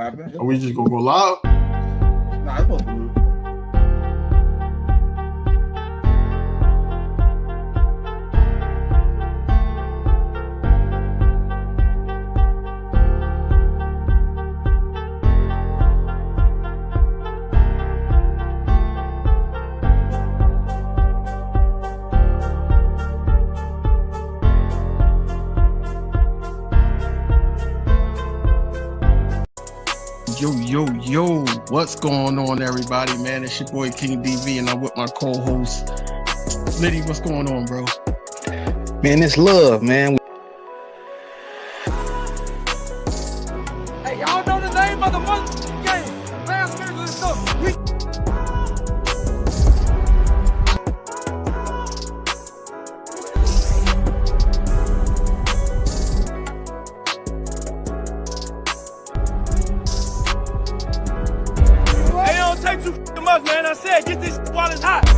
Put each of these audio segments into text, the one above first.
happened? Are we just gonna go live? Nah, it's supposed to be. Yo, what's going on, everybody, man? It's your boy King DV, and I'm with my co-host, Liddy. What's going on, bro? Man, it's love, man. Hey, y'all know the name of the motherfucking game. Last minute of the stuff. Hey, it don't take too much, man. I said, get this while it's hot.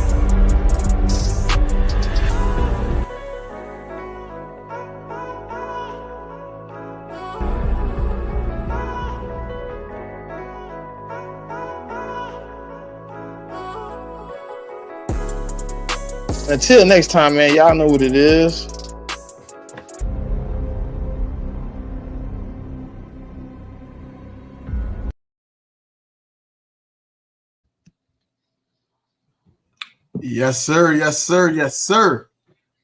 Until next time, man, y'all know what it is. Yes, sir.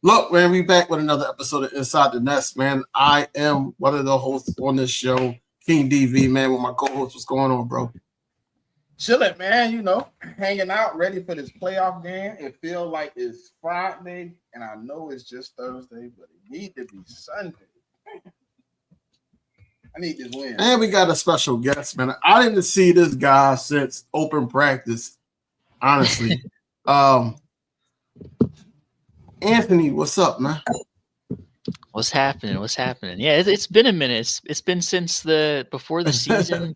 Look, man, we back with another episode of Inside the Nest, man. I am one of the hosts on this show, King DV, man, with my co-host. What's going on, bro? Chilling, man. You know, hanging out, ready for this playoff game. It feels like it's Friday, and I know it's just Thursday, but it need to be Sunday. I need this win. And we got a special guest, man. I didn't see this guy since open practice, honestly. Anthony, what's up, man? What's happening? Yeah, it's been a minute. It's been since before the season,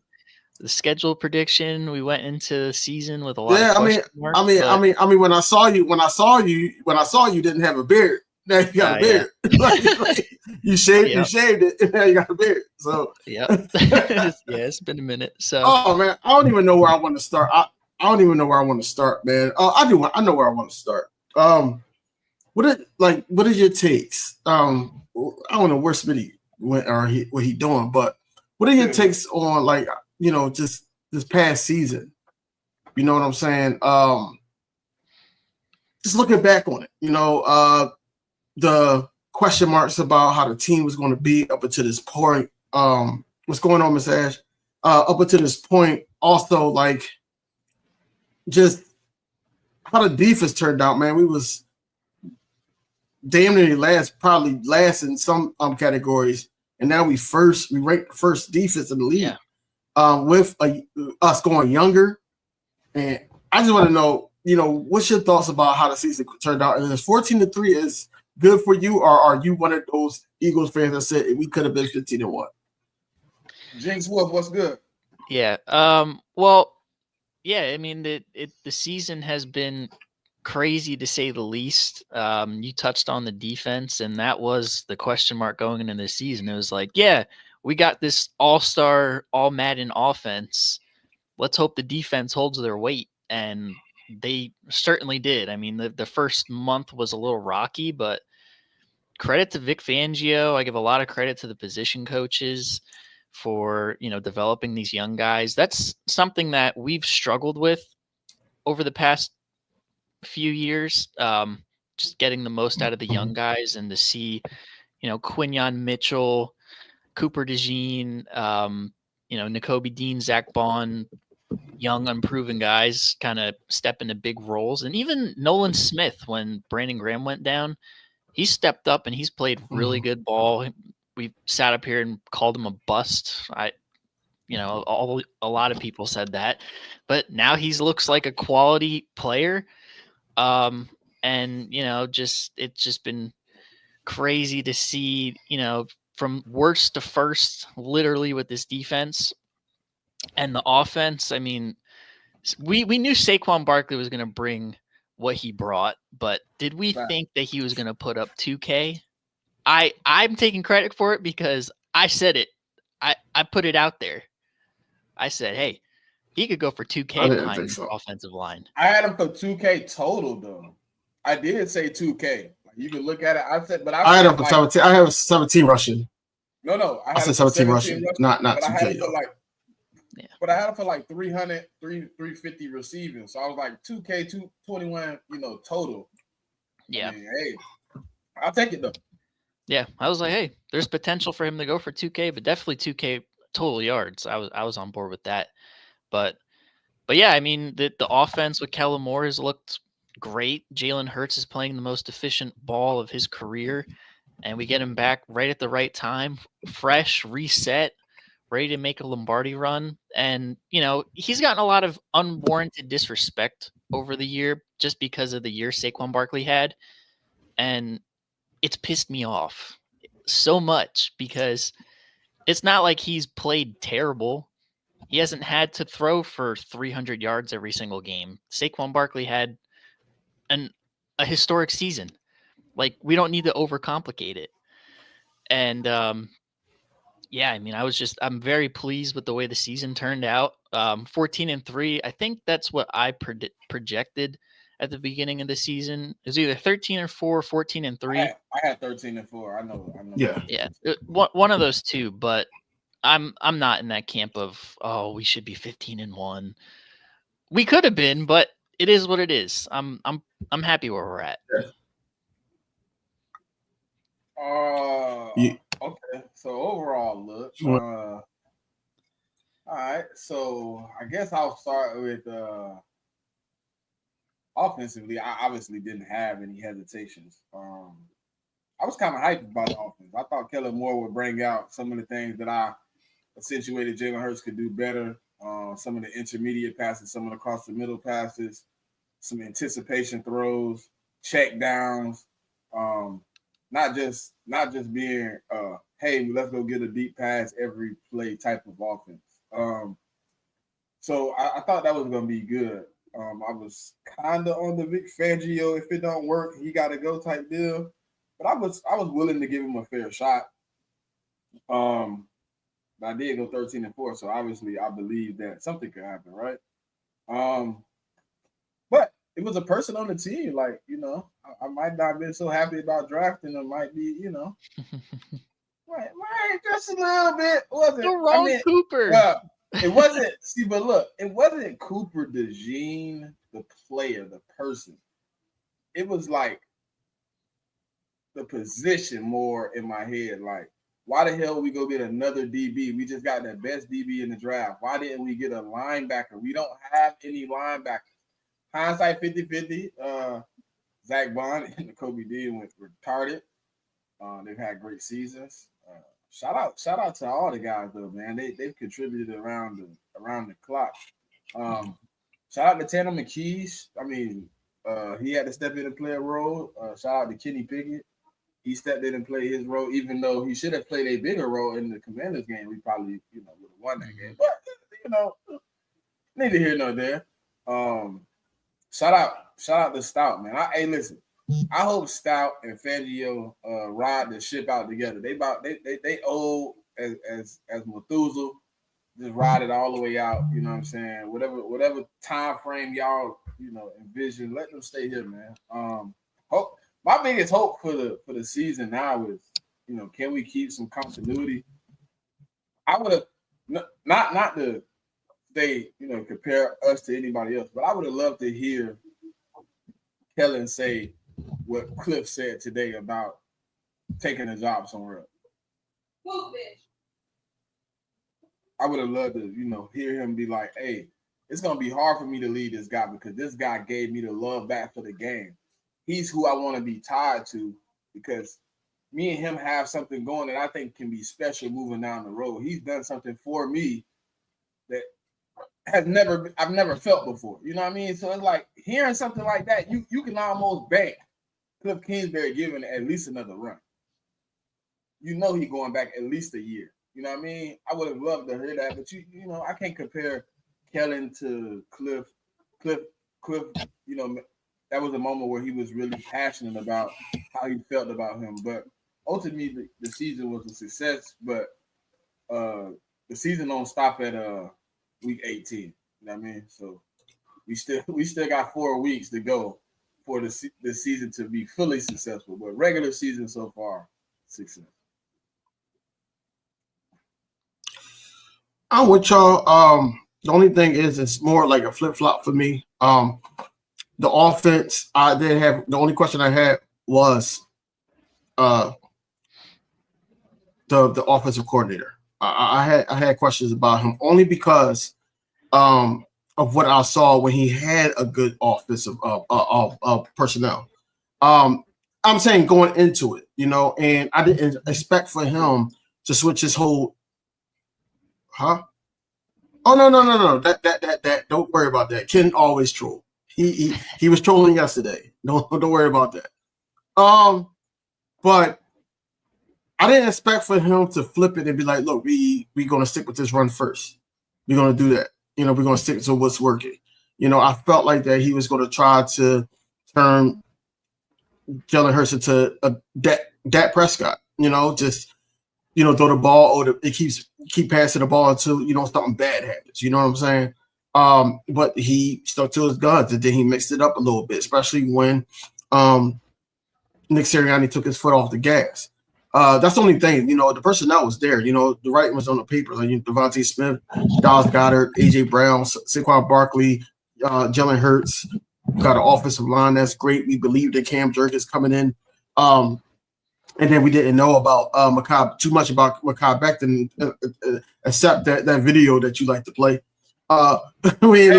the schedule prediction. We went into the season with a lot. Yeah, of I mean, when I saw you didn't have a beard. Now you got a beard. Yeah. You shaved it, and now you got a beard. So yeah, it's been a minute. So man, I don't even know where I want to start. I don't even know where I want to start, man. I know where I want to start. What are your takes? I don't know where Smitty went or what he doing, but what are your takes on just this past season? You know what I'm saying? Just looking back on it, the question marks about how the team was going to be up until this point. What's going on, Miss Ash? Up until this point, also just how the defense turned out, man. We was damn near probably last in some categories, and now we ranked first defense in the league. Yeah. With us going younger, and I just want to know, what's your thoughts about how the season turned out? And is 14-3 is good for you, or are you one of those Eagles fans that said we could have been 15-1? Jinx Wolf, what's good? Yeah. Well, yeah. I mean, the season has been crazy to say the least. You touched on the defense, and that was the question mark going into the season. It was like, yeah, we got this all-star, all-Madden offense. Let's hope the defense holds their weight, and they certainly did. I mean, the first month was a little rocky, but credit to Vic Fangio. I give a lot of credit to the position coaches for, developing these young guys. That's something that we've struggled with over the past few years, just getting the most out of the young guys, and to see, Quinyon Mitchell, Cooper DeJean, Nakobe Dean, Zach Bond, young, unproven guys kind of step into big roles. And even Nolan Smith, when Brandon Graham went down, he stepped up and he's played really good ball. We sat up here and called him a bust. A lot of people said that, but now he looks like a quality player. It's just been crazy to see, from worst to first, literally, with this defense and the offense. I mean, we knew Saquon Barkley was going to bring what he brought, but did we think that he was going to put up 2K? I'm taking credit for it because I said it. I put it out there. I said, hey, he could go for I 2K didn't behind think the so. offensive line. I had him for 2K total though. I did say 2K. Like, you can look at it. I said, but I had said him for like 17. I have 17 rushing. no. I I had said him for 17 17 rushing, rushing, not but I had 2K, him for yo. like Yeah. But I had him for like 300, 350 receiving. So I was like 2K, 221, total. Yeah. I mean, hey, I'll take it though. Yeah. I was like, hey, there's potential for him to go for 2K, but definitely 2K total yards. I was on board with that. But yeah, I mean, the offense with Kellen Moore has looked great. Jalen Hurts is playing the most efficient ball of his career, and we get him back right at the right time, fresh, reset, ready to make a Lombardi run. And, he's gotten a lot of unwarranted disrespect over the year just because of the year Saquon Barkley had. And it's pissed me off so much because it's not like he's played terrible. He hasn't had to throw for 300 yards every single game. Saquon Barkley had a historic season. Like, we don't need to overcomplicate it. And yeah, I mean, I'm very pleased with the way the season turned out. 14-3. I think that's what I projected at the beginning of the season. It was either 13-4, 14-3. I had 13-4. I know. Yeah. Yeah, one of those two. But I'm not in that camp of, we should be 15-1. We could have been, but it is what it is. I'm happy where we're at. Okay. So overall, look. All right. So I guess I'll start with offensively. I obviously didn't have any hesitations. I was kind of hyped about the offense. I thought Kellen Moore would bring out some of the things that I accentuated Jalen Hurts could do better. Some of the intermediate passes, some of the across the middle passes, some anticipation throws, check downs. Not just being hey, let's go get a deep pass every play type of offense. So I thought that was gonna be good. I was kind of on the Vic Fangio, if it don't work, he got to go type deal. But I was willing to give him a fair shot. But I did go 13-4, so obviously I believe that something could happen, right? But it was a person on the team, like, I might not have been so happy about drafting. It might be, right, just a little bit. Wasn't Cooper? It wasn't. See, but look, it wasn't Cooper DeJean, the player, the person. It was like the position more in my head. Like, why the hell we go get another DB? We just got the best DB in the draft. Why didn't we get a linebacker? We don't have any linebackers. Hindsight 50-50. Zach Bond and Kobe Dean went retarded. They've had great seasons. Shout out to all the guys though, man. They've contributed around the clock. Shout out to Tanner McKees. I mean, he had to step in and play a role. Shout out to Kenny Pickett. He stepped in and played his role, even though he should have played a bigger role in the Commanders game. We probably, would have won that game. But neither here nor there. Shout out to Stout, man. Hey, listen. I hope Stout and Fangio ride the ship out together. They old as Methuselah, just ride it all the way out. You know what I'm saying? Whatever time frame y'all envision, let them stay here, man. Hope my biggest hope for the season now is can we keep some continuity? I would have not to say compare us to anybody else, but I would have loved to hear Kellen say what Cliff said today about taking a job somewhere else. I would have loved to, hear him be like, hey, it's going to be hard for me to lead this guy because this guy gave me the love back for the game. He's who I want to be tied to because me and him have something going that I think can be special moving down the road. He's done something for me that I've never felt before. You know what I mean? So it's like hearing something like that, you can almost bank Cliff Kingsbury giving at least another run. He's going back at least a year. You know what I mean? I would have loved to hear that, but I can't compare Kellen to Cliff. Cliff, that was a moment where he was really passionate about how he felt about him. But ultimately, the season was a success. But the season don't stop at week 18. You know what I mean? So we still got 4 weeks to go for the season to be fully successful. But regular season so far, success. I'm with y'all. The only thing is it's more like a flip-flop for me. The offense, the only question I had was the offensive coordinator. I had questions about him only because of what I saw when he had a good offensive personnel. I'm saying going into it, and I didn't expect for him to switch his whole. Huh? Oh no. That don't worry about that. Ken always troll. He was trolling yesterday. Don't worry about that. But I didn't expect for him to flip it and be like, look, we gonna stick with this run first. We're gonna do that. We're gonna stick to what's working. I felt like that he was gonna try to turn Jalen Hurts into a Dak Prescott. Just throw the ball or keep passing the ball until something bad happens. You know what I'm saying? But he stuck to his guns and then he mixed it up a little bit, especially when Nick Sirianni took his foot off the gas. That's the only thing. The personnel was there. The writing was on the paper. Like Devontae Smith, Dallas Goedert, AJ Brown, Saquon Barkley, Jalen Hurts. Got an offensive line that's great. We believe that Cam Jerk coming in. And then we didn't know about too much about Mekhi Becton, except that video that you like to play. Hold on.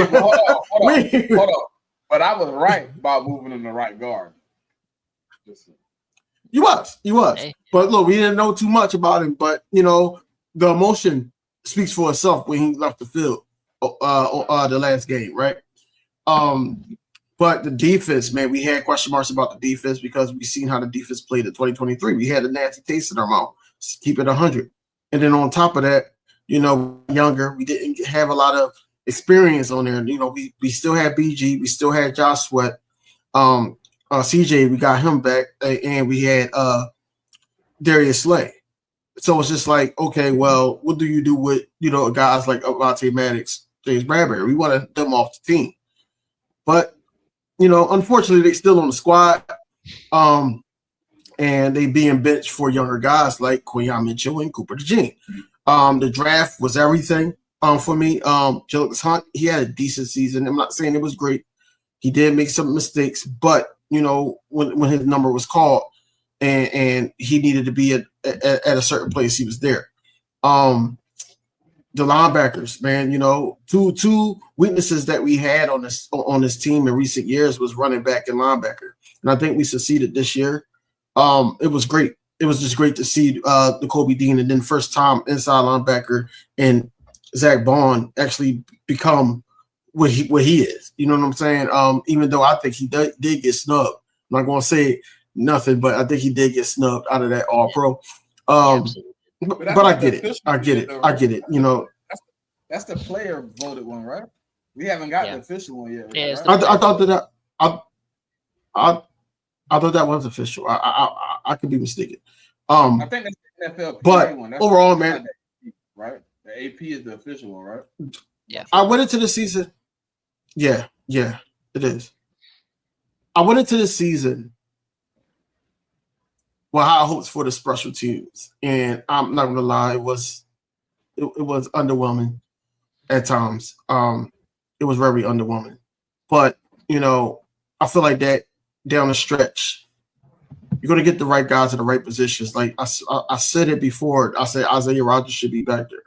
But I was right about moving him to right guard. You was. Hey. But look, we didn't know too much about him. But the emotion speaks for itself when he left the field the last game, right? But the defense, man, we had question marks about the defense because we seen how the defense played in 2023. We had a nasty taste in our mouth. Keep it 100. And then on top of that, younger, we didn't have a lot of experience on there. We still had BG, we still had Josh Sweat, CJ, we got him back, and we had Darius Slay. So it's just like, okay, well, what do you do with guys like Avonte Maddox, James Bradbury? We wanted them off the team, but unfortunately, they still on the squad, and they being benched for younger guys like Quinyon Mitchell and Cooper DeJean. The draft was everything for me. Jalen Hunt, he had a decent season. I'm not saying it was great. He did make some mistakes, but when his number was called and he needed to be at a certain place, he was there. The linebackers, man, two weaknesses that we had on this team in recent years was running back and linebacker, and I think we succeeded this year. It was great. It was just great to see the Kobe Dean, and then first time inside linebacker and Zach Bond actually become what he is. You know what I'm saying? Even though I think he did get snubbed. I'm not going to say nothing, but I think he did get snubbed out of that All-Pro. But I get it. I get it. That's the player voted one, right? We haven't got the official one yet. Yeah, right? I thought I thought that was official. I could be mistaken. I think that's the NFL but one. That's overall, man, right? The AP is the official one, right? Yeah. I went into the season. Yeah, it is. I went into the season with high hopes for the special teams, and I'm not gonna lie, it was underwhelming at times. It was very underwhelming, but I feel like that down the stretch, you're gonna get the right guys in the right positions. Like I said it before, I said Isaiah Rodgers should be back there.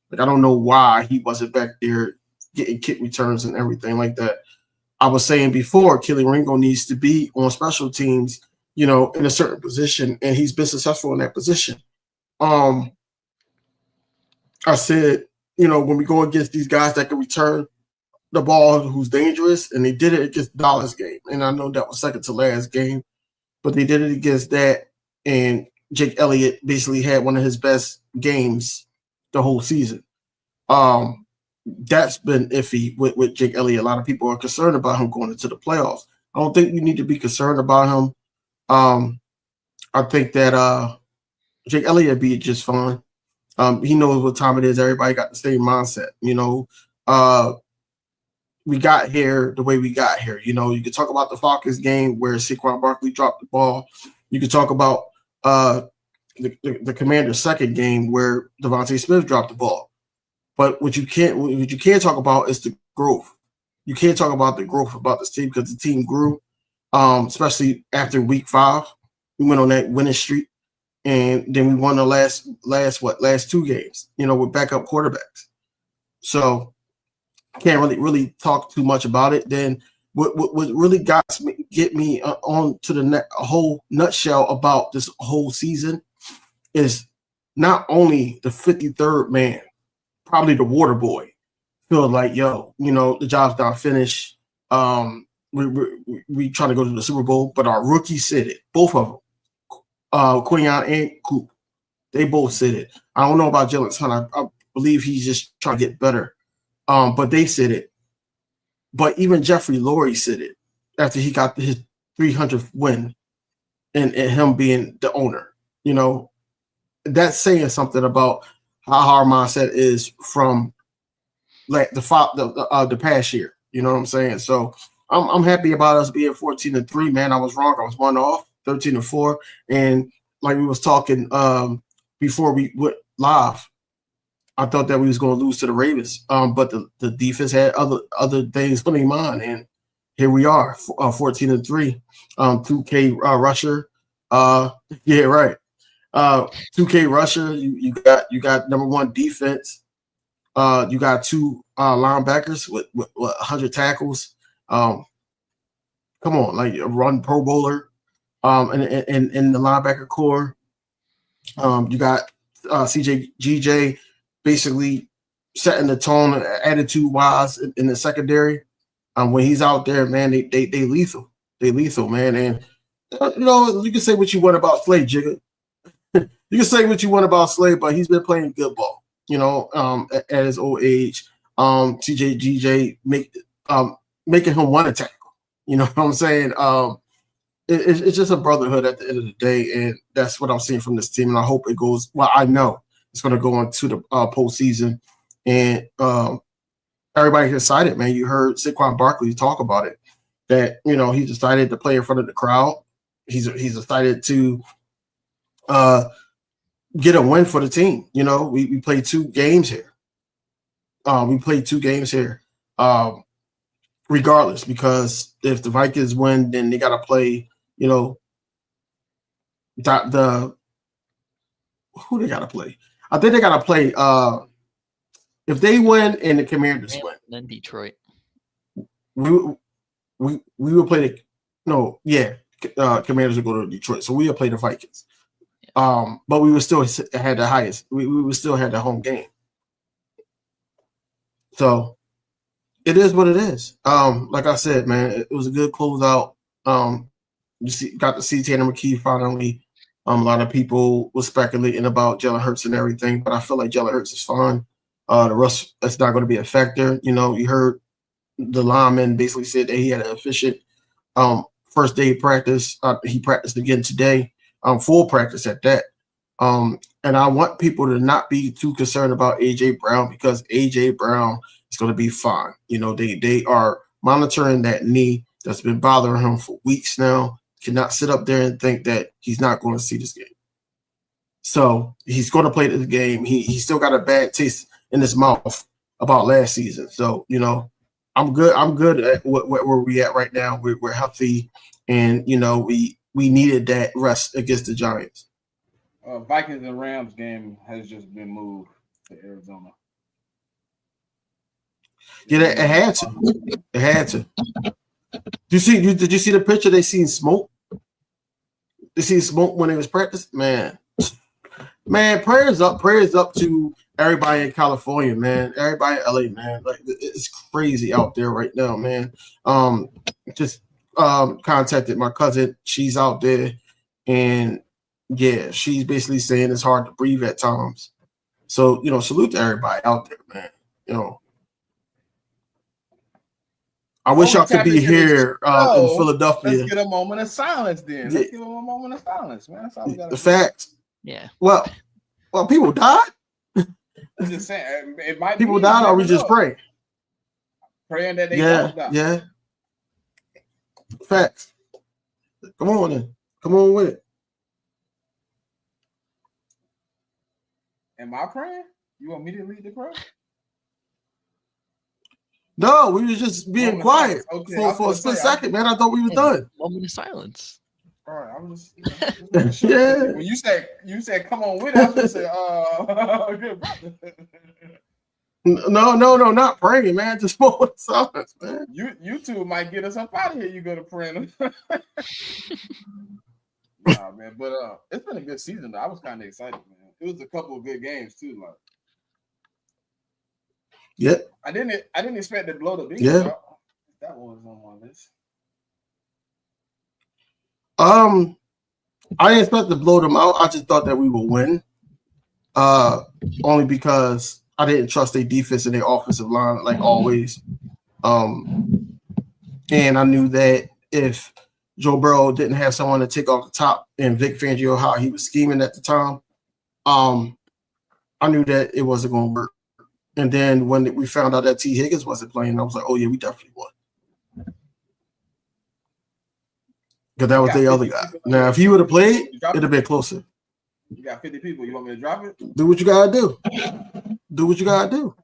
Like I don't know why he wasn't back there getting kick returns and everything like that. I was saying before, Kelly Ringo needs to be on special teams, in a certain position, and he's been successful in that position. I said, when we go against these guys that can return the ball, who's dangerous, and they did it against Dallas game, and I know that was second to last game, but they did it against that, and Jake Elliott basically had one of his best games the whole season. That's been iffy with Jake Elliott. A lot of people are concerned about him going into the playoffs. I don't think you need to be concerned about him. I think that Jake Elliott be just fine. He knows what time it is. Everybody got the same mindset. we got here the way we got here. You know, you could talk about the Falcons game where Saquon Barkley dropped the ball. You could talk about the Commanders' second game where Devontae Smith dropped the ball. But what you can't talk about is the growth. You can't talk about the growth about this team because the team grew, especially after week 5. We went on that winning streak, and then we won the last 2 games, you know, with backup quarterbacks. So I can't really talk too much about it. Then what really get me on to the whole nutshell about this whole season is not only the 53rd man, probably the water boy, feel like, yo, you know, the job's not finished. We trying to go to the Super Bowl, but our rookies said it, both of them. Quinion and Coop, they both said it. I don't know about Jalen. I believe he's just trying to get better. But they said it. But even Jeffrey Lurie said it after he got his 300th win and him being the owner. You know, that's saying something about how our mindset is from like the past year. You know what I'm saying? So I'm happy about us being 14-3, man. I was wrong. I was 1 off, 13-4. And like we was talking before we went live, I thought that we was going to lose to the Ravens. But the defense had other things on their mind. And here we are, 14-3. 2K rusher. Yeah, right. 2K rusher. You got number 1 defense. You got 2 linebackers with 100 tackles. Come on, like a run Pro Bowler. And the linebacker core. You got CJ basically setting the tone attitude-wise in the secondary. When he's out there, man, they lethal. They lethal, man. And, you know, you can say what you want about Slay, Jigga. You can say what you want about Slay, but he's been playing good ball, you know, at his old age. CJ making him want to tackle. You know what I'm saying? It's just a brotherhood at the end of the day, and that's what I'm seeing from this team. And I hope it goes. Well, I know it's going to go into the postseason, and everybody's excited, man. You heard Saquon Barkley talk about it, that you know he's decided to play in front of the crowd. He's decided to get a win for the team. You know, we played 2 games here. Regardless, because if the Vikings win, then they got to play. You know, who they got to play? I think they got to play. If they win and the Commanders win, then Detroit. We will play Commanders will go to Detroit, so we will play the Vikings. But we would still had the highest. We would still had the home game. So it is what it is. Like I said, man, it was a good closeout. Got to see Tanner McKee finally. A lot of people were speculating about Jalen Hurts and everything, but I feel like Jalen Hurts is fine. The rest, that's not going to be a factor. You know, you heard the lineman basically said that he had an efficient first day of practice. He practiced again today, full practice at that. And I want people to not be too concerned about A.J. Brown because A.J. Brown is going to be fine. You know, they are monitoring that knee that's been bothering him for weeks now. Cannot sit up there and think that he's not going to see this game. So he's going to play this game. He still got a bad taste in his mouth about last season. So, you know, I'm good. I'm good at where we at right now. We're healthy, and, you know, we needed that rest against the Giants. Vikings and Rams game has just been moved to Arizona. Yeah, it had to. It had to. Did you see the picture? They seen smoke. They seen smoke when they was practicing. Man, prayers up to everybody in California, man. Everybody in LA, man. Like, it's crazy out there right now, man. Just contacted my cousin. She's out there, and yeah, she's basically saying it's hard to breathe at times. So, you know, salute to everybody out there, man. You know. I wish y'all could be here in Philadelphia. Let's get a moment of silence then. Let's give them a moment of silence, man. That's all we got. The facts. Yeah. Well, people died. I'm just saying, it might people be, died, or we just pray. praying that they don't die. Yeah. Facts. Come on then. Come on with it. Am I praying? You want me to lead the prayer? No, we was just being quiet for a split second, man. I thought we were done. Moment of silence. All right, I was just Yeah. When you said come on with it, I was just saying, good brother. No, not praying, man. Just moment of silence, man. You two might get us up out of here. You go to praying. Nah, man, but it's been a good season. Though. I was kind of excited, man. It was a couple of good games too. Like, yeah, I didn't expect to blow the Bengals. Yeah, out. That was on my list. I didn't expect to blow them out. I just thought that we would win. Only because I didn't trust their defense and their offensive line like always. And I knew that if Joe Burrow didn't have someone to take off the top and Vic Fangio, how he was scheming at the time, I knew that it wasn't going to work. And then when we found out that T. Higgins wasn't playing, I was like, oh, yeah, we definitely won. Because that was the other guy. Now, if he would have played, it'd have been closer. You got 50 people. You want me to drop it? Do what you got to do. Do what you got to do.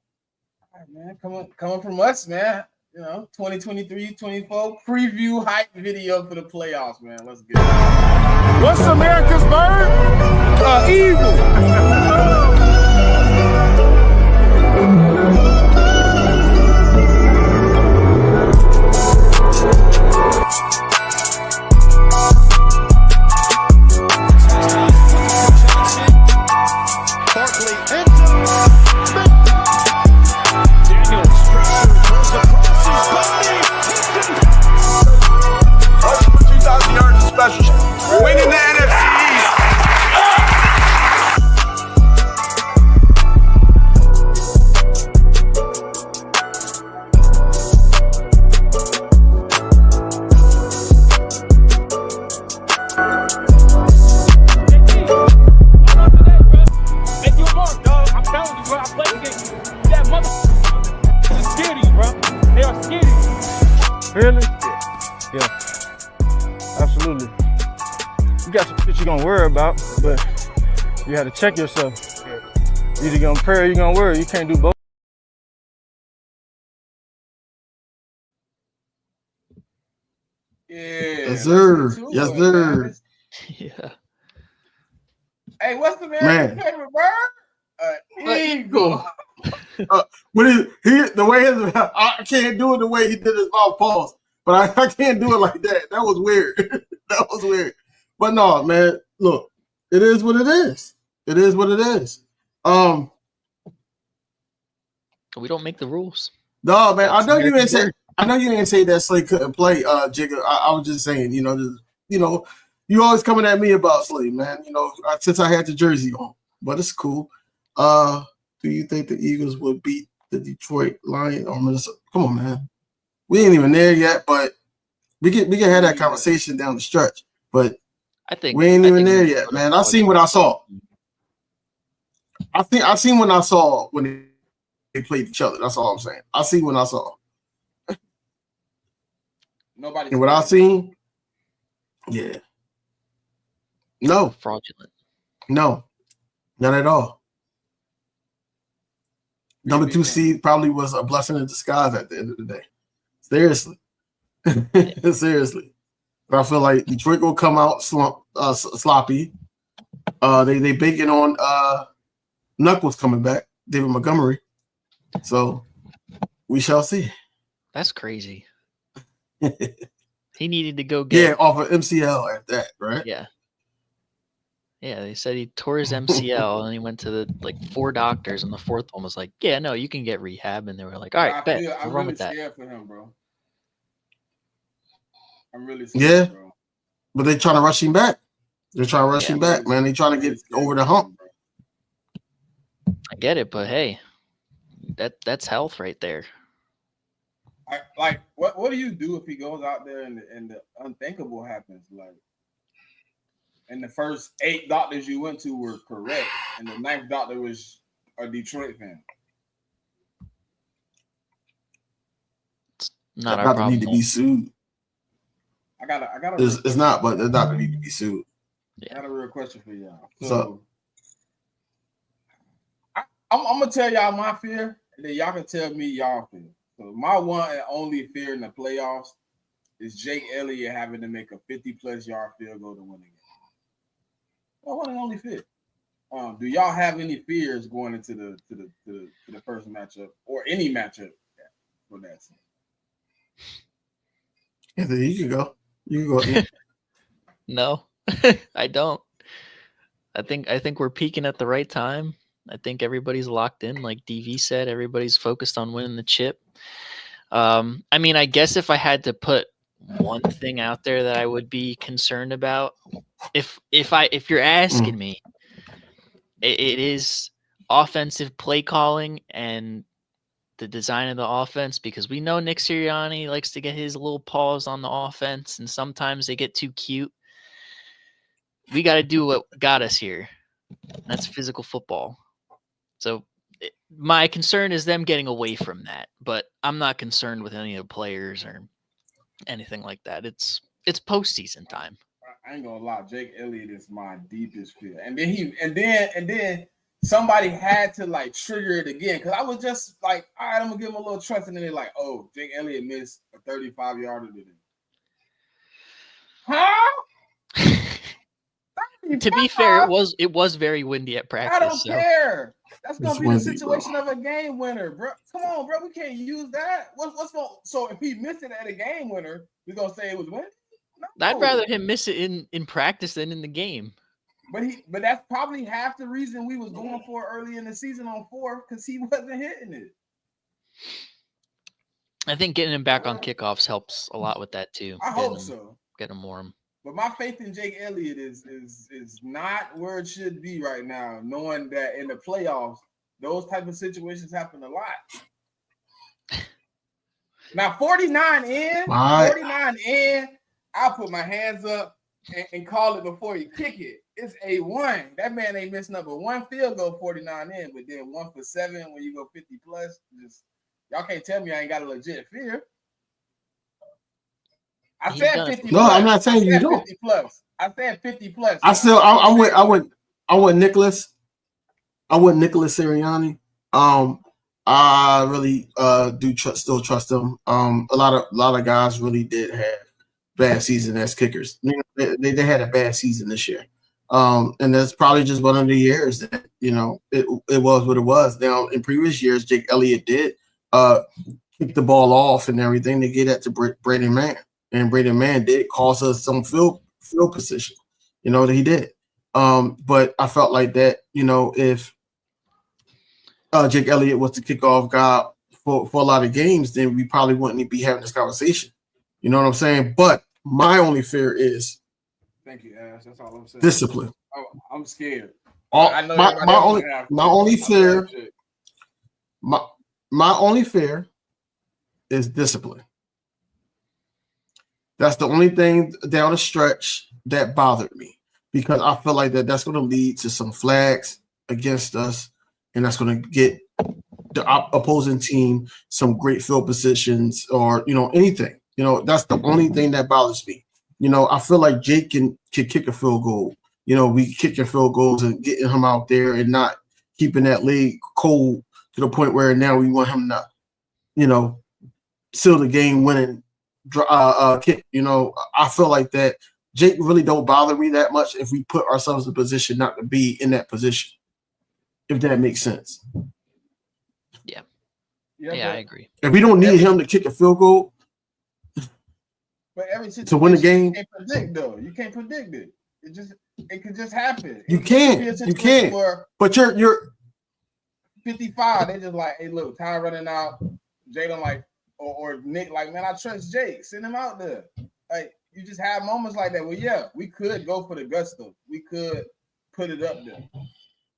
All right, man. Come on from us, man. 2023-24 preview hype video for the playoffs, man. Let's get it. What's America's bird? Eagle. Winning the NFC East. Make your mark, dog. I'm telling you, bro. I played against you. That mother is scared of you, bro. They are scared of you. Really? Yeah. Absolutely. You got some shit you're gonna worry about, but you have to check yourself. You're either gonna pray or you're gonna worry. You can't do both. Yeah. Yes, sir. Yes, sir. Yeah. Hey, what's the man's favorite bird? Eagle. When the way I can't do it the way he did his mouth pause, but I can't do it like that. That was weird. That was weird. But no, man, look, it is what it is. It is what it is. We don't make the rules. No, man, That's I know you American ain't say that Slay couldn't play, Jigga. I was just saying, you always coming at me about Slay, man. Since I had the jersey on, but it's cool. Do you think the Eagles would beat the Detroit Lions or Minnesota? Come on, man. We ain't even there yet, but we can have that conversation down the stretch. But I think we ain't even there yet, man. I seen what I saw. I seen what I saw when they played each other. That's all I'm saying. I see what I saw. Nobody. And what I seen, yeah. No. Fraudulent. No. Not at all. Number 2 seed probably was a blessing in disguise at the end of the day. Seriously. Seriously. But I feel like Detroit will come out sloppy. They banking on Knuckles coming back, David Montgomery. So we shall see. That's crazy. He needed to go get off of MCL at that, right? Yeah. Yeah, they said he tore his MCL and he went to the 4 doctors, and the 4th one was like, "Yeah, no, you can get rehab." And they were like, "All right, bet." I'm wrong really with that? scared for him, bro. I'm really scared, bro. But they're trying to rush him back. They're trying to rush him back, man. They're trying to get over the hump. I get it, but hey, that's health right there. What do you do if he goes out there and the unthinkable happens? Like, and the first 8 doctors you went to were correct, and the 9th doctor was a Detroit fan. Not Not our to problem. need to be sued. I got a It's not, but it's not to need to be sued. I got a real question for y'all. So I'm gonna tell y'all my fear, and then y'all can tell me y'all fear. So my one and only fear in the playoffs is Jake Elliott having to make a 50+ yard field goal to win the game. My one and only fear. Do y'all have any fears going into the first matchup or any matchup for that? Anthony, you can go. You can go. No, I don't. I think we're peaking at the right time. I think everybody's locked in, like DV said. Everybody's focused on winning the chip. I mean, I guess if I had to put one thing out there that I would be concerned about, if you're asking me, it is offensive play calling and the design of the offense, because we know Nick Sirianni likes to get his little paws on the offense, and sometimes they get too cute. We got to do what got us here. That's physical football. So my concern is them getting away from that, but I'm not concerned with any of the players or anything like that. It's postseason time. I ain't gonna lie, Jake Elliott is my deepest fear. And then somebody had to like trigger it again, because I was just like, all right, I'm gonna give him a little trust, and then they're like, oh, Jake Elliott missed a 35-yarder today. Huh? To be fair, it was very windy at practice. I don't care. That's gonna It's be windy, the situation of a game winner, bro. Come on, bro. We can't use that. What's going? So if he missed it at a game winner, we gonna say it was windy? No. I'd rather him miss it in practice than in the game. But that's probably half the reason we was going for early in the season on 4, because he wasn't hitting it. I think getting him back on kickoffs helps a lot with that too. I hope so. Get him warm. But my faith in Jake Elliott is not where it should be right now, knowing that in the playoffs, those type of situations happen a lot. Now, 49 in, I'll put my hands up and call it before you kick it. It's a 1. That man ain't missed number 1 field goal 49 in, but then 1 for 7 when you go 50+. Just y'all can't tell me I ain't got a legit fear. I said 50. No, I'm not saying you don't. 50+. I said 50+. I went Nicholas. I went Nicholas Sirianni. I really still trust him. A lot of guys really did have bad season as kickers. They had a bad season this year. And that's probably just one of the years that, it was what it was. Now, in previous years, Jake Elliott did kick the ball off and everything to get that to Brady Mann. And Brady Mann did cause us some field position, that he did. But I felt like that, if Jake Elliott was the kickoff guy for a lot of games, then we probably wouldn't be having this conversation. You know what I'm saying? But my only fear is thank you, Ash. That's all I'm saying. Discipline. I'm scared. My only fear is discipline. That's the only thing down the stretch that bothered me, because I feel like that's going to lead to some flags against us, and that's going to get the opposing team some great field positions or, anything. That's the only thing that bothers me. I feel like Jake can kick a field goal. We kicking field goals and getting him out there and not keeping that leg cold to the point where now we want him to, seal the game winning kick. I feel like that Jake really don't bother me that much if we put ourselves in a position not to be in that position, if that makes sense. Yeah, I agree. If we don't need him to kick a field goal but every situation to win the game, you can't predict though. You can't predict it. It could just happen. You can't. But you're 55. They just like, hey, look, time running out. Jalen like, or Nick like, man, I trust Jake. Send him out there. Like, you just have moments like that. Well, yeah, we could go for the gusto. We could put it up there.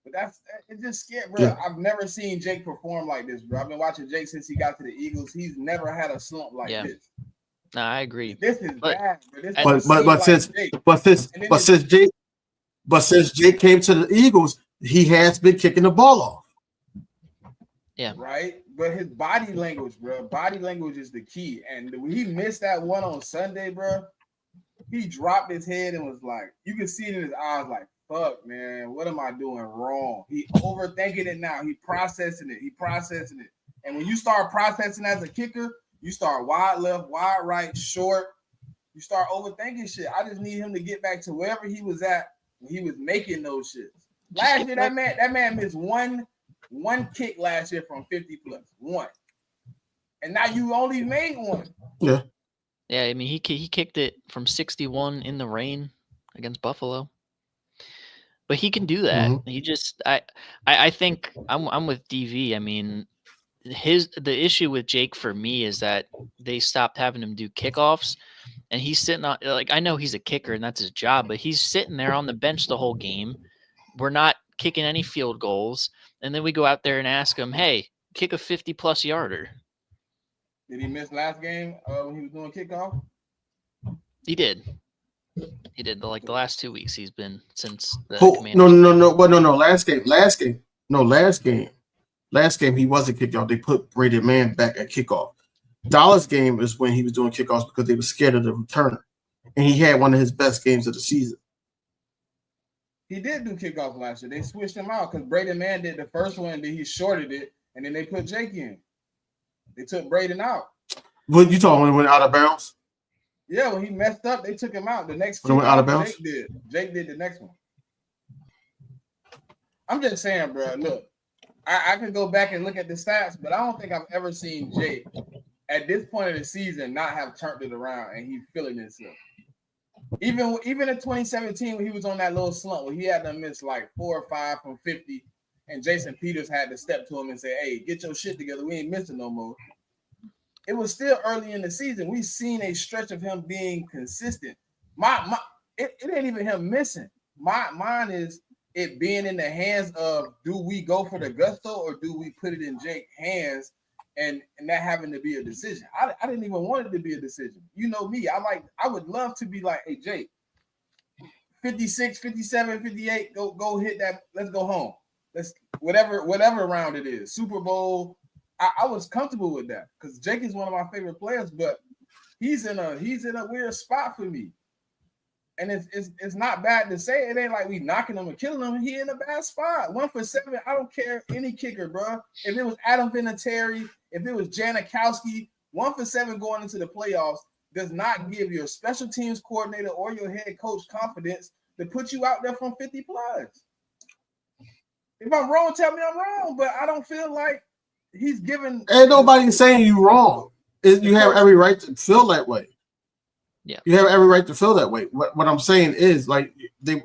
But it just scared, bro. Yeah. I've never seen Jake perform like this, bro. I've been watching Jake since he got to the Eagles. He's never had a slump like this. No, I agree. This is bad. But since Jake came to the Eagles, he has been kicking the ball off. Yeah. Right. But his body language, bro. Body language is the key. And when he missed that one on Sunday, bro, he dropped his head and was like, you can see it in his eyes, like, fuck, man, what am I doing wrong? He overthinking it now. He processing it. And when you start processing as a kicker, you start wide left, wide right, short. You start overthinking shit. I just need him to get back to wherever he was at when he was making those shits. Last year, that man missed one kick last year from 50 plus. One. And now you only made one. Yeah. Yeah, I mean, he kicked it from 61 in the rain against Buffalo. But he can do that. Mm-hmm. He just I think I'm with DV. I mean, the issue with Jake for me is that they stopped having him do kickoffs, and he's sitting on, like, I know he's a kicker and that's his job, but he's sitting there on the bench the whole game. We're not kicking any field goals, and then we go out there and ask him, "Hey, kick a 50-plus yarder." Did he miss last game when he was doing kickoff? He did. He did. The last 2 weeks he's been since the No. Last game he wasn't kicked off. They put Brady Man back at kickoff. Dallas game is when he was doing kickoffs because they were scared of the returner, and he had one of his best games of the season. He did do kickoffs last year. They switched him out because Brady Man did the first one, then he shorted it, and then they put Jake in. They took Braden out. What you talking when he went out of bounds? Yeah, when he messed up, they took him out. The next when he went out of bounds? Jake did the next one. I'm just saying, bro, look, I can go back and look at the stats, but I don't think I've ever seen Jake at this point of the season not have turned it around and he's feeling himself. Even in 2017 when he was on that little slump where he had to miss like 4 or 5 from 50, and Jason Peters had to step to him and say, "Hey, get your shit together. We ain't missing no more." It was still early in the season. We've seen a stretch of him being consistent. It ain't even him missing. Mine is it being in the hands of, do we go for the gusto or do we put it in Jake's hands and that having to be a decision? I didn't even want it to be a decision. You know me. I would love to be like, "Hey, Jake, 56, 57, 58, go hit that. Let's go home. Let's whatever round it is. Super Bowl." I was comfortable with that because Jake is one of my favorite players, but he's in a weird spot for me. And it's not bad to say. It ain't like we knocking him and killing him. He in a bad spot. 1 for 7. I don't care any kicker, bro. If it was Adam Vinatieri, if it was Janikowski, 1 for 7 going into the playoffs does not give your special teams coordinator or your head coach confidence to put you out there from 50 plus. If I'm wrong, tell me I'm wrong, but I don't feel like he's given. Ain't nobody saying you wrong. You have every right to feel that way. Yeah, you have every right to feel that way. What I'm saying is, like, we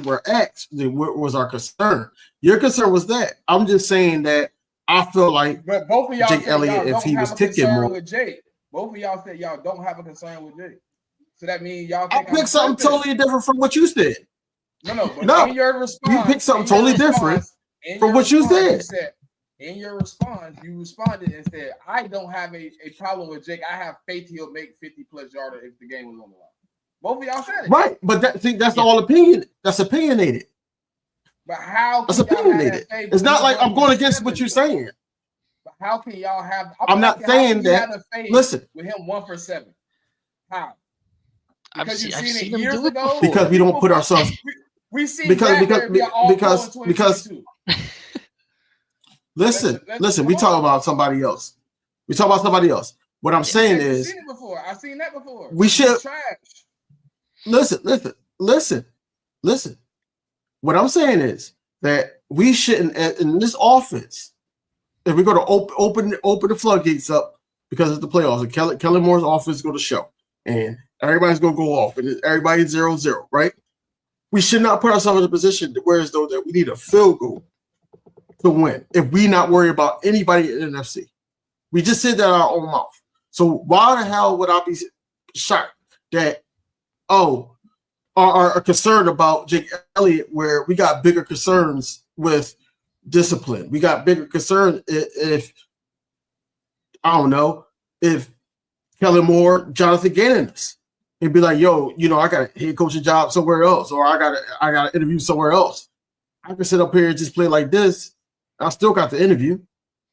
were asked, what was our concern? Your concern was that. I'm just saying that I feel like, but both of y'all Jake Elliott, if he was kicking more, with Jake. Both of y'all said y'all don't have a concern with Jake. So that means y'all. I picked something totally different from what you said. No. But in your response, you picked something totally different from what you said. In your response, you responded and said, "I don't have a problem with Jake. I have faith he'll make 50-plus yarder if the game was on the line." Both of y'all said it. Right, but that's all opinion. That's opinionated. But how? That's opinionated. It's not like I'm going against what you're saying. But how can y'all have? I'm not saying that. Listen, with him 1 for 7. How? Because I've seen it years ago. Because we don't put ourselves. We see because. Listen. We talk about somebody else. What I'm saying is, I've seen that before. We should listen. What I'm saying is that we shouldn't, in this offense, if we're going to open the floodgates up because it's the playoffs, and Kellen Moore's offense is going to show, and everybody's going to go off, and everybody's 0-0, right? We should not put ourselves in a position where as though that we need a field goal to win if we not worry about anybody in the NFC. We just said that out of our own mouth. So why the hell would I be shocked that are concerned about Jake Elliott where we got bigger concerns with discipline? We got bigger concerns if Kellen Moore, Jonathan Gannon us. He'd be like, "Yo, I got a head coaching job somewhere else, or I got an interview somewhere else. I can sit up here and just play like this. I still got the interview.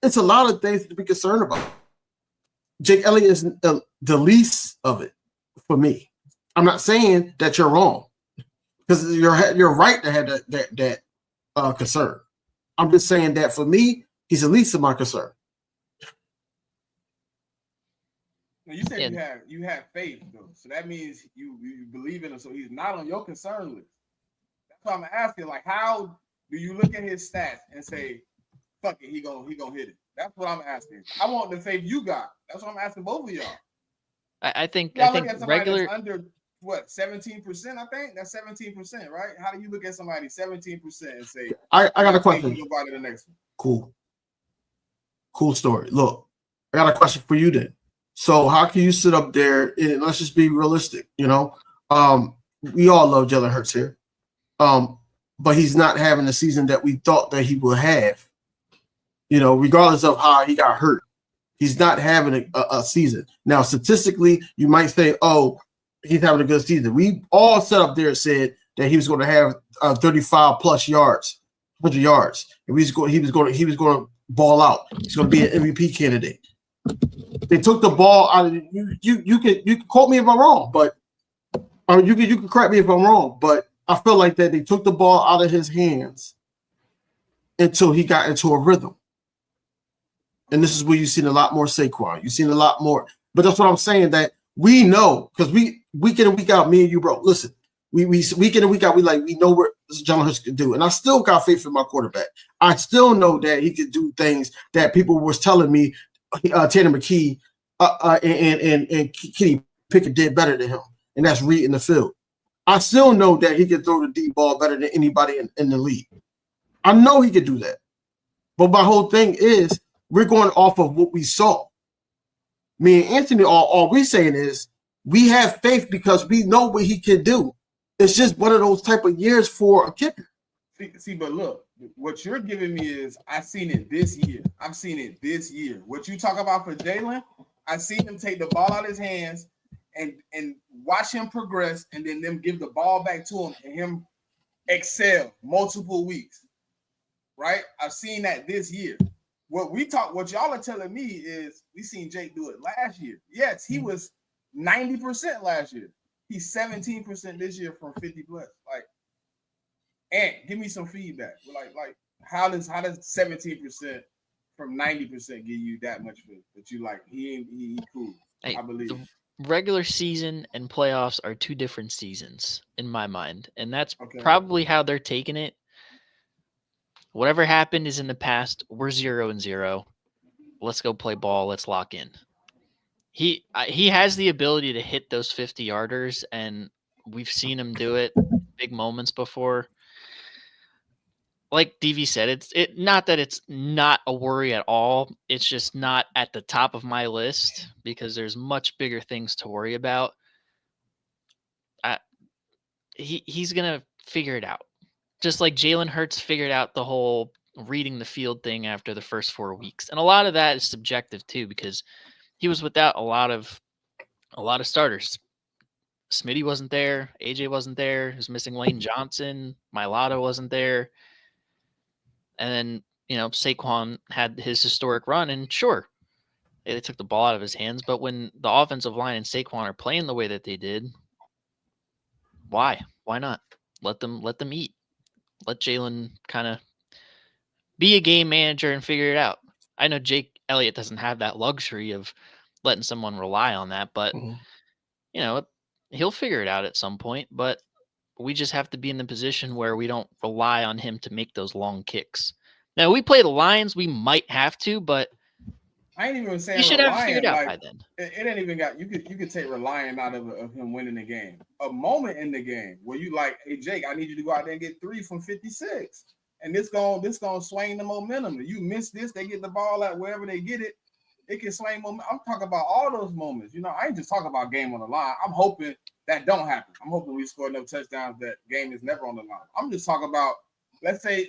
it's a lot of things to be concerned about. Jake Elliott is the least of it for me. I'm not saying that you're wrong because you're right to have that concern. I'm just saying that for me, he's the least of my concern. You said you have faith though, so that means you believe in him. So he's not on your concern list. That's why I'm asking. Like, how do you look at his stats and say, "Fuck it, he gonna hit it"? That's what I'm asking. I want the faith you got. That's what I'm asking both of y'all. I think regular that's under what 17%. I think that's 17%, right? How do you look at somebody 17% and say, I got a question. Go by to the next one. Cool story. Look, I got a question for you then. So how can you sit up there and let's just be realistic, we all love Jalen Hurts here. But he's not having the season that we thought that he would have. Regardless of how he got hurt. He's not having a season. Now, statistically, you might say, oh, he's having a good season. We all sat up there and said that he was going to have 35 plus yards, 100 yards. And he was going to ball out. He's going to be an MVP candidate. They took the ball out of you can quote me if I'm wrong, but you can correct me if I'm wrong, but I feel like that they took the ball out of his hands until he got into a rhythm. And this is where you've seen a lot more Saquon. You've seen a lot more. But that's what I'm saying, that we know, because we week in and week out, me and you, bro, listen, we week in and week out, we know what Jalen Hurts can do. And I still got faith in my quarterback. I still know that he could do things that people was telling me Tanner McKee and Kenny Pickett did better than him, and that's reading the field. I still know that he can throw the deep ball better than anybody in the league. I know he could do that. But my whole thing is we're going off of what we saw. Me and Anthony, all we're saying is we have faith because we know what he can do. It's just one of those type of years for a kicker. See, but look, what you're giving me is I've seen it this year. I've seen it this year. What you talk about for Jalen, I've seen him take the ball out of his hands and watch him progress, and then them give the ball back to him and him excel multiple weeks. Right? I've seen that this year. What y'all are telling me is we seen Jake do it last year. Yes, he was 90% last year. He's 17% this year from 50 plus. Like, and give me some feedback. Like how does 17% from 90% give you that much faith that you like? He cool. Hey, I believe. The regular season and playoffs are two different seasons in my mind, and that's probably how they're taking it. Whatever happened is in the past. We're 0-0. Let's go play ball. Let's lock in. He has the ability to hit those 50-yarders, and we've seen him do it big moments before. Like DV said, it's not that it's not a worry at all. It's just not at the top of my list because there's much bigger things to worry about. He's gonna figure it out. Just like Jalen Hurts figured out the whole reading the field thing after the first 4 weeks. And a lot of that is subjective too, because he was without a lot of starters. Smitty wasn't there. AJ wasn't there. He was missing Lane Johnson. Mailata wasn't there. And then, Saquon had his historic run, and sure, they took the ball out of his hands. But when the offensive line and Saquon are playing the way that they did, why? Why not? Let them eat. Let Jalen kind of be a game manager and figure it out. I know Jake Elliott doesn't have that luxury of letting someone rely on that, but he'll figure it out at some point. But we just have to be in the position where we don't rely on him to make those long kicks. Now, we play the Lions, we might have to, but I ain't even saying you should have figured out by then. It ain't even got you could take relying out of him winning the game. A moment in the game where you like, hey Jake, I need you to go out there and get 3 from 56, and this gonna swing the momentum. You miss this, they get the ball out wherever they get it, it can swing momentum. I'm talking about all those moments. I ain't just talking about game on the line. I'm hoping that don't happen. I'm hoping we score enough touchdowns that game is never on the line. I'm just talking about let's say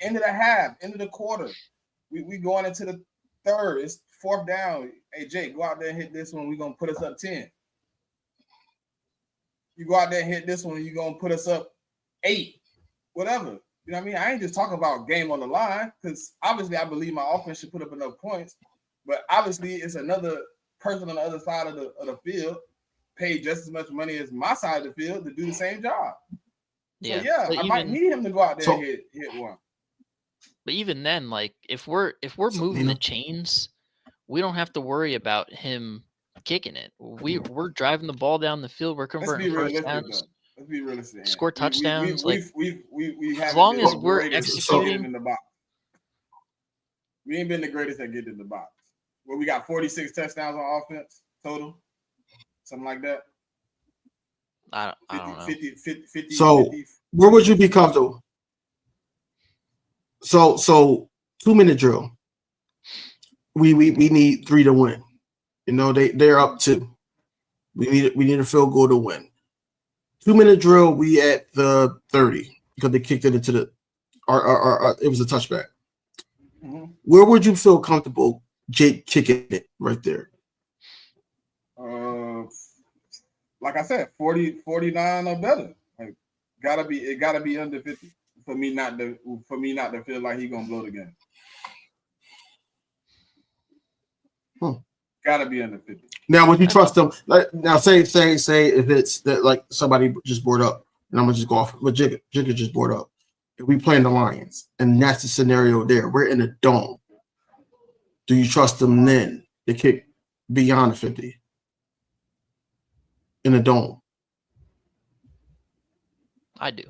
end of the half, end of the quarter, we going into the third, it's 4th down. Hey, Jake, go out there and hit this one. We're going to put us up 10. You go out there and hit this one, you're going to put us up 8, whatever. You know what I mean? I ain't just talking about game on the line because obviously I believe my offense should put up enough points, but obviously it's another person on the other side of the field paid just as much money as my side of the field to do the same job. So yeah, I might need him to go out there and hit one. But even then, like if we're moving the chains, we don't have to worry about him kicking it. We're driving the ball down the field. We're converting first downs. Let's be realistic. Score touchdowns. We as long as we're executing in the box. We ain't been the greatest at getting in the box. Well, we got 46 touchdowns on offense total, something like that. I don't know. 50, so 50. Where would you be comfortable? So 2-minute drill. We need 3 to win. You know, they're up 2. We need a field goal to win. 2-minute drill, we at the 30 because they kicked it into the it was a touchback. Mm-hmm. Where would you feel comfortable Jake kicking it right there? Like I said, 49 or better. Like it gotta be under 50 for me not to feel like he's gonna blow the game. Gotta be under 50. Now, would you trust them? Like, now, say if it's that like somebody just board up, and I'm gonna just go off. But Jigga just board up. If we playing the Lions, and that's the scenario there, we're in a dome. Do you trust them then to kick beyond the 50 in a dome? I do.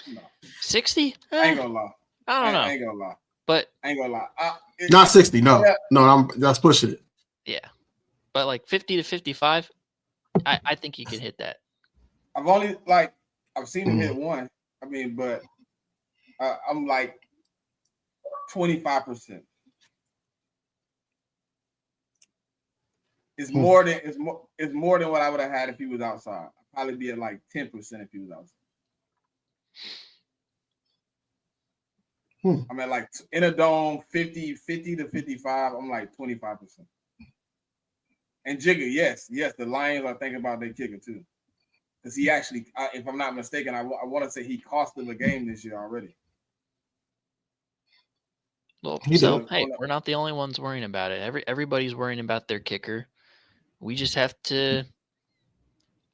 No. 60? I ain't gonna lie. I don't know. I ain't gonna lie. But I ain't gonna lie. Not 60. No, that's pushing it. Yeah, but like 50 to 55, I think you can hit that. I've seen him hit one. I mean, but I'm like 25%. It's more than what I would have had if he was outside. I'd probably be at like 10% if he was outside. I'm at like in a dome 50 to 55. I'm like 25%. And Jigga, yes, the Lions are thinking about their kicker too, because he actually, if I'm not mistaken, I want to say he cost them a game this year already. Well, so hey, we're not the only ones worrying about it. Everybody's worrying about their kicker. We just have to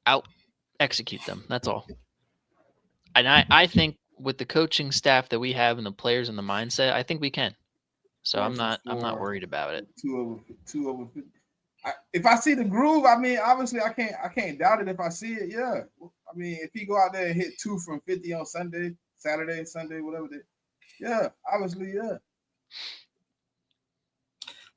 out execute them. That's all. And I think with the coaching staff that we have and the players and the mindset, I think we can. So I'm not worried about it. 2 over 50. If I see the groove, I mean, obviously I can't doubt it if I see it. Yeah, I mean, if he go out there and hit 2 from 50 on Saturday, Sunday, whatever it is, yeah, obviously, yeah.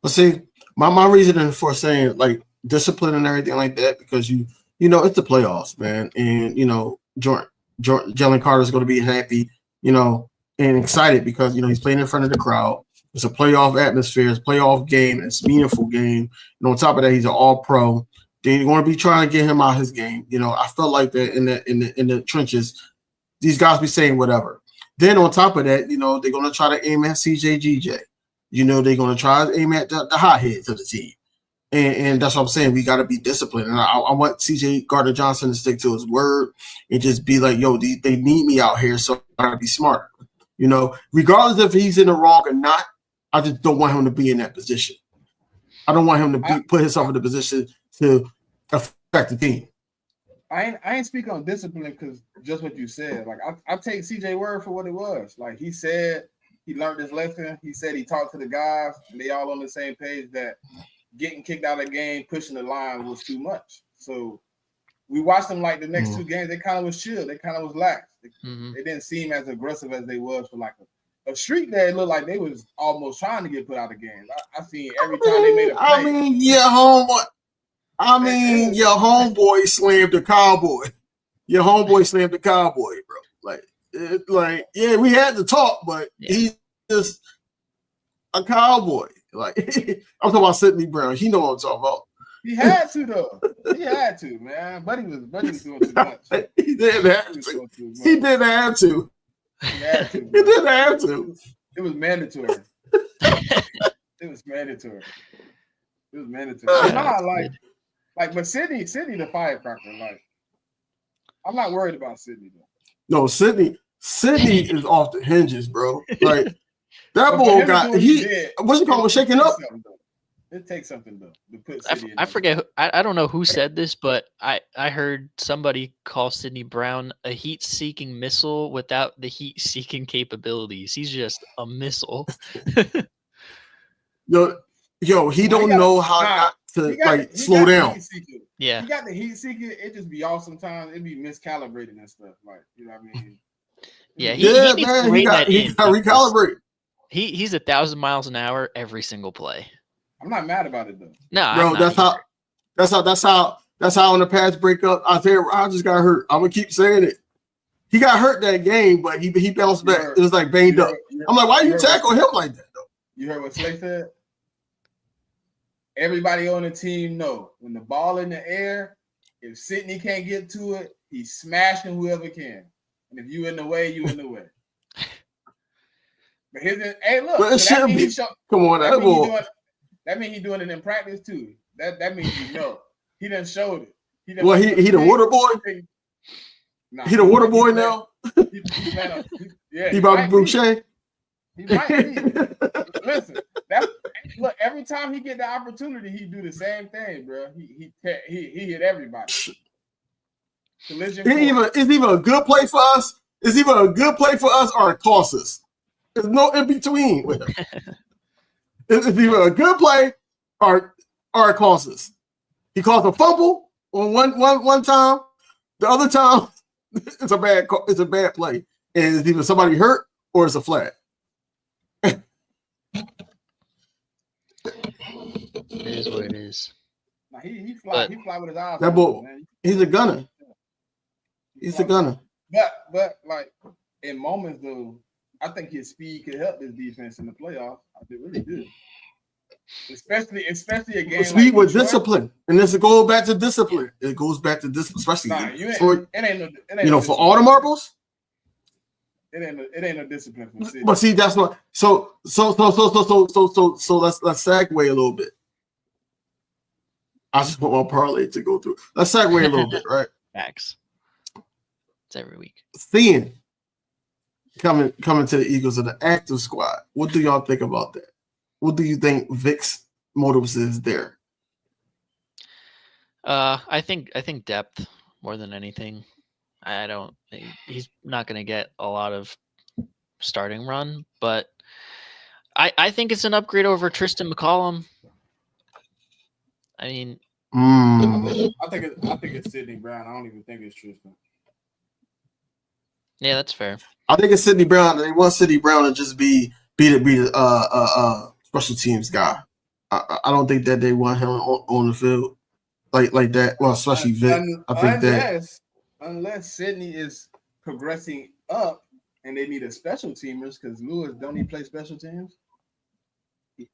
But see, my reasoning for saying like discipline and everything like that, because you know it's the playoffs, man, and you know Jalen Carter is going to be happy, you know, and excited because you know he's playing in front of the crowd. It's a playoff atmosphere. It's a playoff game. It's a meaningful game. And on top of that, he's an all-pro. They're going to be trying to get him out of his game. You know, I felt like that in the trenches. These guys be saying whatever. Then on top of that, you know, they're going to try to aim at CJ. You know, they're going to try to aim at the hotheads of the team. And that's what I'm saying. We got to be disciplined. And I want CJ Gardner-Johnson to stick to his word and just be like, yo, they need me out here, so I got to be smarter. You know, regardless if he's in the wrong or not, I just don't want him to be in that position. I don't want him to put himself in the position to affect the team. I ain't speaking on discipline because just what you said. Like I take CJ word for what it was. Like he said he learned his lesson. He said he talked to the guys and they all on the same page that getting kicked out of the game, pushing the line was too much. So we watched them like the next 2 games. They kind of was chill. They kind of was lax. They didn't seem as aggressive as they was for like a streak that it looked like they was almost trying to get put out of games. I seen every time they made a play. I mean, your homeboy slammed the Cowboy. Your homeboy slammed the Cowboy, bro. Like, yeah, we had to talk, but he's just a Cowboy. Like, I'm talking about Sidney Brown. He know what I'm talking about. He had to though. He had to, man. Buddy was doing too much. He didn't have to. He didn't have to. He had to. He didn't have to. It was mandatory. It was mandatory. But Sidney the firecracker. Like, I'm not worried about Sidney though. No, Sidney Sidney is off the hinges, bro. Like that But boy him got doing what he did, what's it called? Was shaking up. It takes something though to put I, City in I that forget. I don't know who said this, but I heard somebody call Sidney Brown a heat-seeking missile without the heat-seeking capabilities. He's just a missile. Yo, he don't know how not to slow down. Yeah, he got the heat seeker. It just be off sometimes. It be miscalibrated and stuff. Like, you know what I mean? Yeah, Yeah, needs man, to rein that he in got because recalibrate. He's 1,000 miles an hour every single play. I'm not mad about it though. No, Bro, I'm not that's how in the past breakup, Isaiah Rodgers got hurt. I'm gonna keep saying it. He got hurt that game, but he bounced back. It was like banged up. I'm like, why you tackle him like that though? You heard what Slay said? Everybody on the team know when the ball in the air, if Sidney can't get to it, he's smashing whoever can. And if you in the way, you in the way. But hey, look, But so that means that means he's doing it in practice too. That means you know. He done showed it. He the water boy? Nah, he the water boy now? Yeah, he about to Boucher? He might be. Listen, look, every time he get the opportunity, he do the same thing, bro. He hit everybody. It's either a good play for us. It's either a good play for us or it costs us. There's no in between with him. It's either a good play or it costs us. He caused a fumble on one time. The other time, it's a bad play, and it's either somebody hurt or it's a flag. It is what it is. Nah, he fly with his eyes. That boy, he's a gunner. He's a gunner. But like in moments though, I think his speed could help this defense in the playoffs. I really do. Especially a game speed like with Detroit. Discipline, and this goes back to discipline. It goes back to discipline, especially for all the marbles. It ain't no discipline from City. But see, that's what. So let's segue a little bit. I just want my parlay to go through. Let's segue a little bit, right? Facts. It's every week. Seeing coming to the Eagles of the active squad. What do y'all think about that? What do you think Vic's motives is there? I think depth more than anything. He's not going to get a lot of starting run, but I think it's an upgrade over Tristan McCollum. I mean, I think it's Sidney Brown. I don't even think it's Tristan. Yeah, that's fair. I think it's Sidney Brown. They want Sidney Brown to just be the special teams guy. I don't think that they want him on the field like that. Well, especially Vic. Unless Sidney is progressing up and they need a special teamers because Lewis don't he play special teams?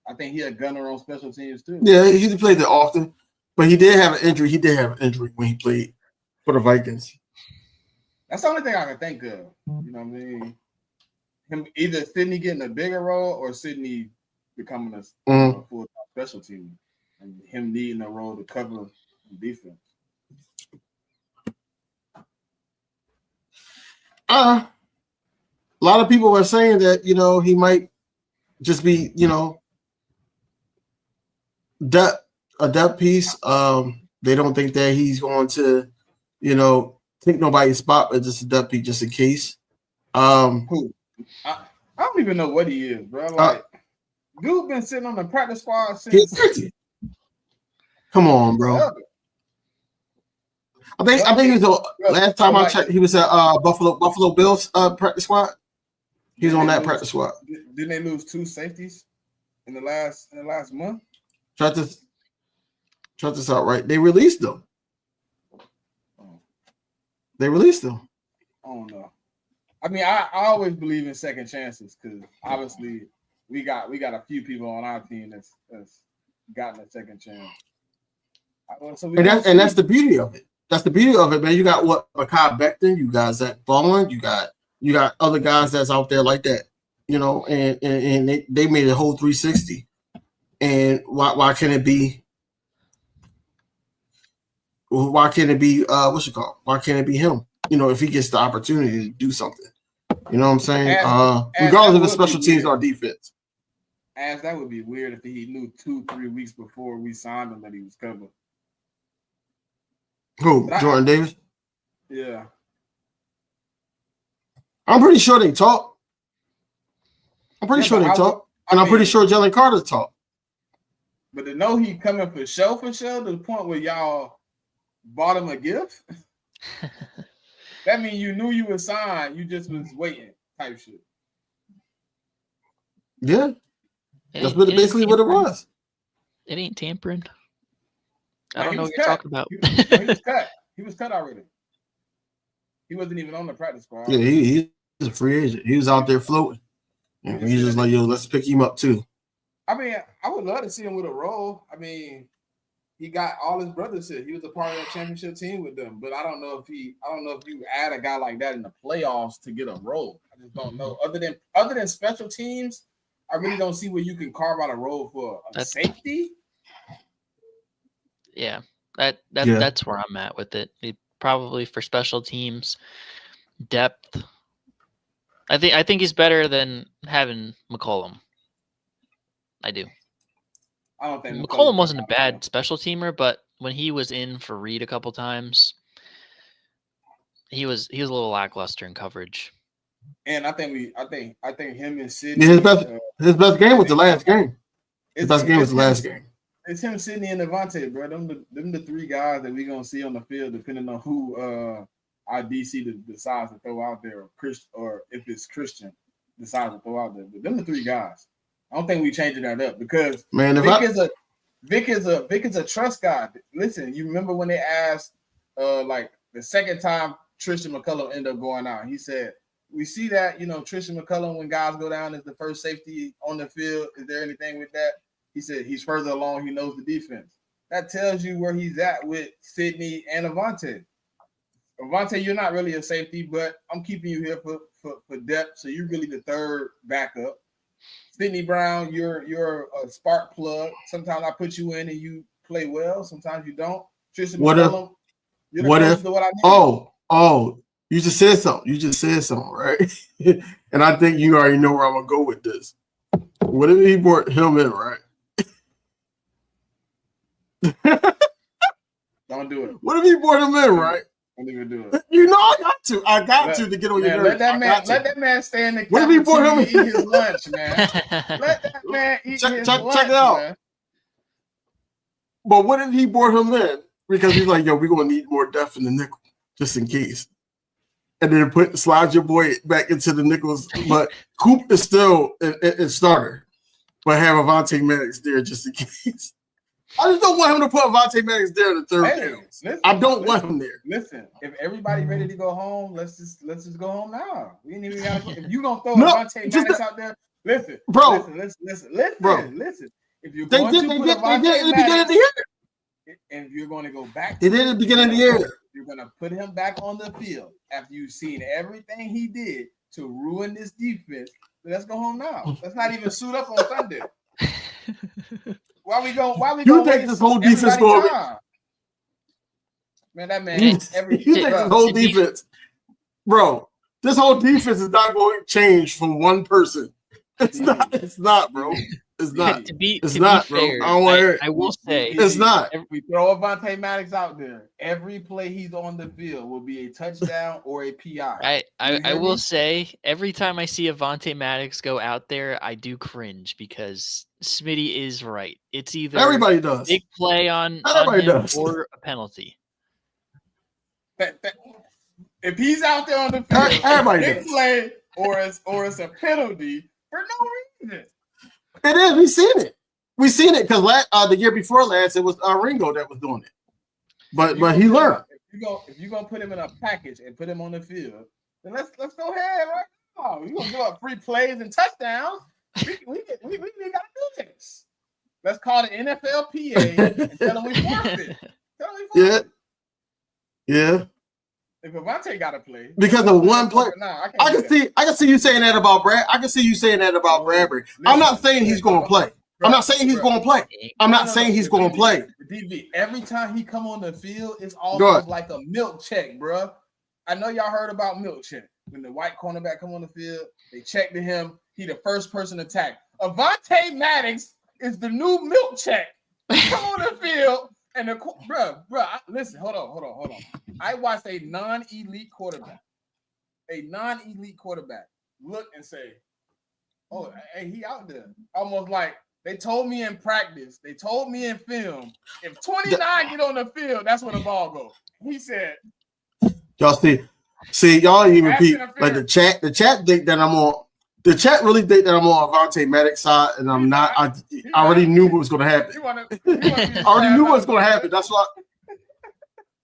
I think he a gunner on special teams too. Yeah, he didn't play that often, but he did have an injury. He did have an injury when he played for the Vikings. That's the only thing I can think of. You know what I mean? Him either Sidney getting a bigger role or Sidney becoming a full-time special teamer and him needing a role to cover defense. A lot of people are saying that, he might just be, a depth piece. They don't think that he's going to, take nobody's spot, but just a depth piece just in case. Who? I don't even know what he is, bro. Like, dude been sitting on the practice squad since. Come on, bro. I think he was last time I checked. He was at Buffalo Bills practice squad. He's on that practice squad. Didn't they lose 2 safeties in the last month? Try this out, right? They released them. I don't know. I mean, I always believe in second chances because obviously we got a few people on our team that's gotten a second chance. And that's the beauty of it. That's the beauty of it, man. You got Mekhi Becton, you got Zach Baldwin, you got other guys that's out there like that, and they made a whole 360. And why can't it be? Why can't it be? What's it called? Why can't it be him? If he gets the opportunity to do something. You know what I'm saying? As Regardless that of the would special be teams weird. or defense. As that would be weird if he knew 2-3 weeks before we signed him that he was coming. Who? But Jordan Davis? Yeah. I'm pretty sure they talk. I'm pretty Yeah, sure but they I talk. would- And I I'm pretty mean- sure Jalen Carter talk. But to know he coming for sure, to the point where y'all bought him a gift, that means you knew you were signed. You just was waiting type shit. Yeah. It That's ain't- it ain't basically what it tampering. was. It ain't tampering. I Like, don't he know was what you're cut. talking about. He was cut. He was cut already. He wasn't even on the practice squad. Yeah, he's a free agent. He was out there floating. And he's just like, yo, let's pick him up too. I mean, I would love to see him with a role. I mean, he got all his brothers here. He was a part of that championship team with them. But I don't know if you add a guy like that in the playoffs to get a role. I just don't know. Other than special teams, I really don't see where you can carve out a role for a safety. Yeah, Yeah. that's where I'm at with it. Probably for special teams depth. I think he's better than having McCollum. I do. I don't think McCollum wasn't a bad special teamer, but when he was in for Reed a couple times, he was a little lackluster in coverage. And I think him and Sidney. Yeah, his best game was the last game. His best game was the last game. It's him, Sidney, and Devontae, bro. Them the three guys that we're gonna see on the field, depending on who our DC decides to throw out there, or if it's Christian decides to throw out there. But them the three guys. I don't think we changing that up because Vic is a trust guy. Listen, you remember when they asked like the second time Tristan McCullum ended up going out, he said, we see that, Tristan McCullum, when guys go down, is the first safety on the field. Is there anything with that? He said he's further along. He knows the defense. That tells you where he's at with Sidney and Avonte. Avonte, you're not really a safety, but I'm keeping you here for depth. So you're really the third backup. Sidney Brown, you're a spark plug. Sometimes I put you in and you play well. Sometimes you don't. Tristan McCullum, you're the closest to what I need. You just said something, right? And I think you already know where I'm gonna go with this. What if he brought him in, right? Don't do it. What if he brought him in, right? Don't even do it. You know I got to get on your nerves. Let that man stay in the What if he brought him and eat his lunch, man. Let that man eat his lunch. Check it out. Man. But what if he brought him in? Because he's like, yo, we're gonna need more depth in the nickel, just in case. And then slide your boy back into the nickels. But Coop is still a starter. But have Avonte Maddox there just in case. I just don't want him to put Avonte Maddox there in the third game. I don't want him there. Listen, if everybody ready to go home, let's just go home now. We ain't even gotta. If you gonna throw Avonte Maddox out there, listen, bro. Listen. If you're going to put Avonte Maddox, and you're going to go back, they did at the beginning of the year. You're going to put him back on the field after you've seen everything he did to ruin this defense. Let's go home now. Let's not even suit up on Sunday. Why we You think this whole defense going? Man, that man. You think this whole defense, bro? This whole defense is not going to change from one person. It's not. It's not, bro. It's not. To be fair, bro. I will say it's not. If we throw Avonte Maddox out there, every play he's on the field will be a touchdown or a PI. I will say every time I see Avonte Maddox go out there, I do cringe because Smitty is right. It's either everybody does big play on him or a penalty. If he's out there on the field, everybody big does. play or it's a penalty for no reason. It is. We've seen it. We've seen it because the year before last, it was Ringo that was doing it. But he learned. If you're gonna put him in a package and put him on the field, then let's go ahead right now. You're gonna give up free plays and touchdowns. We gotta do this. Let's call the NFLPA and tell them we forfeit. Yeah. If Avonte got to play because of one play, I can see you saying that about Brad. I can see you saying that about Bradbury. I'm not saying he's going to play. I'm not saying he's going to play. I'm not saying he's going to play. DB, every time he come on the field, it's almost like a milk check, bro. I know y'all heard about milk check. when the white cornerback come on the field, they check to him. He the first person attacked. Avonte Maddox is the new milk check. Come on the field, and listen, hold on. I watched a non-elite quarterback look and say, "Oh, hey, he out there." Almost like they told me in practice, they told me in film, if 29 get on the field, that's where the ball goes. He said, y'all see, y'all didn't even repeat. Like the chat think that I'm on. The chat really think that I'm on Avonte Maddox side, and I'm not. I already knew what was going to happen. I already knew what was going to happen. That's why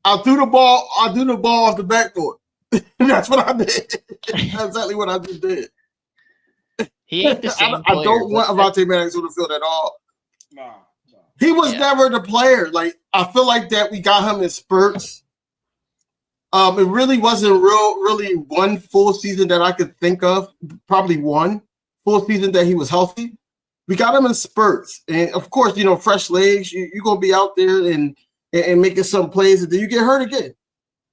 I threw the ball. Off the backboard. That's what I did. That's exactly what I just did. He ain't the same I don't want Avonte Maddox on the field at all. No. He was never the player. Like, I feel like that we got him in spurts. It really wasn't really one full season that I could think of. Probably one full season that he was healthy. We got him in spurts, and of course, fresh legs. You're gonna be out there and making some plays, and then you get hurt again.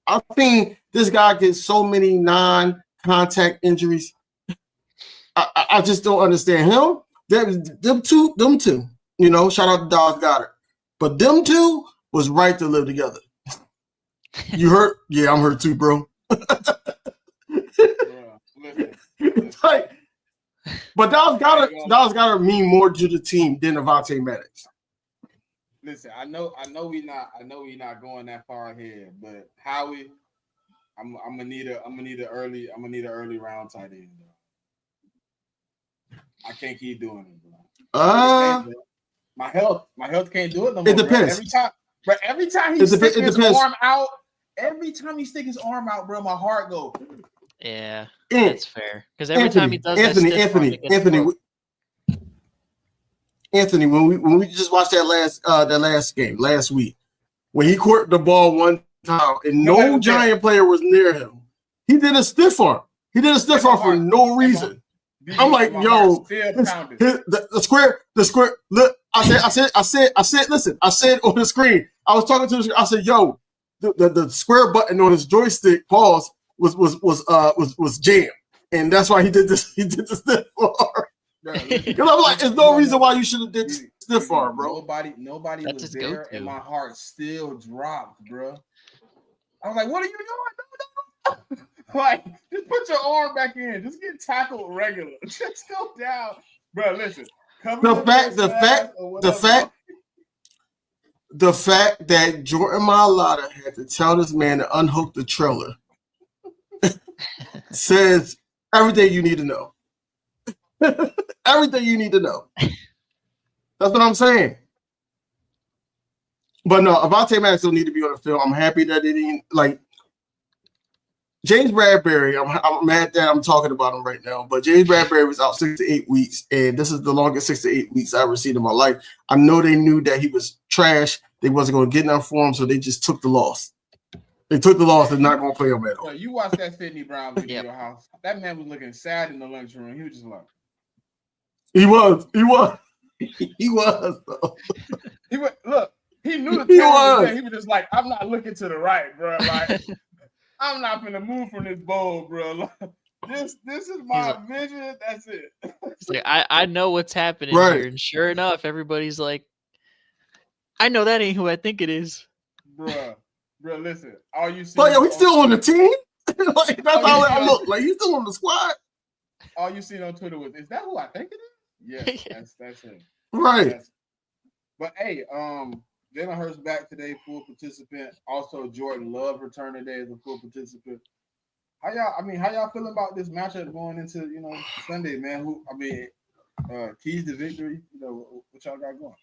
I've seen this guy get so many non-contact injuries. I just don't understand him. Them two. Shout out to Dallas Goddard, but them two was right to live together. You hurt? Yeah, I'm hurt too, bro. Like, but Dallas Goddard mean more to the team than Avonte Maddox. Listen, I know we not going that far ahead, but Howie, I'm gonna need an early round tight end. Bro. I can't keep doing it, bro. My health can't do it no more. It depends. Bro. Every time he sticks his arm out. Every time he stick his arm out, bro, my heart goes. Yeah, that's fair. Because every time he does Anthony, when we just watched that last game last week, when he caught the ball one time and no Giant player was near him, he did a stiff arm. He did a stiff arm for no reason. I'm like, yo, the square. Look, I said, listen, I said on the screen, I was talking to the screen, I said, yo. The square button on his joystick pause was jammed, and that's why he did this. He did the stiff arm. Because I'm like, there's no reason why you should have did stiff arm, bro. Nobody was there, and my heart still dropped, bro. I was like, "What are you doing? No. Like, just put your arm back in. Just get tackled regular. Just go down, bro. Listen, the fact that Jordan Mailata had to tell this man to unhook the trailer says everything you need to know. Everything you need to know. That's what I'm saying. But no, Avonte Maddox don't need to be on the field. I'm happy that they didn't James Bradbury. I'm mad that I'm talking about him right now, but James Bradbury was out 6 to 8 weeks, and this is the longest 6 to 8 weeks I've ever seen in my life. I know they knew that he was trash. They wasn't going to get enough for him, so they just took the loss. They took the loss and not going to play him at all. You watched that Sidney Brown video, your house. That man was looking sad in the lunchroom. He was just like, he was. Bro. Look. He knew the time. He was just like, I'm not looking to the right, bro. Like, I'm not gonna move from this bowl, bro. Like, this is my vision. That's it. It's like I know what's happening here, and sure enough, everybody's like, I know that ain't who I think it is, bro. Listen, all you see. But yo, he's still on the team. Like, that's how I look. Like, he's still on the squad. All you see on Twitter was, "Is that who I think it is?" Yeah, that's him. Right. But hey, Jalen Hurts back today, full participant. Also, Jordan Love returned today as a full participant. How y'all feeling about this matchup going into Sunday, man? Keys to victory. What y'all got going?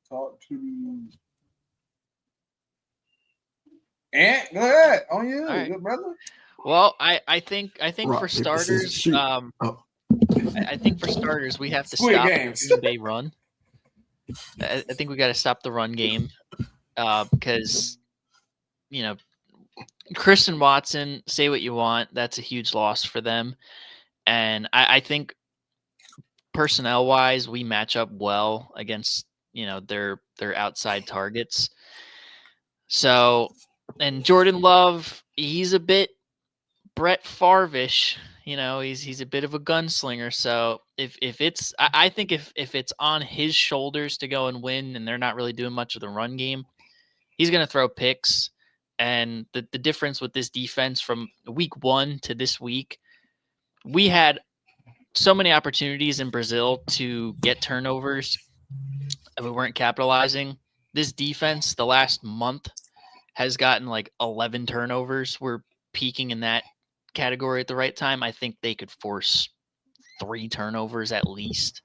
Talk to Ant. Go ahead, on you, right. Good brother. Well, I think for starters, I think for starters we have to stop the Green Bay run. I think we got to stop the run game because, Chris and Watson, say what you want. That's a huge loss for them. And I think personnel-wise, we match up well against, their outside targets. So, and Jordan Love, he's a bit Brett Favre-ish. He's a bit of a gunslinger. So I think if it's on his shoulders to go and win, and they're not really doing much of the run game, he's going to throw picks. And the difference with this defense from week 1 to this week, we had so many opportunities in Brazil to get turnovers, and we weren't capitalizing. This defense, the last month, has gotten like 11 turnovers. We're peaking in that category at the right time. I think they could force 3 turnovers at least.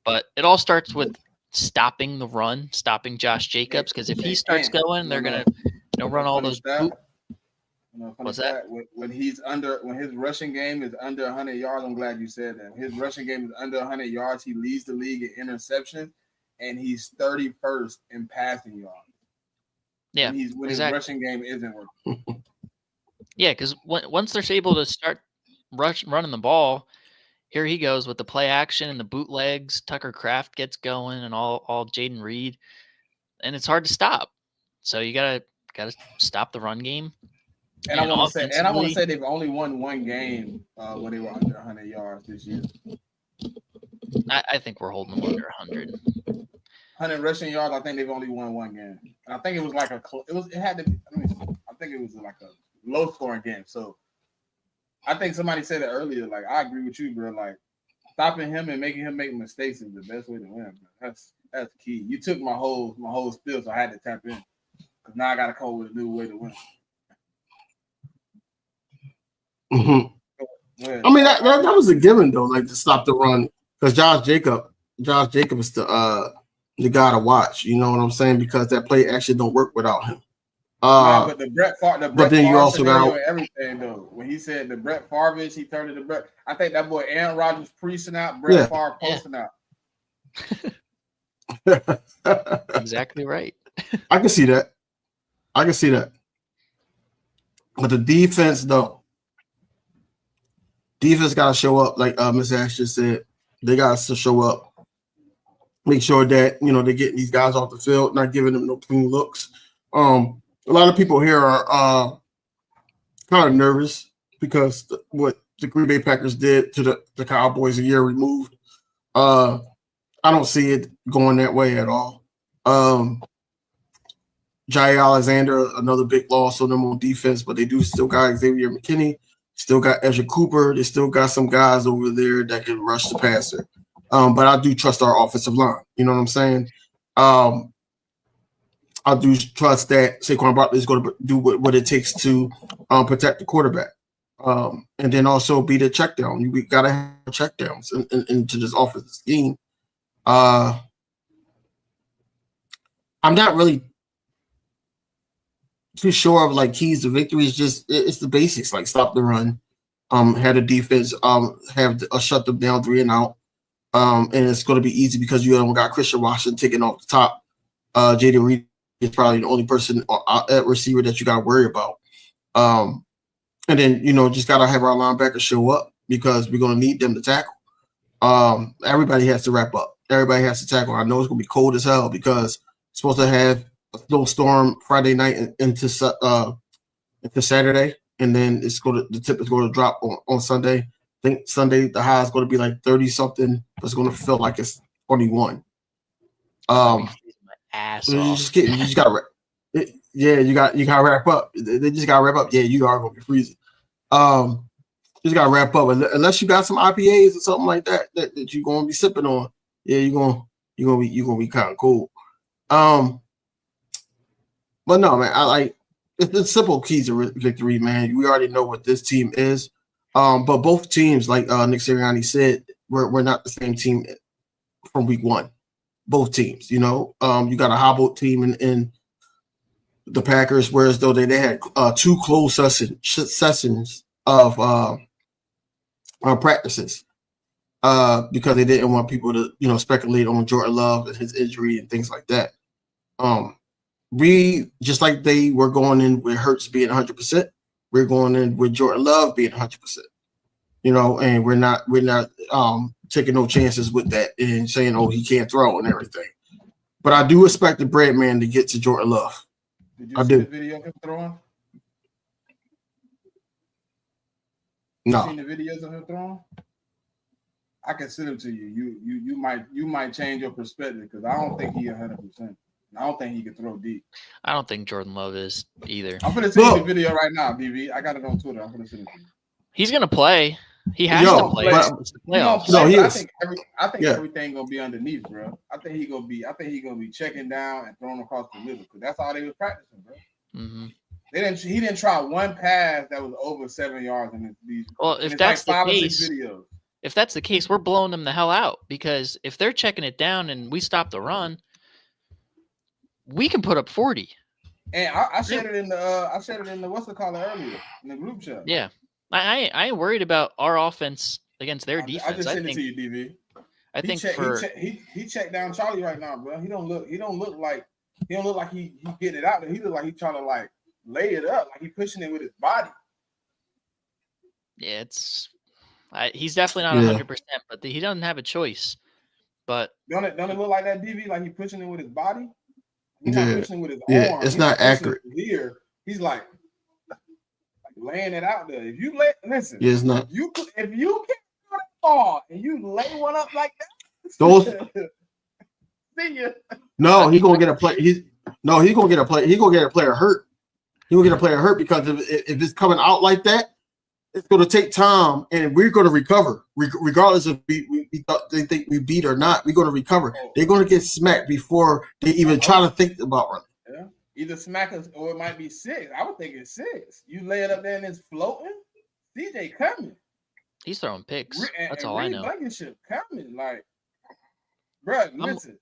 But it all starts with stopping the run, stopping Josh Jacobs, because if he starts going, they're going to run all those. What's that? When his rushing game is under 100 yards, I'm glad you said that. His rushing game is under 100 yards. He leads the league in interceptions, and he's 31st in passing yards. Yeah, when his rushing game isn't working. Yeah, because once they're able to start running the ball, here he goes with the play action and the bootlegs. Tucker Kraft gets going, and all Jaden Reed, and it's hard to stop. So you gotta stop the run game. And I want to say they've only won one game when they were under 100 yards this year. I think we're holding them under 100. 100 rushing yards. I think they've only won one game. I think it was like I think it was like a low scoring game. So I think somebody said it earlier. Like, I agree with you, bro. Like, stopping him and making him make mistakes is the best way to win. Bro. That's key. You took my whole spiel, so I had to tap in. Because now I got to come up with a new way to win. Mm-hmm. I mean, that was a given, though, like, to stop the run. Because Josh Jacob is the guy to watch. You know what I'm saying? Because that play actually don't work without him. But the Brett but then you also got everything though. When he said the Brett Favre, he turned to the Brett. I think that boy Aaron Rodgers preaching out, Brett Favre posting out. Exactly right. I can see that. But the defense, though, got to show up. Like Ms. Ash just said, they got to show up. Make sure that they're getting these guys off the field, not giving them no clean looks. A lot of people here are kind of nervous because what the Green Bay Packers did to the Cowboys a year removed. I don't see it going that way at all. Jai Alexander, another big loss on them on defense, but they do still got Xavier McKinney, still got Ezra Cooper. They still got some guys over there that can rush the passer. But I do trust our offensive line. You know what I'm saying? I do trust that Saquon Barkley is going to do what it takes to protect the quarterback, and then also be the check down. We got to have check downs into this offensive scheme. I'm not really too sure of like keys to victory. It's the basics, like stop the run, have the defense shut them down 3 and out, and it's going to be easy because you don't got Christian Washington taking off the top. Jaden Reed is probably the only person at receiver that you got to worry about. And then, just got to have our linebackers show up because we're going to need them to tackle. Everybody has to wrap up. Everybody has to tackle. I know it's going to be cold as hell because it's supposed to have a snowstorm Friday night into Saturday, and then the tip is going to drop on Sunday. I think Sunday the high is going to be like 30-something. It's going to feel like it's 21. You just gotta wrap up. They just gotta wrap up. Yeah, you are gonna be freezing. Just gotta wrap up. Unless you got some IPAs or something like that you're gonna be sipping on. Yeah, you're gonna be kind of cool. But no, man, it's simple keys to victory, man. We already know what this team is. But both teams, like Nick Sirianni said, we're not the same team from week 1. Both teams, you got a hobbled team in the Packers, whereas though they had 2 close sessions of practices because they didn't want people to speculate on Jordan Love and his injury and things like that. We just like they were going in with Hurts being 100%, we're going in with Jordan Love being 100%. And we're not taking no chances with that and saying, oh, he can't throw and everything. But I do expect the bread man to get to Jordan Love. Did you see the video of him throwing? No. Seen the videos of him throwing? I can send them to you. You might change your perspective because I don't think he 100%. I don't think he can throw deep. I don't think Jordan Love is either. I'm gonna send you the video right now, BB. I got it on Twitter. I'm gonna send it to you. He's gonna play. He has to play. It's the playoffs. No, he I is. think everything gonna be underneath, bro. I think he gonna be checking down and throwing across the middle because that's all they was practicing, bro. Mm-hmm. He didn't try one pass that was over 7 yards in these. Well, if that's the case, we're blowing them the hell out because if they're checking it down and we stop the run, we can put up 40. And I said it in the what's it called earlier in the group chat. Yeah, I ain't worried about our offense against their defense. I just sent it to you, DB. He checked down Charlie right now, bro. He don't look like he getting it out there. He look like he trying to like lay it up, like he pushing it with his body. Yeah, he's definitely not 100%, but he doesn't have a choice. But don't it look like that, DB? Like he pushing it with his body? He's not pushing it with his arm. It's not accurate. Here, he's like laying it out there. If you listen, it's not. If you can't throw that ball and you lay one up like that, those. See ya. No, he gonna get a play. He gonna get a play. He gonna get a player hurt. He gonna get a player hurt because if it's coming out like that, it's gonna take time, and we're gonna recover regardless if they think we beat or not. We're gonna recover. They're gonna get smacked before they even try to think about running. Yeah, either smack us or it might be 6. I would think it's 6. You lay it up there and it's floating. DJ coming. He's throwing picks. That's all I know. Blankenship coming, like, bro. Listen,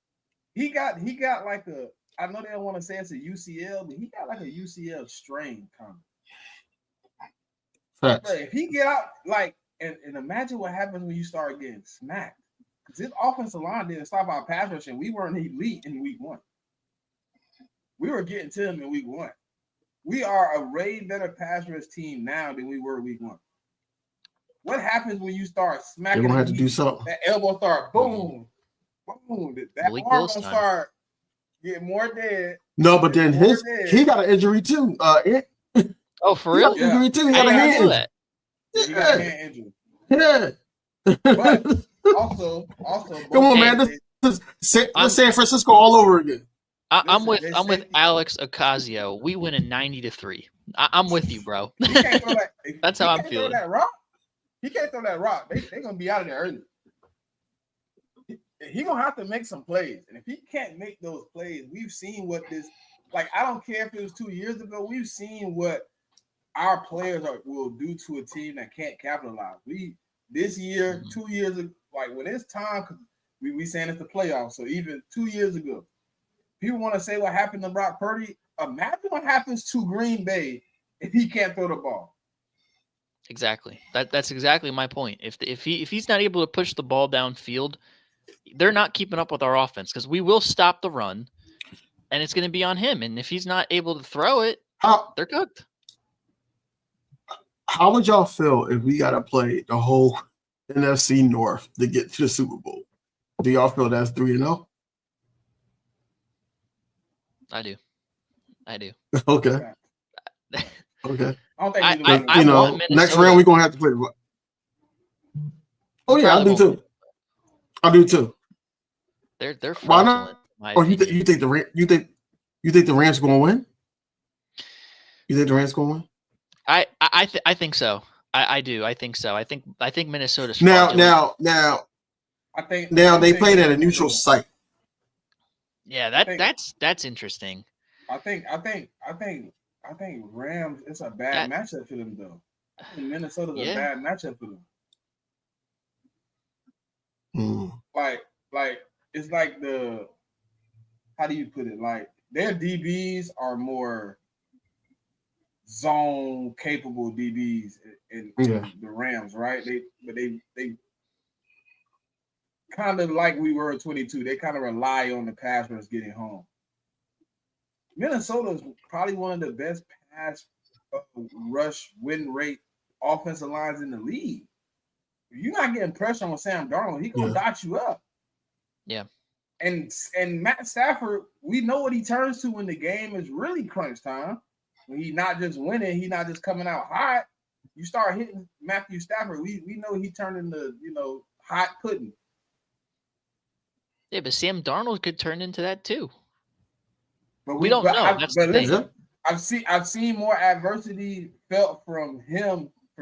he got like a. I know they don't want to say it's a UCL, but he got like a UCL strain coming. Bro, if he get out, like, and imagine what happens when you start getting smacked. Because his offensive line didn't stop our pass rush, and we weren't elite in week 1. We were getting to him in week 1. We are a way better pass rush team now than we were week 1. What happens when you start smacking? They're gonna have to do something. That elbow start boom, boom. That arm gonna start getting more dead. No, but then he got an injury too. Oh, for real? He got an injury too. He got a hand injury. He got a hand injury. Yeah. But also, come on, man. This is San Francisco all over again. I'm with Alex Ocasio. We win in 90-3. I'm with you, bro. That's how I'm feeling. He can't throw that rock. They're gonna be out of there early. He gonna have to make some plays, and if he can't make those plays, we've seen what this. Like, I don't care if it was 2 years ago. We've seen what our players will do to a team that can't capitalize. This year, 2 years ago, like when it's time, because we saying it's the playoffs. So even 2 years ago, people want to say what happened to Brock Purdy. Imagine what happens to Green Bay if he can't throw the ball. Exactly. That's exactly my point. If he's not able to push the ball downfield, they're not keeping up with our offense because we will stop the run, and it's going to be on him. And if he's not able to throw it, they're cooked. How would y'all feel if we got to play the whole NFC North to get to the Super Bowl? Do y'all feel that's 3-0? I do. Okay. Okay. I don't think next round we're gonna have to play. Oh yeah, I do too. They're why not? Or you think the Rams gonna win? You think the Rams gonna win? I think so. I do. I think so. I think Minnesota's now. I think they played at a neutral site. Yeah, that's interesting. I think Rams. It's a bad matchup for them, though. I think Minnesota's a bad matchup for them. Like it's like how do you put it? Like their DBs are more zone capable DBs in the Rams, right? They kind of like we were at 22. They kind of rely on the pass rush getting home. Minnesota is probably one of the best pass rush win rate offensive lines in the league. If you're not getting pressure on Sam Darnold, he gonna dot you up. Yeah. And Matt Stafford, we know what he turns to when the game is really crunch time. When he's not just winning, he's not just coming out hot. you start hitting Matthew Stafford, we know he turned into, hot pudding. Yeah, but Sam Darnold could turn into that too. But we don't know. That's the thing. I've seen more adversity felt from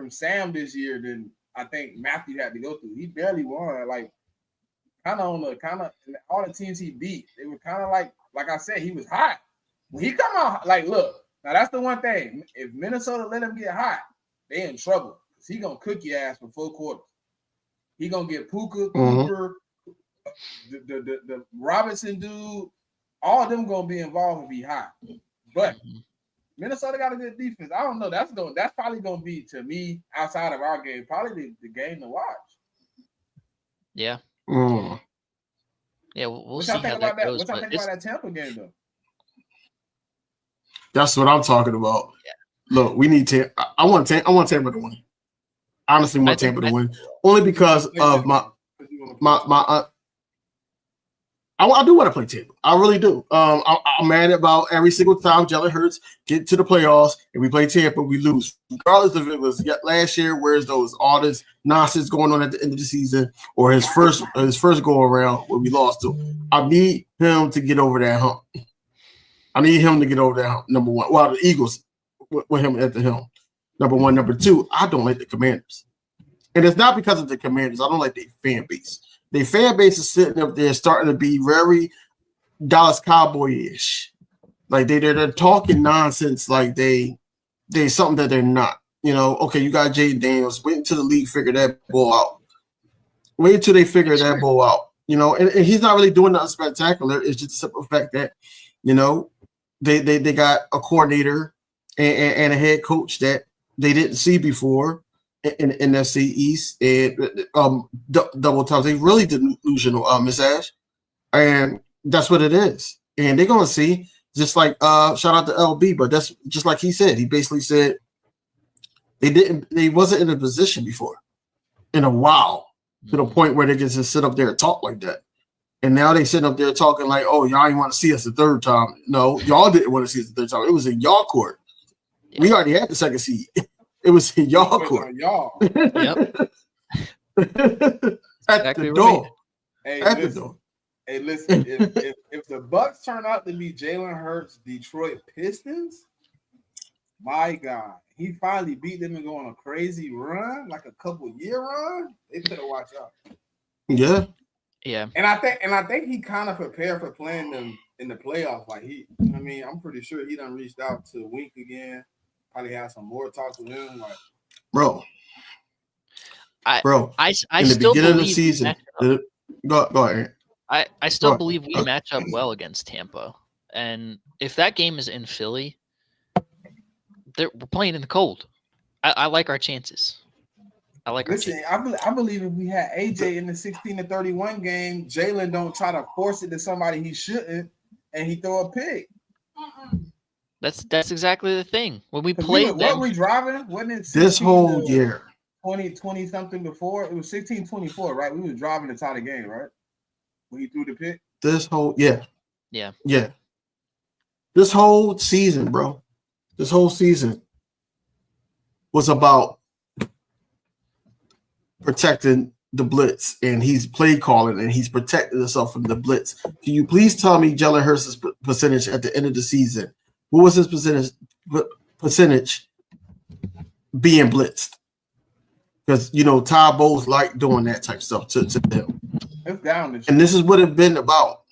Sam this year than I think Matthew had to go through. He barely won. Like all the teams he beat, they were kind of like I said, he was hot. When he come out, like, look, now that's the one thing. If Minnesota let him get hot, they in trouble. Because he going to cook your ass for 4 quarters. He going to get Puka, Cooper, the Robinson dude, all of them going to be involved if he hot. But Minnesota got a good defense. I don't know. That's probably going to be, to me, outside of our game, probably the game to watch. Yeah. Yeah, we'll see how that goes. What y'all think about that Tampa game, though? That's what I'm talking about. Yeah. Look, we need to. I want Tampa to win. Honestly, want Tampa to win only because of my. I do want to play Tampa. I really do. I'm mad about every single time Jalen Hurts get to the playoffs and we play Tampa, we lose, regardless if it was last year. Where's all this nonsense going on at the end of the season, or his first go around where we lost to? I need him to get over that hump. Number one. Well, the Eagles with him at the helm. Number one. Number two, I don't like the Commanders. And it's not because of the Commanders. I don't like their fan base. Their fan base is sitting up there starting to be very Dallas Cowboy-ish. Like they're talking nonsense like they something that they're not. Okay, you got Jay Daniels. Wait until the league figure that ball out. Wait until they figure that ball out. And he's not really doing nothing spectacular. It's just the simple fact that, they got a coordinator and a head coach that they didn't see before in NFC East and double times. They really delusional, Miss Ash, and that's what it is. And they're gonna see, just like shout out to LB, but that's just like he said. He basically said they wasn't in a position before in a while to the point where they can just sit up there and talk like that. And now they sitting up there talking like, oh, y'all didn't want to see us the third time. No, y'all didn't want to see us the third time. It was in y'all court. Yeah. We already had the second seed. It was in y'all court. Y'all. Yep. At the door. Hey, at listen, the door. Hey, listen. if the Bucks turn out to be Jalen Hurts' Detroit Pistons, my God, he finally beat them and go on a crazy run, like a couple-year run. They better watch out. Yeah. Yeah, and I think he kind of prepared for playing them in the playoffs. Like I'm pretty sure he done reached out to Wink again. Probably had some more talk with him. Like, bro, I in the still beginning of the believe season. Go ahead. I still believe we match up well against Tampa, and if that game is in Philly, we're playing in the cold. I like our chances. Listen, I believe if we had AJ in the 16-31 game, Jalen don't try to force it to somebody he shouldn't, and he throw a pick. That's exactly the thing. When we played them, what we driving? Wasn't it this whole year? 20 something before? It was 16-24, right? We were driving to tie the game, right? When he threw the pick. This whole yeah. This whole season, bro. This whole season was about protecting the blitz, and he's play calling, and he's protecting himself from the blitz. Can you please tell me Jalen Hurts' percentage at the end of the season? What was his percentage being blitzed? Because Todd Bowles like doing that type of stuff to them. It's down. And this is what it's been about.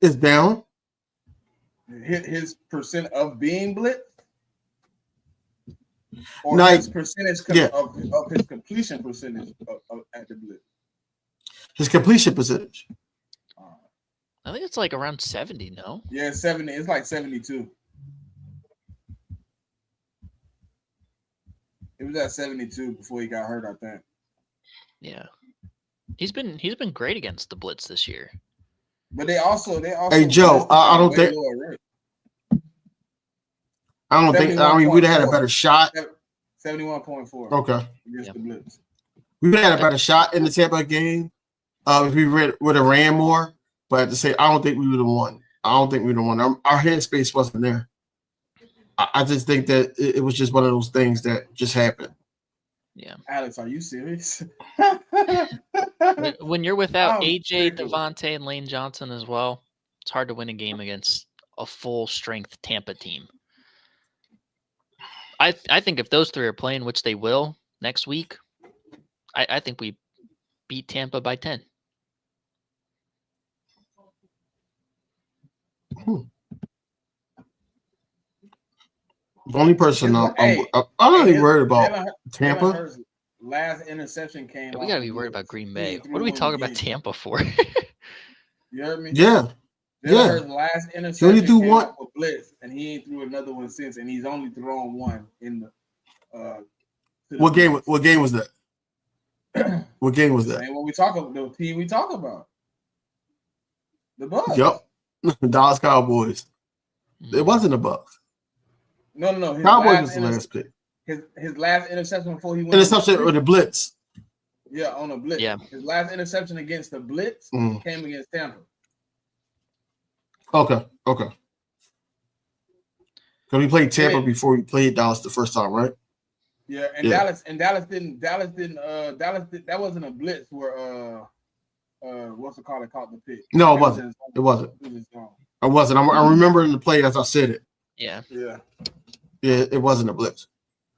It's down. His percent of being blitzed. Or his percentage of his completion percentage at the blitz. His completion percentage. I think it's like around 70, no? Yeah, 70. It's like 72. It was at 72 before he got hurt, I think. Yeah. He's been great against the blitz this year. But they also Hey Joe, I don't think we'd have had a better shot. 71.4. Okay. Against the blitz. We would have had a better shot in the Tampa game if we would have ran more. But to say, I don't think we would have won. Our headspace wasn't there. I just think that it was just one of those things that just happened. Yeah. Alex, are you serious? When you're without I'm AJ, tickled. Devontae, and Lane Johnson as well, it's hard to win a game against a full strength Tampa team. I think if those three are playing, which they will next week, I think we beat Tampa by 10. The only person I'm Hey, not really his- worried about Jalen Tampa. Hurts' last interception came. We off got to the be worried blitz. about Green He Bay. threw What are we one talking about against- Tampa for? You heard me? Yeah, Jalen yeah. Hurts' last He only interception threw came one. off a blitz, and he ain't threw another one since. And he's only thrown one in the. to the What game? blitz. What game was that? What game was that? Same what we talk about. The team we talk about. The Bucks. Yup. Dallas Cowboys. It wasn't the Bucks. No. His Cowboys last was the last pick. His last interception before he went. Interception on or the blitz. Yeah, on a blitz. Yeah. His last interception against the blitz Mm. came against Tampa. Okay. Because we played Tampa Yeah. before we played Dallas the first time, right? Yeah, and Yeah. Dallas didn't that wasn't a blitz where what's it called? It caught the pick. No, it wasn't. It wasn't. It was gone. I wasn't. I remember in the play as I said it. Yeah. Yeah. Yeah, it wasn't a blitz.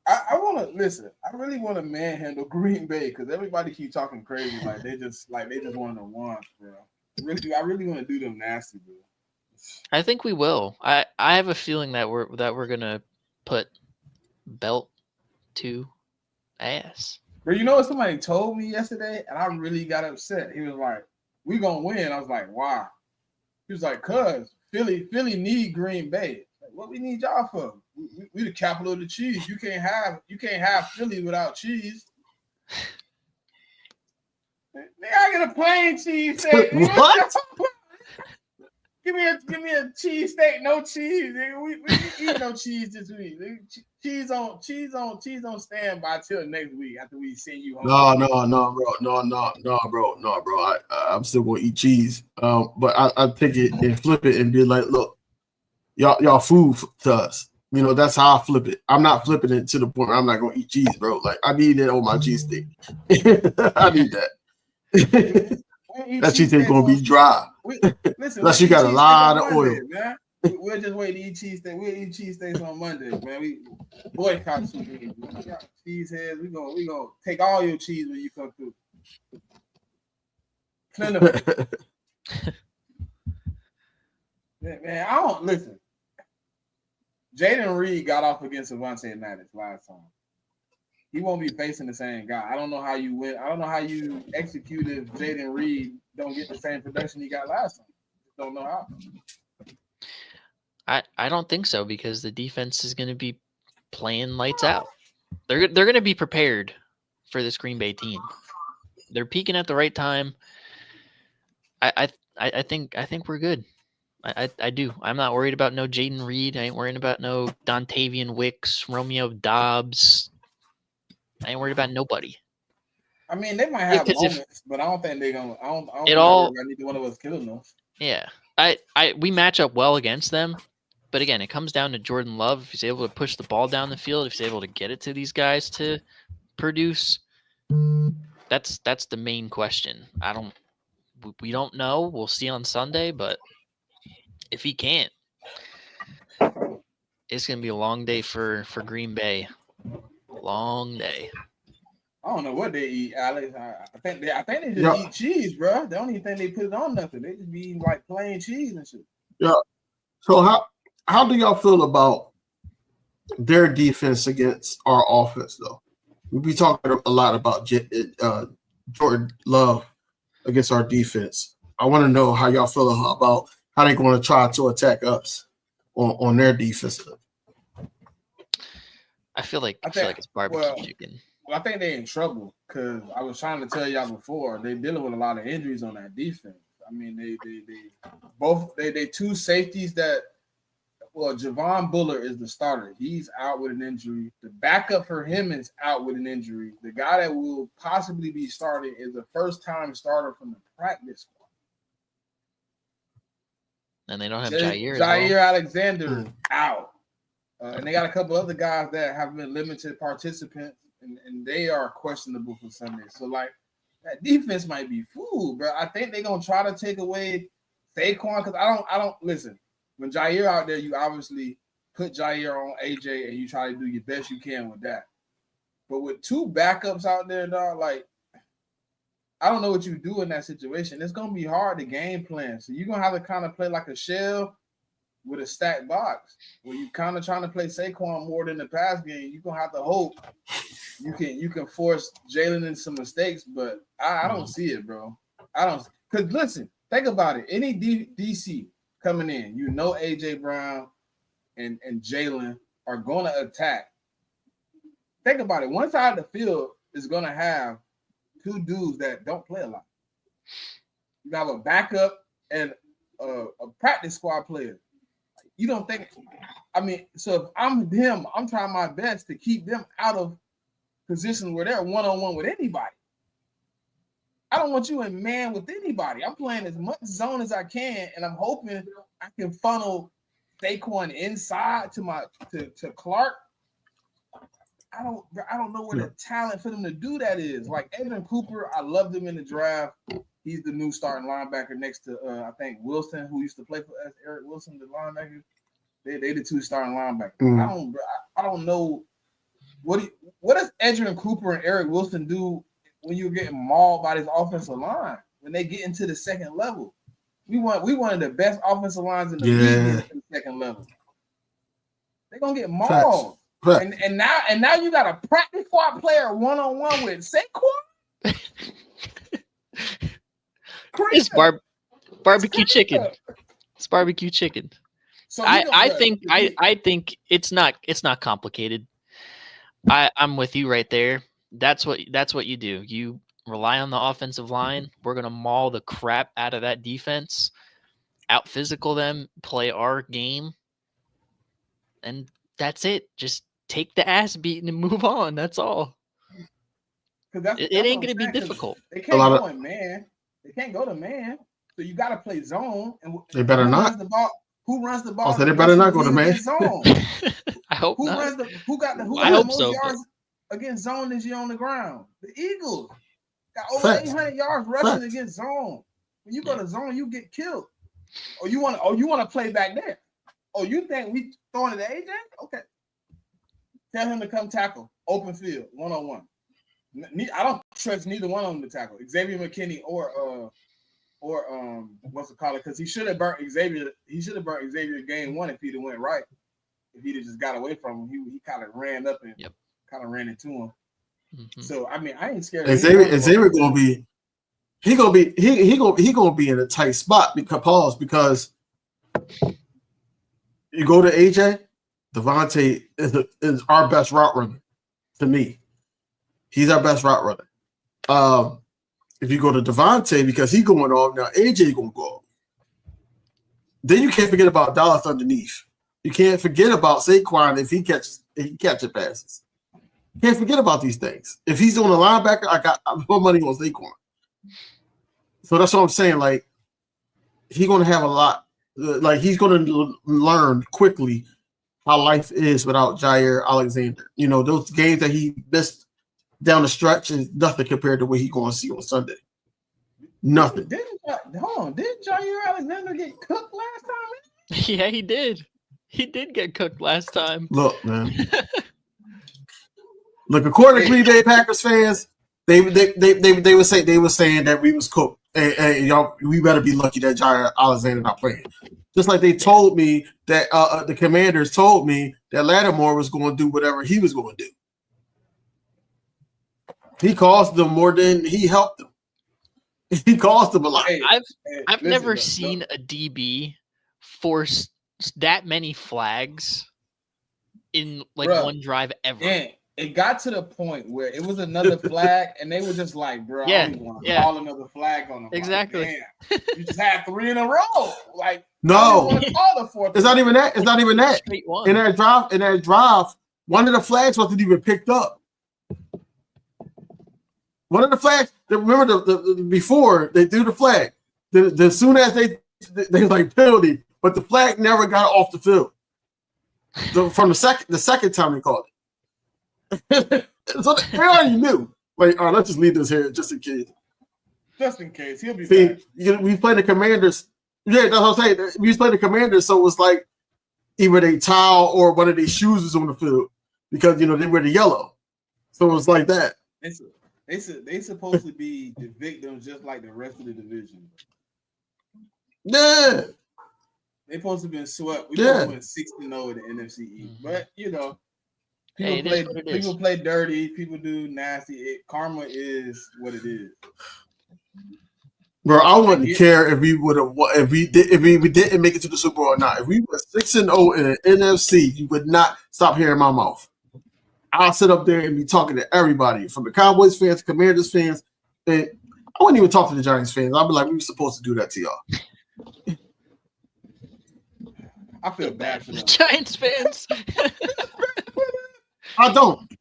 I want to listen. I really want to manhandle Green Bay because everybody keep talking crazy like they just want to want, bro. I really want to do them nasty, bro. I think we will. I have a feeling that we're gonna put belt to ass. But you know what somebody told me yesterday, and I really got upset. He was like, "We gonna win." I was like, "Why?" He was like, "Cause Philly need Green Bay. Like, what we need y'all for? We the capital of the cheese. You can't have Philly without cheese." Nigga, I get a plain cheese steak. nigga. What? Give me a cheese steak, no cheese. Nigga. We eat no cheese this week. Nigga. Cheese on standby till next week after we send you home. No, bro. I'm still gonna eat cheese. But I take it and flip it and be like, look, y'all food to us. You know, that's how I flip it. I'm not flipping it to the point where I'm not gonna eat cheese, bro. Like I need it on my cheese steak. I need that. That cheese steak gonna be dry. Unless you got a lot of oil. Man. We'll just wait to eat cheese steak. We'll eat cheese steaks on Monday, man. We boycott cheese. We got cheese heads. We gonna take all your cheese when you come through. Plentiful. Man, I don't listen. Jaden Reed got off against Avonte Maddox last time. He won't be facing the same guy. I don't know how you win. I don't know how you execute if Jaden Reed don't get the same production he got last time. Don't know how. I don't think so because the defense is going to be playing lights out. They're going to be prepared for this Green Bay team. They're peaking at the right time. I think we're good. I do. I'm not worried about no Jaden Reed. I ain't worried about no Dontavian Wicks, Romeo Dobbs. I ain't worried about nobody. I mean, they might have Because moments, but I don't think they're gonna. I don't It think all- neither one of us killing them. Yeah. We match up well against them. But again, it comes down to Jordan Love. If he's able to push the ball down the field, if he's able to get it to these guys to produce, that's the main question. We don't know. We'll see on Sunday, but if he can't, it's gonna be a long day for Green Bay. Long day. I don't know what they eat, Alex. I think they just Yeah. eat cheese, bro. They don't even think they put it on nothing. They just be eating like plain cheese and shit. Yeah. So how do y'all feel about their defense against our offense, though? We be talking a lot about Jordan Love against our defense. I want to know how y'all feel about how they're going to try to attack us on their defense. I feel like it's barbecue chicken. Well, I think they're in trouble because I was trying to tell y'all before they're dealing with a lot of injuries on that defense. I mean, they two safeties that. Well, Javon Buller is the starter. He's out with an injury. The backup for him is out with an injury. The guy that will possibly be starting is a first-time starter from the practice squad. And they don't have Jair. Jair Alexander out. And they got a couple other guys that have been limited participants, and they are questionable for Sunday. So, like, that defense might be fooled, bro. I think they're going to try to take away Saquon because I don't listen. When Jair out there, you obviously put Jair on AJ and you try to do your best you can with that. But with two backups out there, dog, like, I don't know what you do in that situation. It's going to be hard to game plan. So you're going to have to kind of play like a shell with a stacked box where you kind of trying to play Saquon more than the pass game. You're going to have to hope you can force Jalen in some mistakes, but I don't see it, bro. I don't – because, listen, think about it. Any DC coming in, you know A.J. Brown and Jalen are going to attack. Think about it. One side of the field is going to have two dudes that don't play a lot. You have a backup and a practice squad player. You don't think – I mean, so if I'm them, I'm trying my best to keep them out of positions where they're one-on-one with anybody. I don't want you in man with anybody. I'm playing as much zone as I can, and I'm hoping I can funnel Saquon inside to Clark. I don't know where the talent for them to do that is. Like Edwin Cooper, I loved him in the draft. He's the new starting linebacker next to I think Wilson, who used to play for us. Eric Wilson, the linebacker. They the two starting linebackers. I don't know what does Edwin Cooper and Eric Wilson do when you're getting mauled by this offensive line when they get into the second level. We one of the best offensive lines in the league in the second level. They're gonna get mauled. And now you got a practice squad player one-on-one with Saquon. It's barbecue chicken. It's barbecue chicken. So I think it's not complicated. I'm with you right there. That's what you do. You rely on the offensive line. We're gonna maul the crap out of that defense, out physical them, play our game, and that's it. Just take the ass beating and move on. That's all. It ain't going to be difficult. They can't go in man. They can't go to man. So you got to play zone. And they better not. Who runs the ball? So they better not go to man. I hope not. Who got the most yards against zone this year on the ground? The Eagles got over 800 yards rushing against zone. When you go to zone, you get killed. Or you want to play back there. Oh, you think we throwing it to AJ? Okay. Tell him to come tackle, open field, one-on-one. I don't trust neither one of them to tackle, Xavier McKinney or what's it called? Because he should have burnt Xavier. He should have burnt Xavier game one if he'd have went right. If he'd have just got away from him, he kind of ran up and kind of ran into him. Mm-hmm. So I mean, I ain't scared. Xavier gonna be in a tight spot because you go to AJ. Devontae is our best route runner to me. He's our best route runner. If you go to Devontae, because he's going off now, AJ going to go off. Then you can't forget about Dallas underneath. You can't forget about Saquon if he catches passes. You can't forget about these things. If he's on the linebacker, I'm put money on Saquon. So that's what I'm saying. Like he's going to have a lot. Like he's going to learn quickly how life is without Jair Alexander. You know, those games that he missed down the stretch is nothing compared to what he's going to see on Sunday. Nothing. Didn't Jair Alexander get cooked last time? Yeah, he did. He did get cooked last time. Look, man. Look, according to Green Bay Packers fans, they were saying that we was cooked. And y'all, we better be lucky that Jair Alexander not playing. Just like they told me that the Commanders told me that Lattimore was going to do whatever he was going to do. He cost them more than he helped them. He cost them a lot. I've never seen a DB force that many flags in one drive ever. Yeah. It got to the point where it was another flag, and they were just like, bro, I don't even want to call another flag on them. Exactly. Like, you just had 3 in a row. Like, no. It's not even that. It's not even that. In that drive, one of the flags wasn't even picked up. One of the flags, remember the before they threw the flag, as soon as they like penalty, but the flag never got off the field. From the second time they called it. So they already knew. Like, all right, let's just leave this here just in case. Just in case. He'll be back. We played the Commanders. Yeah, that's what I'm saying. We was playing the Commanders, so it was like either they towel or one of their shoes was on the field because, they wear the yellow. So it was like that. They supposed to be the victims just like the rest of the division. Yeah. They supposed to have been swept. We went 6-0 in the NFC East. But, people play dirty. People do nasty. Karma is what it is. Bro, I wouldn't care if we would have if we didn't make it to the Super Bowl or not. If we were 6-0 in the NFC, you would not stop hearing my mouth. I'll sit up there and be talking to everybody, from the Cowboys fans, Commanders fans, and I wouldn't even talk to the Giants fans. I'll be like, we were supposed to do that to y'all. I feel bad for them. Giants fans. I don't.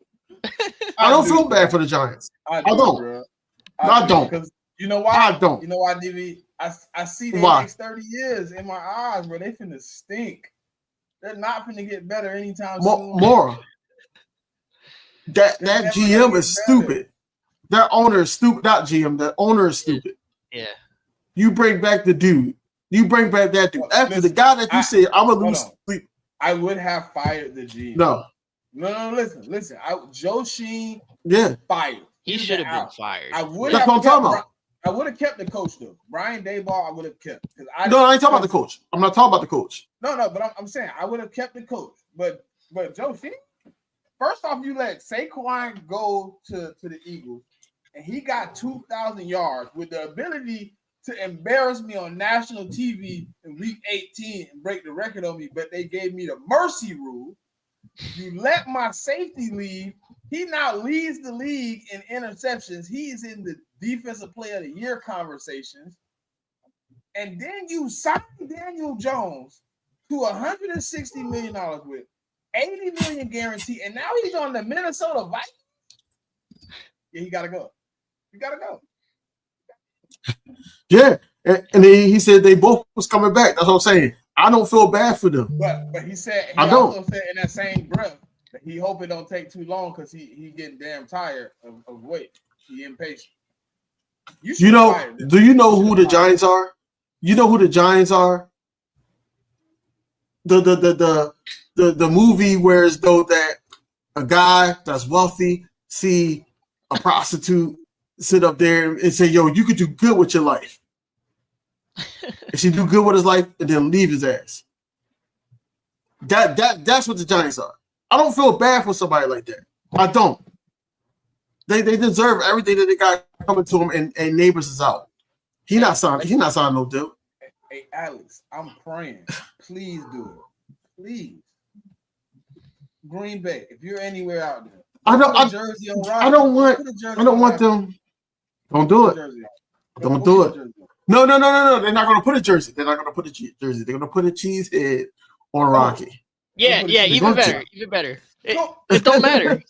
I don't feel bad for the Giants. I don't. Bro. I don't. Because you know why? I don't. You know why, DB? I see the next 30 years in my eyes, bro. They finna stink. They're not finna get better anytime soon. More. That GM is stupid. That owner is stupid. Not GM. That owner is stupid. Yeah. You bring back the dude. You bring back that dude. After the guy that you said, I'm gonna lose sleep. I would have fired the GM. No. Listen. Joe Sheen. Yeah. Fired. He should have been fired. I would That's have what I'm talking about. I would have kept the coach though. Brian Daboll, I would have kept. I ain't talking about the coach. I'm not talking about the coach. No, but I'm saying I would have kept the coach. But Joe Sheen, first off, you let Saquon go to the Eagles, and he got 2,000 yards with the ability to embarrass me on national TV in week 18 and break the record on me, but they gave me the mercy rule. You let my safety leave. He now leads the league in interceptions. He's in the defensive player of the year conversations. And then you sign Daniel Jones to $160 million with $80 million guarantee. And now he's on the Minnesota Vikings. Yeah, he got to go. You got to go. Yeah. And he said they both was coming back. That's what I'm saying. I don't feel bad for them. But he said, also said in that same breath, that he hope it don't take too long because he getting damn tired of wait. He impatient. Do you know who the Giants are? You know who the Giants are? The movie where as though that a guy that's wealthy see a prostitute sit up there and say, yo, you could do good with your life. And she do good with his life and then leave his ass. That's what the Giants are. I don't feel bad for somebody like that. I don't. They deserve everything that they got coming to them, and Neighbors is out. He's not signing no deal. Hey, Alex, I'm praying. Please do it. Please. Green Bay, if you're anywhere out there, I don't want them. Don't do it. Don't do it. No. They're not going to put a jersey. They're not going to put a jersey. They're going to put a cheese head on Rocky. Yeah, even better. Even better. It don't matter.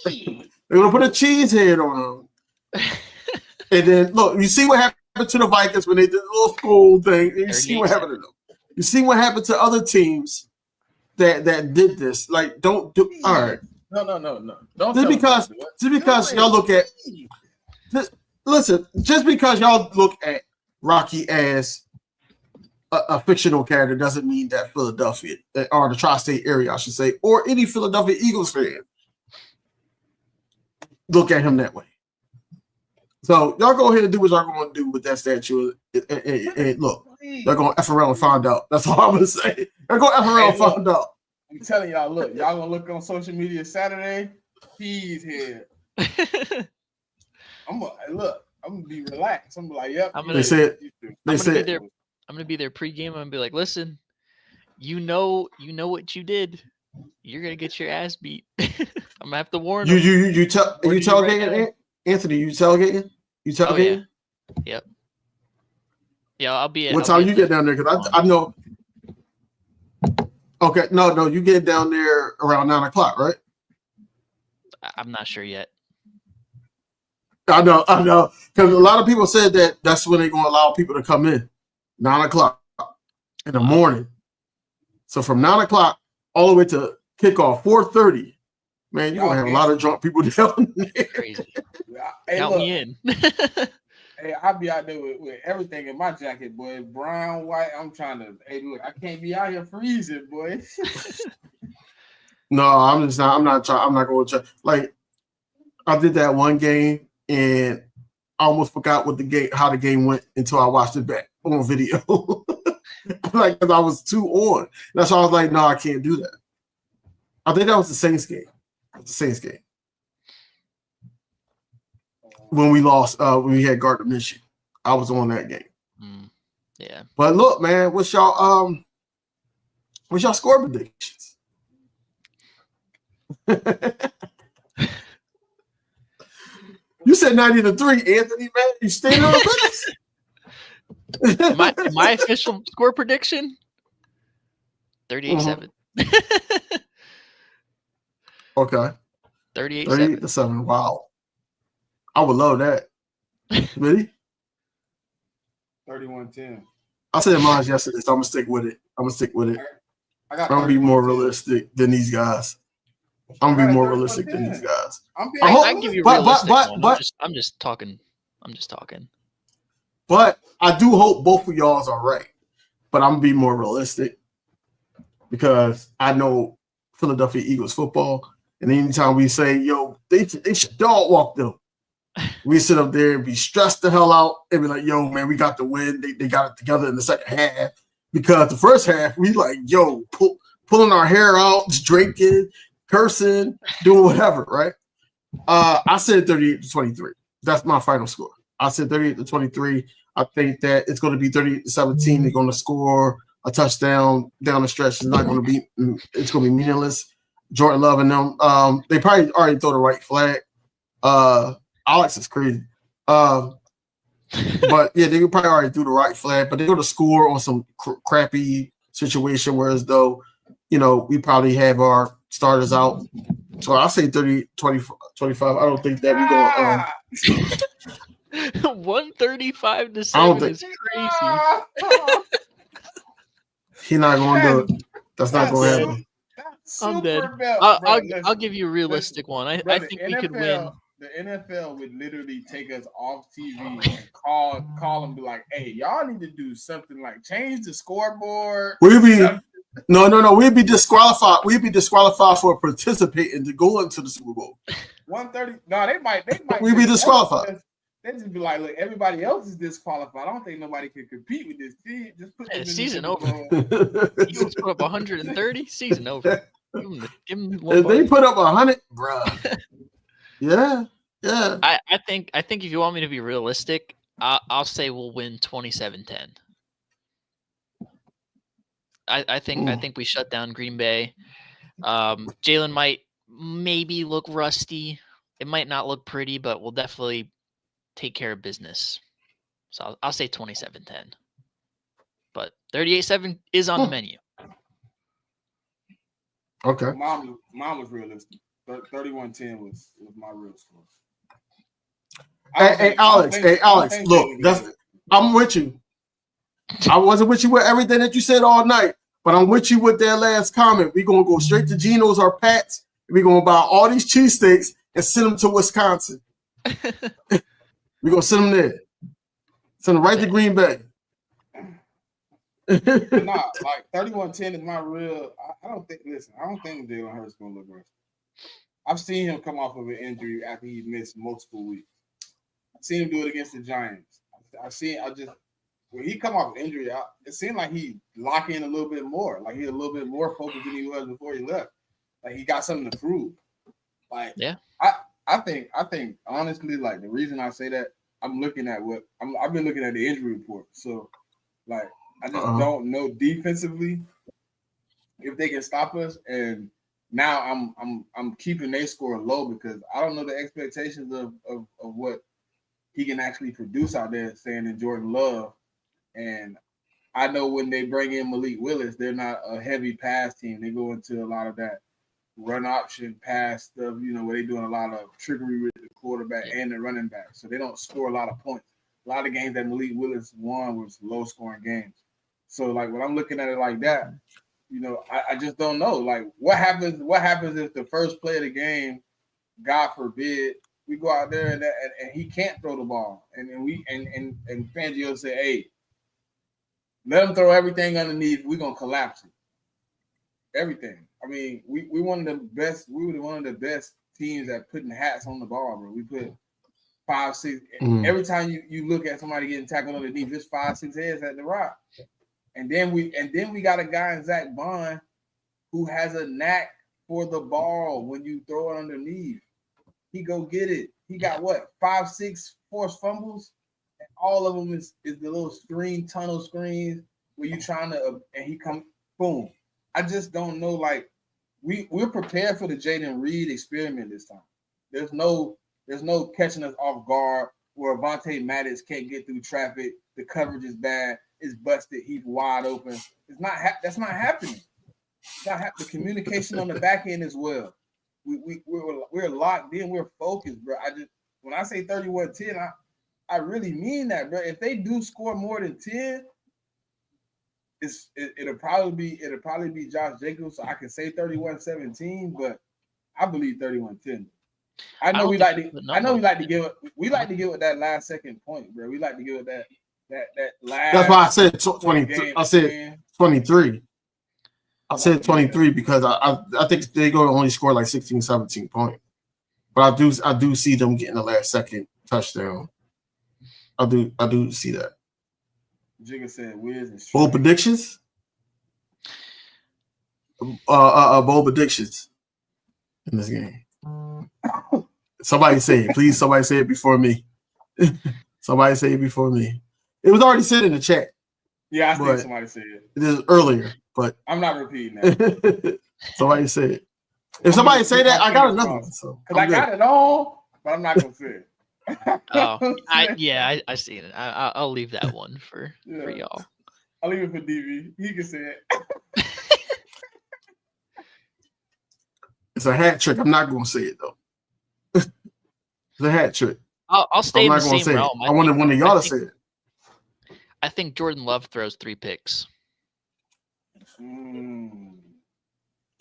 Please. They're going to put a cheese head on them. And then, look, you see what happened to the Vikings when they did the little school thing. You see what happened to them. You see what happened to other teams that did this. Like, don't do. All right. No. Don't. Just because y'all look at. Listen, just because y'all look at Rocky as a fictional character doesn't mean that Philadelphia, or the tri-state area, I should say, or any Philadelphia Eagles fan look at him that way. So y'all go ahead and do what y'all going to do with that statue. And look, they're going to F around and find out. That's all I'm going to say. They're going to F around and find out. I'm telling y'all, look, y'all going to look on social media Saturday. He's here. I'm gonna be relaxed. I'm like, yep. I'm gonna be there pregame. I'm gonna be like, listen, you know what you did. You're gonna get your ass beat. I'm gonna have to warn you. You tailgating, Anthony? You tailgating? You tailgating? Yeah. Yep. Yeah, I'll be. What time you get down there? Because I know. Okay, no, you get down there around 9:00, right? I'm not sure yet. I know. Because a lot of people said that's when they're going to allow people to come in, 9:00 in the morning. So from 9 o'clock all the way to kickoff, 4:30. Man, you're gonna have a lot of drunk people down there. Crazy. Hey, Count look, me in. hey, I'll be out there with everything in my jacket, boy. Brown, white. I'm trying to. Hey, look, I can't be out here freezing, boy. No, I'm just not. I'm not trying. I'm not going to try. Like, I did that one game and I almost forgot how the game went until I watched it back on video. Like, because I was too on. That's why I was like, no, I can't do that. I think that was the Saints game. The Saints game. When we lost, when we had Gardner Minshew. I was on that game. Yeah. But look, man, what's y'all score predictions? You said 90-3, Anthony, man. You staying on the my official score prediction 38-7. Okay. 38-7. Wow. I would love that. Really? 31-10. I said mine yesterday, so I'm gonna stick with it. I'm gonna be more realistic than these guys. I'm gonna be more realistic than these guys. I give you a realistic one. I'm just talking. But I do hope both of y'all's are right. But I'm gonna be more realistic because I know Philadelphia Eagles football, and anytime we say, "Yo, they should dog walk them," we sit up there and be stressed the hell out and be like, "Yo, man, we got the win. They got it together in the second half." Because the first half, we like, "Yo, pulling our hair out, just drinking, cursing, doing whatever." Right? I said 38-23. That's my final score. I said 38-23. I think that it's going to be 38-17. They're going to score a touchdown down the stretch. It's going to be meaningless. Jordan Love and them. They probably already throw the right flag. Alex is crazy. But yeah, they probably already threw the right flag. But they're going to score on some crappy situation, whereas though, we probably have our starters out. So I'll say 30-25. I don't think that we're going 135-7 is crazy. He's not going to do it. That's not going to happen. I'm dead. I'll give you a realistic one. I think we could win. The NFL would literally take us off TV and call them, be like, "Hey, y'all need to do something like change the scoreboard." No. We'd be disqualified. We'd be disqualified for participating to go into the Super Bowl. 130. No, they might. We'd be disqualified. They just be like, "Look, everybody else is disqualified. I don't think nobody can compete with this team. Just put them in season the over." Eagles put up 130. Season over. Give them one. If they put up 100, bro. Yeah. I think if you want me to be realistic, I'll say we'll win 27-10. I think we shut down Green Bay. Jalen might maybe look rusty. It might not look pretty, but we'll definitely take care of business. So I'll say 27-10. But 38-7 is on the menu. Okay. Mine was realistic. 31-10 was my real score. Hey, Alex, look, I'm with you. I wasn't with you with everything that you said all night, but I'm with you with that last comment. We're going to go straight to Geno's or Pat's. We're going to buy all these cheesesteaks and send them to Wisconsin. We're going to send them there. Send them right to Green Bay. Nah, like 31-10 is my real. I don't think Jalen Hurts going to look rusty. I've seen him come off of an injury after he missed multiple weeks. I've seen him do it against the Giants. When he come off injury, it seemed like he locked in a little bit more. Like he's a little bit more focused than he was before he left. Like he got something to prove. Like yeah, I think honestly, like the reason I say that, I'm looking at I've been looking at the injury report. So like I just don't know defensively if they can stop us. And now I'm keeping their score low because I don't know the expectations of what he can actually produce out there, saying in Jordan Love. And I know when they bring in Malik Willis, they're not a heavy pass team. They go into a lot of that run option pass stuff, where they're doing a lot of trickery with the quarterback and the running back. So they don't score a lot of points. A lot of games that Malik Willis won was low-scoring games. So, like, when I'm looking at it like that, I just don't know. Like, what happens? What happens if the first play of the game, God forbid, we go out there and he can't throw the ball, and Fangio say, "Hey, let him throw everything underneath. We're gonna collapse it. Everything. I mean, we one of the best. We were one of the best teams at putting hats on the ball, bro. We put 5, 6. Every time you look at somebody getting tackled underneath, it's 5, 6 heads at the rock. And then we got a guy in Zach Bond who has a knack for the ball when you throw it underneath. He go get it. He got what 5, 6 forced fumbles, and all of them is the little tunnel screens where you trying to and he come boom. I just don't know. Like we're prepared for the Jaden Reed experiment this time. There's no catching us off guard where Avonte Maddox can't get through traffic. The coverage is bad. It's busted. He's wide open. It's not. That's not happening. It's not the communication on the back end as well. We're locked in. We're focused, bro. When I say 31-10, I really mean that, bro. If they do score more than 10, it'll probably be Josh Jacobs. So I can say 31-17, but I believe 31-10. I know we like to give it that last second point, bro. We like to give it that last. That's why I said 23. I said 23. I said 23 because I think they're going to only score like 16, 17 points. But I do see them getting the last second touchdown. I do see that. Jigga said Wiz and bold predictions. Bold predictions in this game. Somebody say it, please. Somebody say it before me. Somebody say it before me. It was already said in the chat. Yeah, I think somebody said it. It is earlier, but I'm not repeating that. Somebody say it. If somebody say that, I got another one. So I got it all, but I'm not gonna say it. I see it. I'll leave that one for y'all. I'll leave it for DV. He can say it. It's a hat trick. I'm not gonna say it though. It's a hat trick. I'll stay in the same realm. I wanted one of y'all to say it. I think Jordan Love throws 3 picks.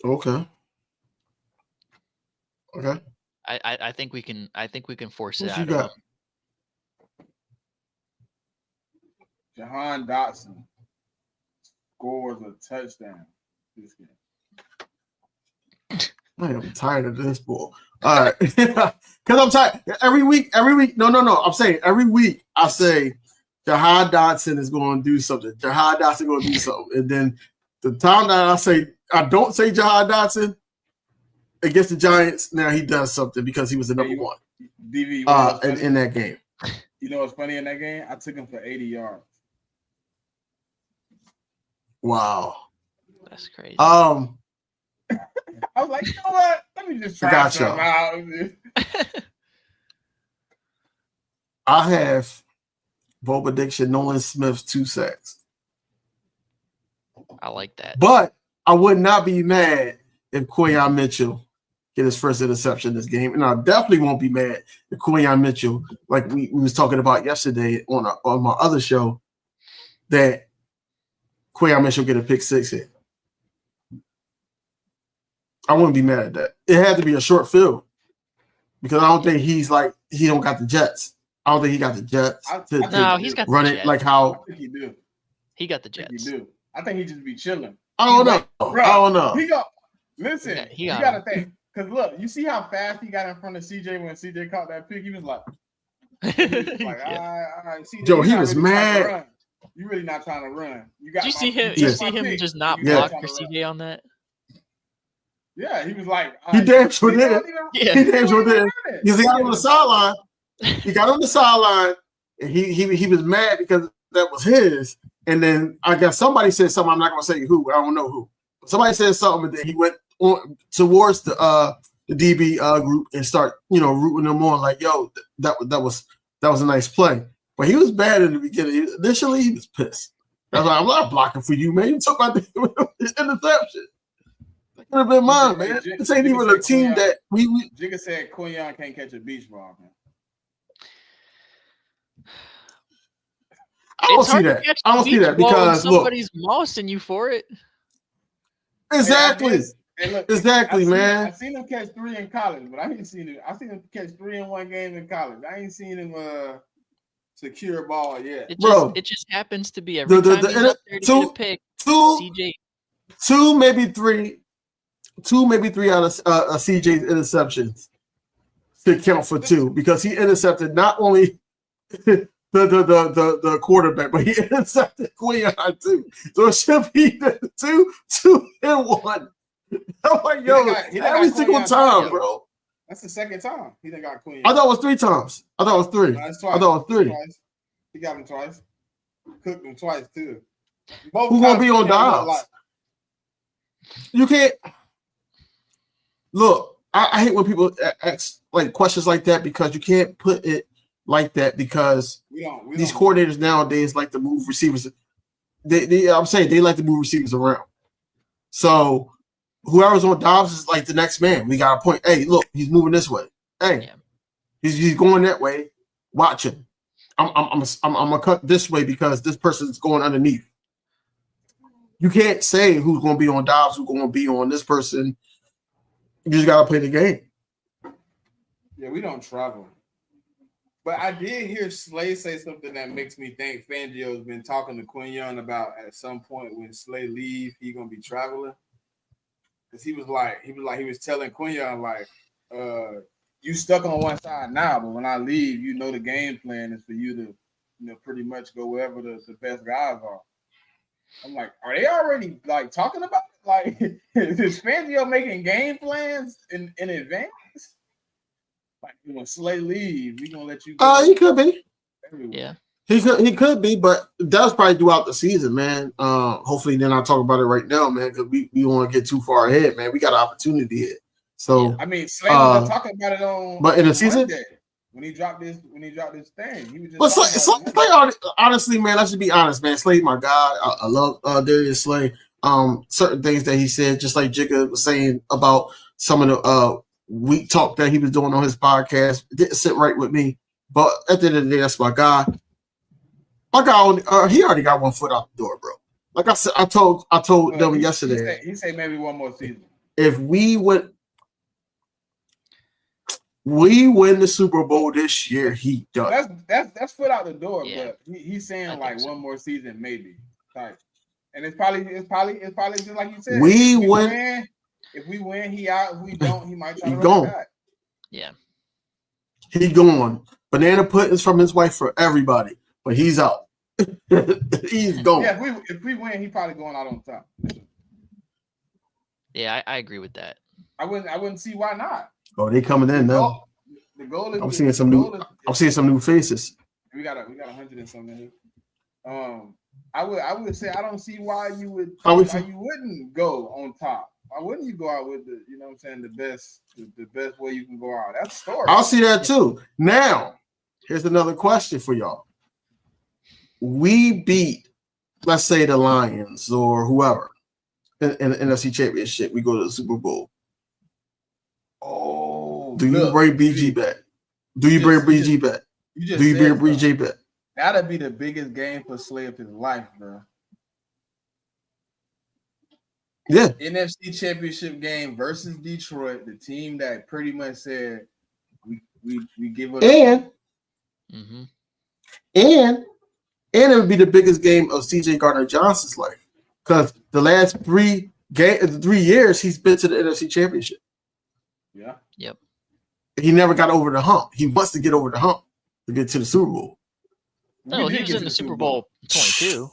Okay. I think we can force it out. You got? Jahan Dotson scores a touchdown this game. I am tired of this bull. All right. Because I'm tired. Every week. No. I'm saying every week I say Jahan Dotson is going to do something. Jahan Dotson going to do something. And then the time that I don't say Jahan Dotson against the Giants, now he does something because he was the number one. DV, in that game. You know what's funny in that game? I took him for 80 yards. Wow. That's crazy. I was like, you know what? Let me just try something out. I have bold prediction, Nolan Smith 2 sacks. I like that. But I would not be mad if Quayon Mitchell get his first interception this game. And I definitely won't be mad if Quayon Mitchell, like we was talking about yesterday on my other show, that Quayon Mitchell get a pick 6 hit. I wouldn't be mad at that. It had to be a short field because I don't think he don't got the jets. I don't think he got the jets he's got run the it jets. like how I think he do. He got the jets. I think he just be chilling. I don't know. I don't know. Listen, you gotta think. Because look, you see how fast he got in front of CJ when CJ caught that pick? He was like, all right, CJ, Joe, he was mad. You really not trying to run. Did you see him just not block for CJ on that? Yeah, he was like, he damn sure did. He damn sure did. Because he got on the sideline. He got on the sideline, and he was mad because that was his. And then I guess somebody said something. I'm not going to say who. I don't know who. Somebody said something, and then he went on towards the DB group and start rooting them on like, yo, that was a nice play. But he was bad in the beginning. Initially, he was pissed. I was like, I'm not blocking for you, man. You took my interception. That could have been mine, man. This ain't even a team that we. Jigga said Quayon can't catch a beach ball, man. I don't see that. I don't see that because somebody's mossing you for it. Exactly. Hey, look, Exactly, man. I seen him catch 3 in college, but I ain't seen him. I seen him catch 3 in one game in college. I ain't seen him secure a ball yet. It just happens to be every time he's up there to get a pick. CJ. Two, maybe three out of CJ's interceptions to count for 2 because he intercepted not only the quarterback, but he intercepted Quinyon too. So it should be 2 and 1. I'm like, yo, every single time, bro. That's the second time he done got Quinyon. I thought it was 3 times. I thought it was 3. No, I thought it was 3. Twice. He got him twice. Cooked him twice too. Both Who's gonna be on Dobbs? You can't look. I hate when people ask like questions like that because you can't put it like that because these coordinators nowadays like to move receivers. I'm saying they like to move receivers around. So whoever's on Dobbs is like the next man. We got a point. Hey, look, he's moving this way. Hey, he's going that way. Watch him. I'm gonna cut this way because this person's going underneath. You can't say who's going to be on Dobbs, who's going to be on this person. You just got to play the game. Yeah, we don't travel. But I did hear Slay say something that makes me think Fangio's been talking to Quinyon about at some point when Slay leave, he going to be traveling. Because he was telling Quinyon, like, you stuck on one side now, but when I leave, you know the game plan is for you to, pretty much go wherever the best guys are. I'm like, are they already like talking about it? Like, is Fangio making game plans in advance? Like, when Slay leave, we gonna let you go. He could be. Everywhere. Yeah, he could be, but that was probably throughout the season, man. Hopefully, then I'll talk about it right now, man, because we want to get too far ahead, man. We got an opportunity here. So I mean, Slay was talking about it on. But in the season. Monday. When he dropped this thing, he was just. Slay, honestly, man, I should be honest, man. Slay's my guy. I love Darius Slay. Certain things that he said, just like Jigga was saying about some of the weak talk that he was doing on his podcast, it didn't sit right with me. But at the end of the day, that's my guy. My guy, he already got one foot out the door, bro. Like I said, I told them yesterday. He said maybe one more season. If we win the Super Bowl this year, he done. That's foot out the door, Yeah. but he's saying like one more season, maybe. Like, and it's probably just like you said. If we win, he out. If we don't, he might try to run back. Yeah. He gone. Banana puddings from his wife for everybody, but he's out. He's gone. Yeah, if we win, he probably going out on top. Yeah, I agree with that. I wouldn't see why not. Oh, they coming in now. The goal is I'm seeing some new faces. We got 100 and something. I would say I don't see why you wouldn't go on top. Why wouldn't you go out with the, you know what I'm saying, the best way you can go out? That's the story. I'll see that too. Now, here's another question for y'all. We beat, let's say, the Lions or whoever in the NFC Championship. We go to the Super Bowl. Oh, do you bring BG back? Do you bring BG back? Do you bring BG back? That'd be the biggest game for Slay of his life, bro. Yeah. NFC Championship game versus Detroit, the team that pretty much said we give it and Mm-hmm. and it would be the biggest game of CJ Gardner-Johnson's life because the last 3 years he's been to the NFC Championship. Yeah. Yep. He never got over the hump. He wants to get over the hump to get to the Super Bowl. No, he was in the Super Bowl 22.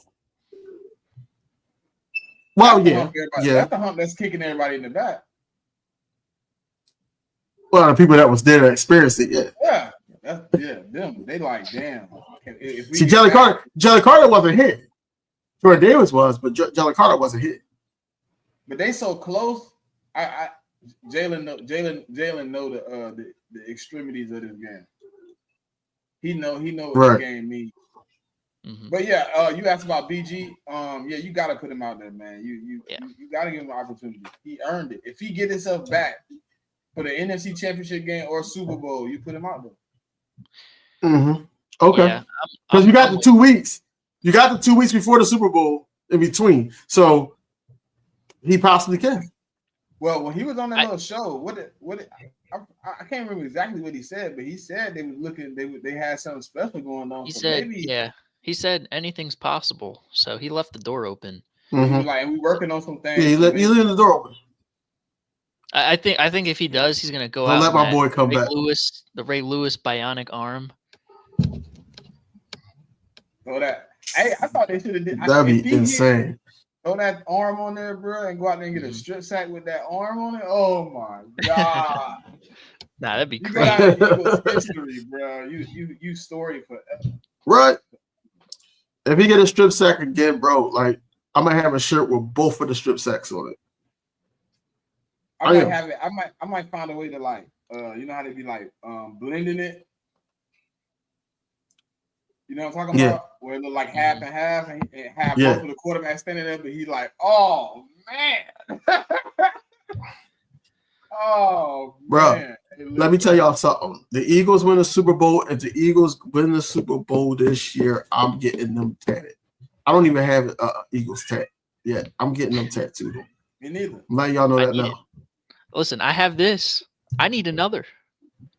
Well, that's yeah. That's the hump that's kicking everybody in the back. Well, the people that was there that experienced it, yeah. Yeah, them. They like, damn. See, Jalen Carter wasn't hit. Jordan Davis was, but Jalen Carter wasn't hit. But they so close. Jalen know the extremities of this game. He know what the game means. Mm-hmm. But yeah, you asked about BG. Yeah, you gotta put him out there, man. You gotta give him an opportunity. He earned it. If he get himself back for the NFC Championship game or Super Bowl, you put him out there. Mm-hmm. Okay. Because you got the 2 weeks. You got the 2 weeks before the Super Bowl in between. So He possibly can. Well, when he was on that little show, I can't remember exactly what he said, but he said they was looking. They had something special going on. He so said, maybe, yeah. He said anything's possible, so he left the door open. Mm-hmm. Like, we working on some things. Yeah, he leaving the door open. I think if he does, he's gonna go Don't out. let my boy come back. The Ray Lewis bionic arm. So that I thought they should have did. That'd be insane. Throw that arm on there, bro, and go out there and get a strip sack with that arm on it. Oh my god! Nah, that'd be You crazy. got out of Eagles history, bro. You story forever. Right. If he get a strip sack again, bro, like I'm gonna have a shirt with both of the strip sacks on it. I might have it. I might find a way to like, you know how they be like blending it. You know what I'm talking about? Where it look like half and half, and half both of the quarterback standing there, but he like, oh man, oh bro. man. Let me tell y'all something. The Eagles win the Super Bowl. If the Eagles win the Super Bowl this year, I'm getting them tatted. I don't even have Eagles tat yet. I'm getting them tattooed. Me neither. I'm letting y'all know that now. Listen, I have this. I need another.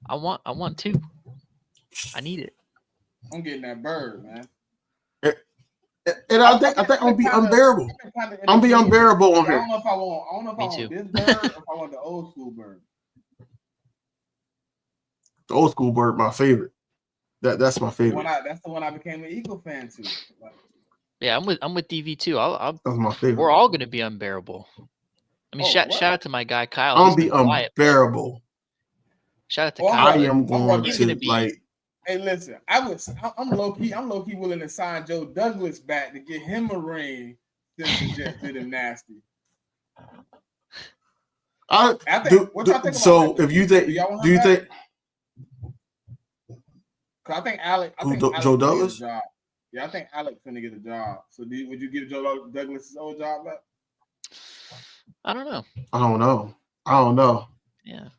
I want two. I need it. I'm getting that bird, man. And I think I'm gonna be unbearable. I'm be unbearable on I here. don't know if I want this bird or if I want the old school bird. The old school bird, my favorite. That's my favorite. That's the one I became an Eagle fan to. Like, Yeah, I'm with DV too. That's my favorite. We're all gonna be unbearable. I mean, shout out to my guy Kyle. I'm be unbearable. Shout out to Kyle. I am going to be like. Hey, listen, I'm low key willing to sign Joe Douglas back to get him a ring since the Jets did him nasty. So if you think, do you think? Cause I think Alex Joe Douglas? Yeah, I think Alex finna get a job. So would you give Joe Douglas' old job back? I don't know. I don't know. Yeah.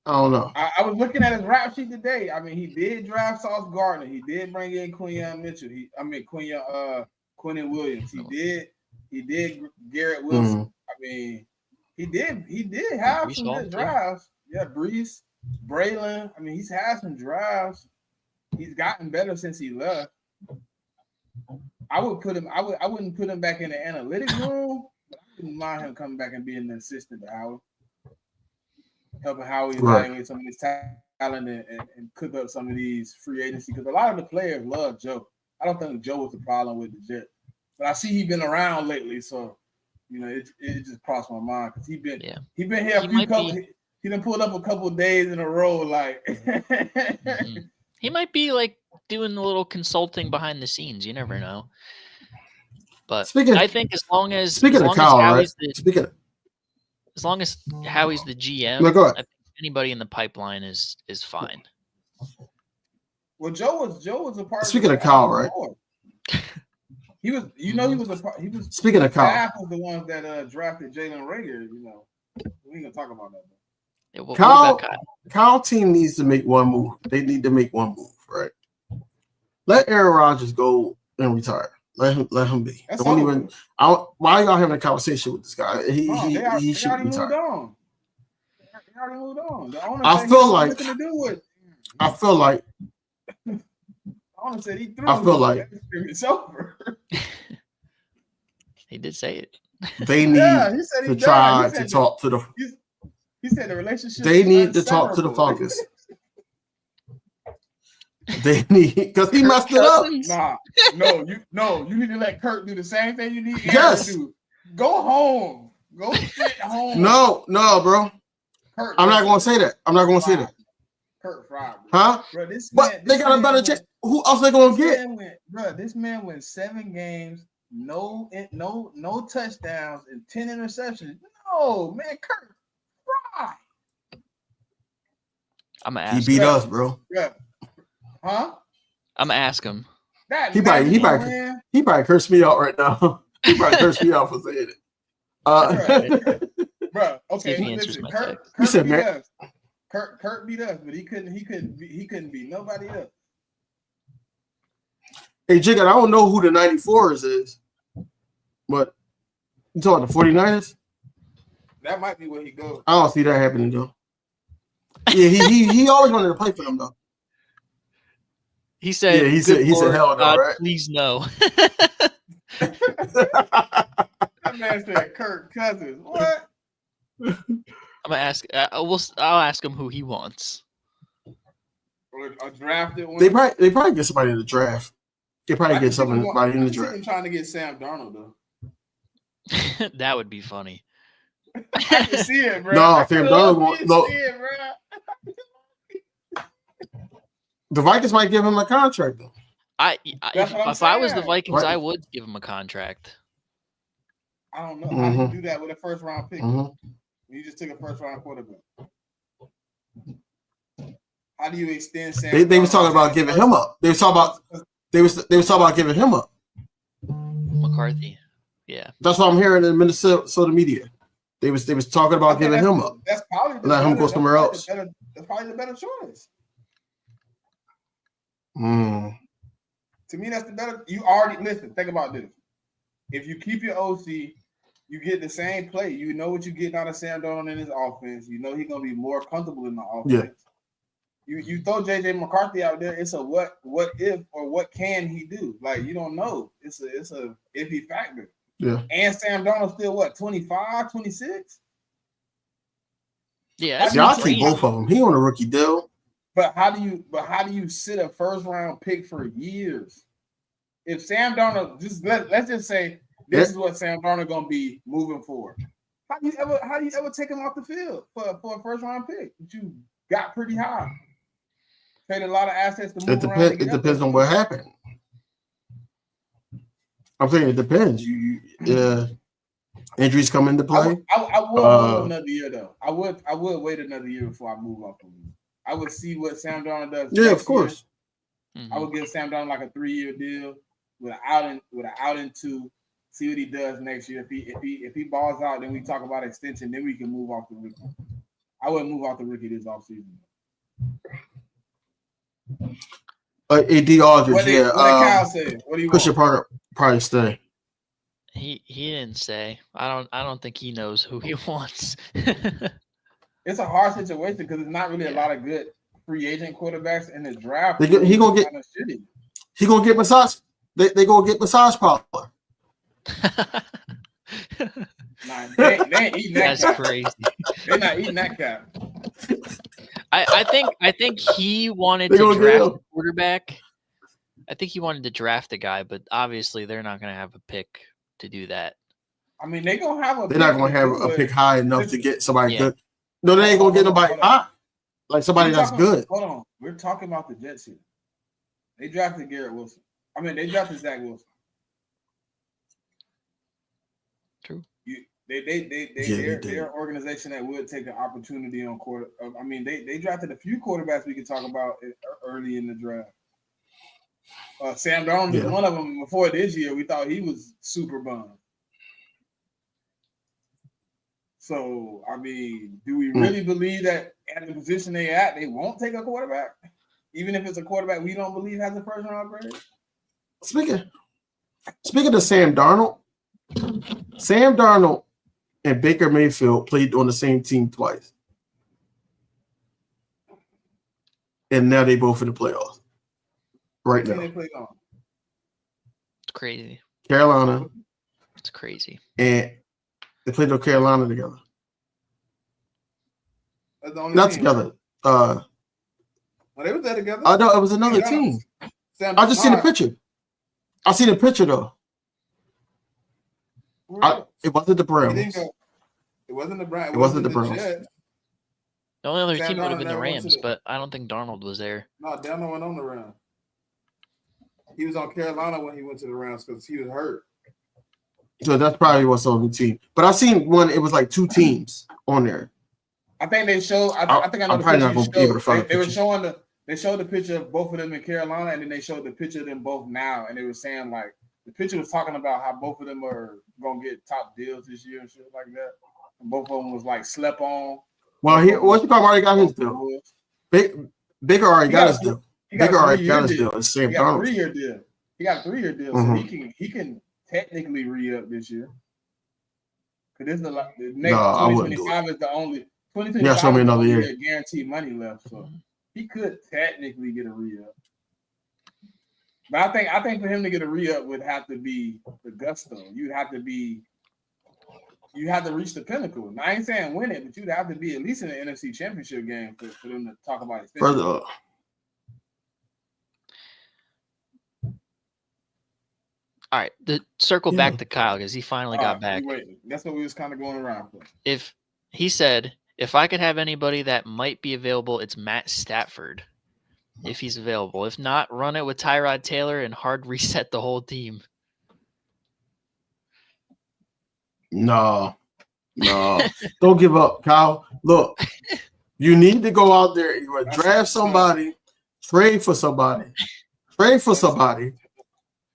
I don't know. I was looking at his rap sheet today. I mean, he did draft Sauce Gardner. He did bring in Quinyon Mitchell. Quinnen Williams. He did Garrett Wilson. Mm-hmm. I mean, he did have some good drafts. Yeah, Brees, Braylon. I mean, he's had some drafts. He's gotten better since he left. I wouldn't put him back in the analytics room, but I wouldn't mind him coming back and being an assistant to Howard. Helping Howie evaluate some of his talent and cook up some of these free agency, because a lot of the players love Joe. I don't think Joe was the problem with the Jets, but I see he's been around lately, so you know it just crossed my mind because he been here a few couple. He done pulled up a couple of days in a row, like he might be like doing a little consulting behind the scenes. You never know. But I think as long as as long as Howie's the GM, I think anybody in the pipeline is fine. Well, Joe was a part. Speaking of Kyle, right? He was Speaking of Kyle, half of the ones that drafted Jalen Rager. You know, we ain't gonna talk about that. Yeah, Kyle team needs to make one move. They need to make one move, right? Let Aaron Rodgers go and retire. Let him be. Why are y'all having a conversation with this guy? He should retire. They already moved on. The owner I feel like the owner said he threw. I feel like it's over. He did say it. They need to try to talk to the. He said the relationship. They need to talk to the Falcons. They need, because he messed it up. You need to let Kurt do the same thing you need Aaron to do. Go home. Go sit home. No, bro. Kurt, I'm not gonna say that. Kurt fried. Huh? Bro, they got a better chance. Who else they gonna get? This man went 7 games, no touchdowns, and 10 interceptions. No, man, Kurt fried. I'm gonna ask. He beat us, bro. Yeah. Huh? I'm gonna ask him. He probably cursed me out right now. He probably cursed me out for saying it. Bro, okay. Listen, Kurt beat us, but he couldn't beat nobody else. Hey, Jigga, I don't know who the 94ers is, but you talking the 49ers? That might be where he goes. I don't see that happening though. Yeah, he always wanted to play for them though. He said, Yeah, he said hell no, God, right? please no. That man said Kirk Cousins. What? I'm gonna ask. I'll ask him who he wants. Or a drafted one. They probably get somebody in the draft. They probably get somebody in the draft. I'm trying to get Sam Darnold though. That would be funny. I can see it, bro. No, Sam Darnold. No, the Vikings might give him a contract though. If I was the Vikings, I would give him a contract. I don't know how do you do that with a first round pick. You just took a first round quarterback. How do you extend Sam? They was talking about giving him up. They was talking about giving him up. McCarthy. Yeah. That's what I'm hearing in Minnesota media. They was talking about giving him up. That's probably let him go somewhere else. That's probably the better choice. To me, that's the better. You already listen. Think about this. If you keep your OC, you get the same play. You know what you're getting out of Sam Darnold in his offense. You know he's gonna be more comfortable in the offense. Yeah. You throw JJ McCarthy out there. It's a what if or what can he do? Like you don't know. It's a iffy factor. Yeah. And Sam Darnold still what 25, 26? Yeah. Y'all keep both of them. He on a rookie deal. But how do you sit a first round pick for years? If Sam Darnold let's just say this is what Sam Darnold gonna be moving forward. How do you ever take him off the field for a first round pick that you got pretty high? Paid a lot of assets to move around. It depends on what happened. I'm saying it depends. Injuries come into play. I would wait another year though. I would wait another year before I move off the league. I would see what Sam Darnold does. Yeah, of course. I would give Sam Darnold like a 3-year deal with an out in 2. See what he does next year. If he balls out, then we talk about extension. Then we can move off the rookie. I wouldn't move off the rookie this offseason. AD Aldridge, what did Kyle say? What do you Christian Parker probably stay. He didn't say. I don't think he knows who he wants. It's a hard situation because there's not really a lot of good free agent quarterbacks in the draft. He gonna get massage. They gonna get massage parlor. Nah, they ain't eating that. That's crazy. They're not eating that cap. I think he wanted to draft a quarterback. I think he wanted to draft a guy, but obviously they're not going to have a pick to do that. I mean, they're not going to have a pick high enough to get somebody good. No, they ain't going to get nobody high. Like somebody that's good. Hold on. We're talking about the Jets here. They drafted Garrett Wilson. I mean, they drafted Zach Wilson. True. They're an organization that would take an opportunity on quarter. I mean, they drafted a few quarterbacks we could talk about early in the draft. Sam Darnold is one of them. Before this year, we thought he was super bummed. So, I mean, do we really believe that at the position they at, they won't take a quarterback? Even if it's a quarterback we don't believe has a first round grade? Speaking of Sam Darnold and Baker Mayfield played on the same team twice. And now they both in the playoffs. Right now. It's crazy. Carolina. It's crazy. And they played with Carolina together. Not together. Well, they were there together. I know it was another team. I just seen the picture. I seen the picture though. It wasn't the Browns. It wasn't the Browns. It wasn't the Browns. The only other team would have been the Rams, but I don't think Darnold was there. No, Darnold went on the Rams. He was on Carolina when he went to the Rams because he was hurt. So that's probably what's on the team. But I seen one. It was like 2 teams on there. I think they showed. I think I know I'm the probably picture. not gonna be able to find They were showing They showed the picture of both of them in Carolina, and then they showed the picture of them both now, and they were saying like the picture was talking about how both of them are gonna get top deals this year and shit like that. And both of them was like slept on. Well, what's the problem? Already got his deal. Bigger already got his deal. Bigger already got his deal. It's Sam Darnold. He got a 3-year deal. He got a 3-year deal, so he can technically re-up this year Because the next I wouldn't do 2025 is the only 2025 Yeah, show me is the another only year. year guaranteed money left. So he could technically get a re-up. But I think for him to get a re-up would have to be the gusto. You have to reach the pinnacle. Now, I ain't saying win it, but you'd have to be at least in the NFC Championship game for them to talk about it. Further up. All right, circle back to Kyle because he finally got back. That's what we was kind of going around for. If he said, if I could have anybody that might be available, it's Matt Stafford. If he's available. If not, run it with Tyrod Taylor and hard reset the whole team. No. Don't give up, Kyle. Look, you need to go out there. You want to draft somebody, trade for somebody,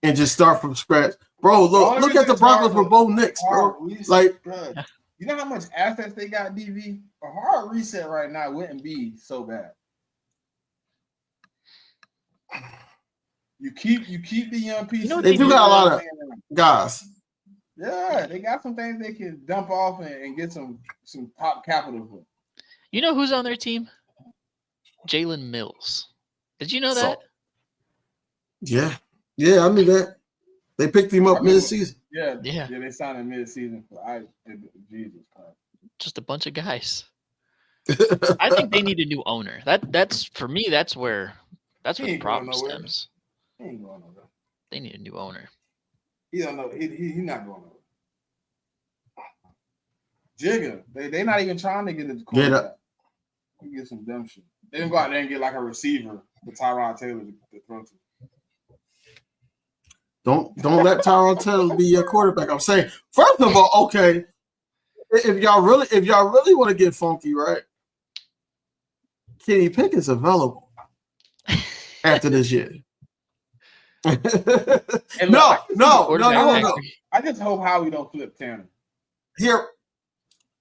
and just start from scratch. Bro, look at the Broncos with Bo Nix, bro. Like, you know how much assets they got, DV? A hard reset right now wouldn't be so bad. You keep the young pieces. They do got a lot of guys. Yeah, they got some things they can dump off and get some top capital for. You know who's on their team? Jalen Mills. Did you know that? Yeah, I knew that. They picked him up mid-season. Yeah, they signed him mid-season. Jesus Christ. Just a bunch of guys. I think they need a new owner. That's for me. That's where the problem stems. He ain't going nowhere. They need a new owner. He don't know. He's not going nowhere. Jigga, they not even trying to get the quarterback. You get some dumb shit. They didn't go out there and get like a receiver for Tyrod Taylor to throw to. Don't let Tyrod Taylor be your quarterback. I'm saying, first of all, okay, if y'all really want to get funky, right? Kenny Pickett is available after this year. No. I just hope Howie don't flip Tanner.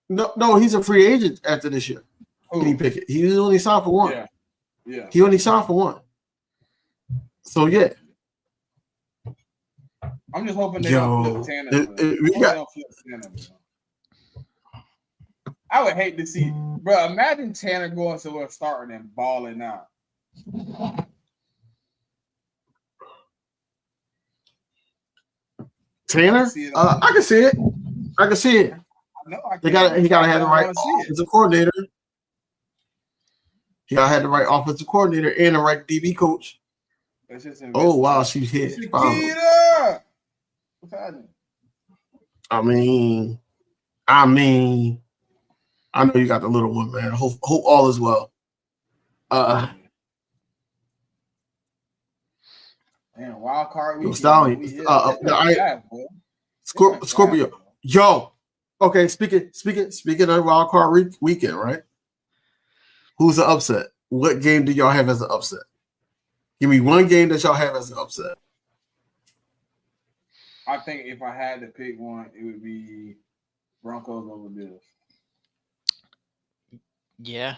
No, he's a free agent after this year. Kenny Pickett. He only signed for one. Yeah. He only signed for one. So yeah. I'm just hoping they don't flip Tanner. I would hate to see, bro. Imagine Tanner going somewhere starting and balling out. Tanner, I can see it. He gotta have the right offensive coordinator. He gotta have the right offensive coordinator and the right DB coach. Oh wow, she's hit. What's happening? I mean, I know you got the little one, man. Hope all is well. Man, wild card weekend. Scorpio. Yo. Okay, speaking of wild card weekend, right? Who's the upset? What game do y'all have as an upset? Give me one game that y'all have as an upset. I think if I had to pick one, it would be Broncos over Bills. Yeah.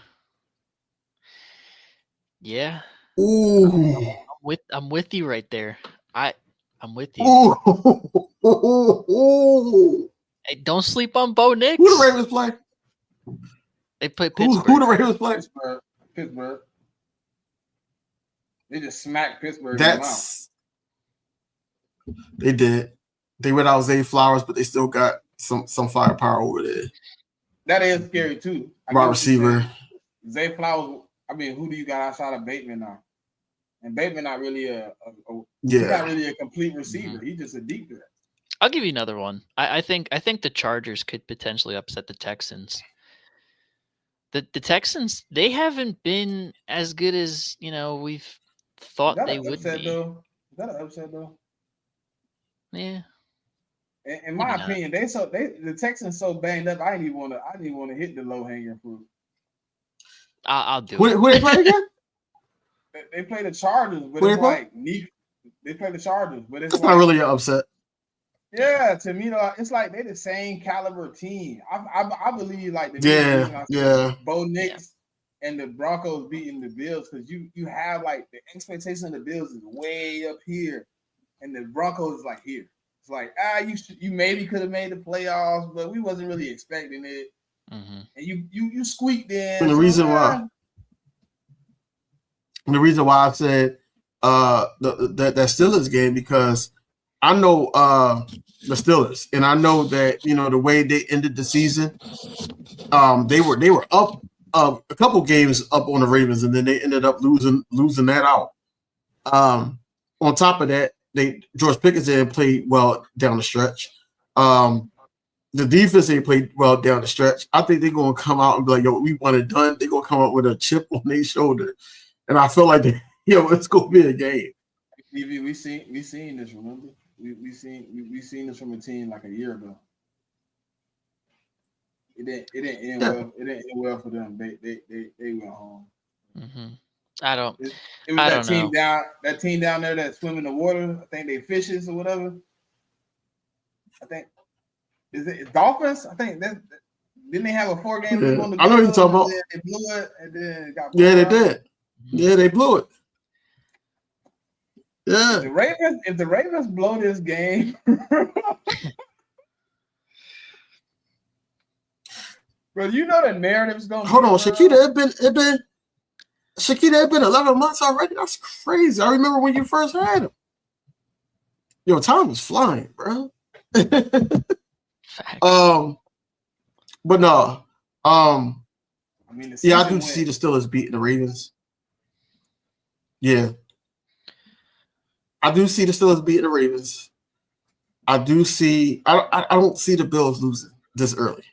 Ooh. I'm with you right there. I'm with you. Ooh. Hey, don't sleep on Bo Nix. Who the Ravens play? They play Pittsburgh. Who the Ravens play? Pittsburgh. They just smacked Pittsburgh. They did. They went out Zay Flowers, but they still got some firepower over there. That is scary too. Wide receiver. Zay Flowers. I mean, who do you got outside of Bateman now? And Bateman not really he's not really a complete receiver. He's just a deep threat. I'll give you another one. I think the Chargers could potentially upset the Texans. The Texans, they haven't been as good as we've thought they would be. Is that an upset though? Yeah. In my opinion, the Texans so banged up. I didn't even want to hit the low hanging fruit. I'll do it. Who they play again? They play the Chargers, but it's like they play the Chargers, but it's not really an upset. Yeah, to me, it's like they're the same caliber team. I believe like Bo Nix and the Broncos beating the Bills because you have like the expectation of the Bills is way up here, and the Broncos is like here. It's like you maybe could have made the playoffs, but we wasn't really expecting it. Mm-hmm. And you squeaked in. And the reason why I said that Steelers game, because I know the Steelers, and I know that the way they ended the season, they were up a couple games up on the Ravens, and then they ended up losing that out. On top of that, George Pickens didn't play well down the stretch. The defense ain't played well down the stretch. I think they're gonna come out and be like, "Yo, we won it done." They're gonna come out with a chip on their shoulder, and I feel like it's gonna be a game. We seen this. Remember, we seen this from a team like a year ago. It didn't end well. It didn't end well for them. They went home. Mm-hmm. It was that team down there that swim in the water. I think they fishes or whatever. I think is it Dolphins? I think that didn't they have a 4-game lead on the I know you're talking about. They blew it and then got they did. Yeah, they blew it. Yeah. If the Ravens blow this game, bro, you know the narrative's gonna hold on, Shakita. It been 11 months already. That's crazy. I remember when you first had him. Yo, time was flying, bro. But no. I do see the Steelers beating the Ravens. Yeah. I do see the Steelers beating the Ravens. I don't see the Bills losing this early.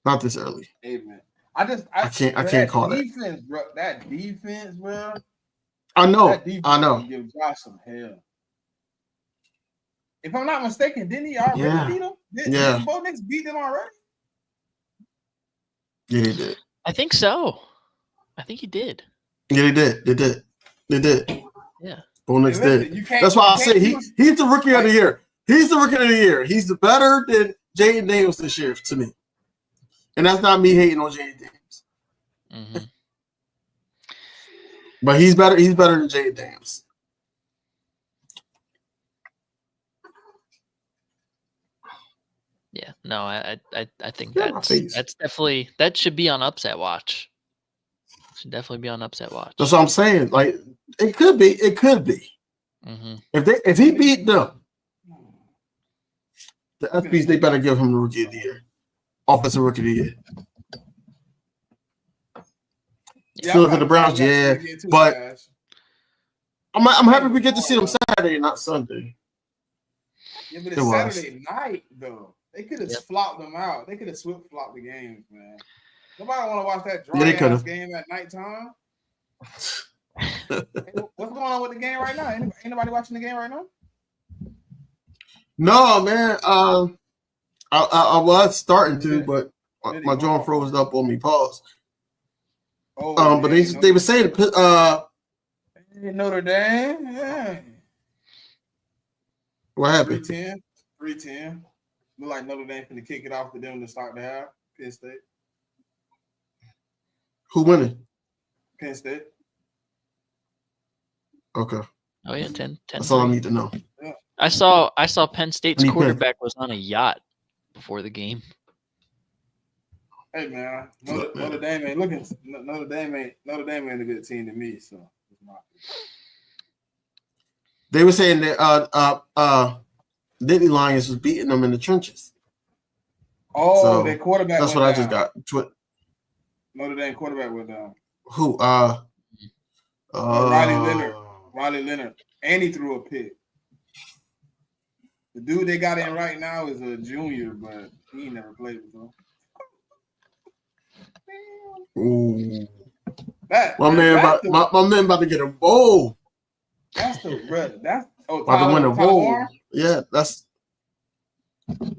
Not this early. Hey, man. I can't call that. Defense, bro. That defense, bro. I know. Give Josh some hell. If I'm not mistaken, didn't he already beat him? Did both Knicks beat them already? Yeah, they did. I think so. I think he did. Yeah, they did. Yeah. Both Knicks did. That's why I say he's the rookie of the year. He's the rookie of the year. He's better than Jaden Daniels this year to me. And that's not me hating on Jaden Daniels. Mm-hmm. But he's better than Jaden Daniels. Yeah, no, I think that's definitely that should be on upset watch. Should definitely be on upset watch. That's what I'm saying. Like it could be. Mm-hmm. If he beat them, the FBs they better give him the rookie of the year, offensive rookie of the year. Still look at the Browns, but I'm happy we get to see them Saturday, not Sunday. Yeah, but it's Saturday night though. They could have flopped them out. They could have flip-flopped the games, man. Nobody want to watch that dry-ass game at nighttime. What's going on with the game right now? Anybody watching the game right now? No, man. I was starting to, but my joint froze up on me. Pause. But they were saying Notre Dame. Yeah. What happened? 3-10. Look like Notre Dame finna kick it off to them to start the half. Penn State. Who winning? Penn State. Okay. Oh yeah, 10. That's all I need to know. Yeah. I saw Penn State's quarterback was on a yacht before the game. Hey man, Notre Dame ain't looking. Notre Dame ain't a good team to me. So they were saying that Nittany Lions was beating them in the trenches. Oh, so their quarterback. That's what down. I just got. Notre Dame quarterback went down. Who? Riley Leonard, and he threw a pick. The dude they got in right now is a junior, but he ain't never played before. Ooh. My man about to get a bowl. That's the brother. That's about to win a bowl. Yeah,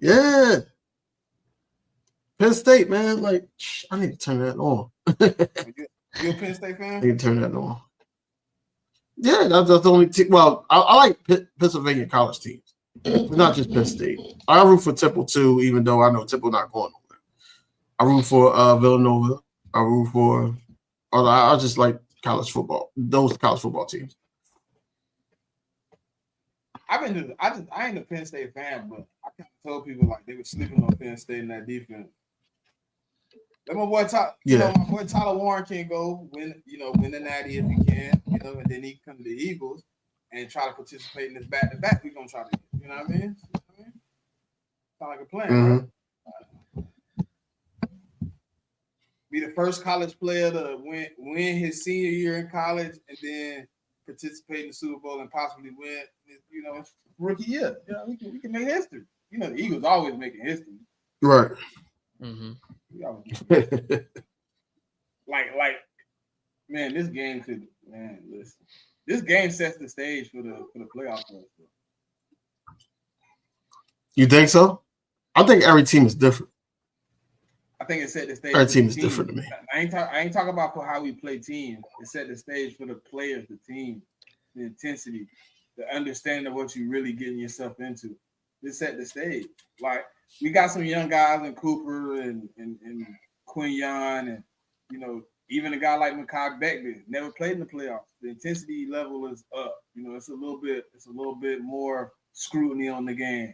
yeah. Penn State, man. Like, I need to turn that on. You a Penn State fan? I need to turn that on. Yeah, that's the only team. Well, I like Pennsylvania college teams. It's not just Penn State. I root for Temple too, even though I know Temple not going nowhere. I root for Villanova. I root for. I just like college football. Those college football teams. I ain't a Penn State fan, but I kind of told people like they were sleeping on Penn State in that defense. Let my boy my boy Tyler Warren can go win the Natty if he can, and then he come to the Eagles and try to participate in this back-to-back. We're gonna try to, you know what I mean? Sound like a plan, right? Be the first college player to win his senior year in college and then participate in the Super Bowl and possibly win, rookie year. We can make history. The Eagles always making history. Right. Mm-hmm. like, man, this game could, listen. This game sets the stage for the playoff for us. You think so? I think every team is different. I think it set the stage. Every team is different to me. I ain't talking about for how we play teams. It set the stage for the players, the team, the intensity, the understanding of what you really getting yourself into. This set the stage. Like, we got some young guys in Cooper and Quinyon and, even a guy like Mekhi Becton never played in the playoffs. The intensity level is up. It's a little bit more scrutiny on the game.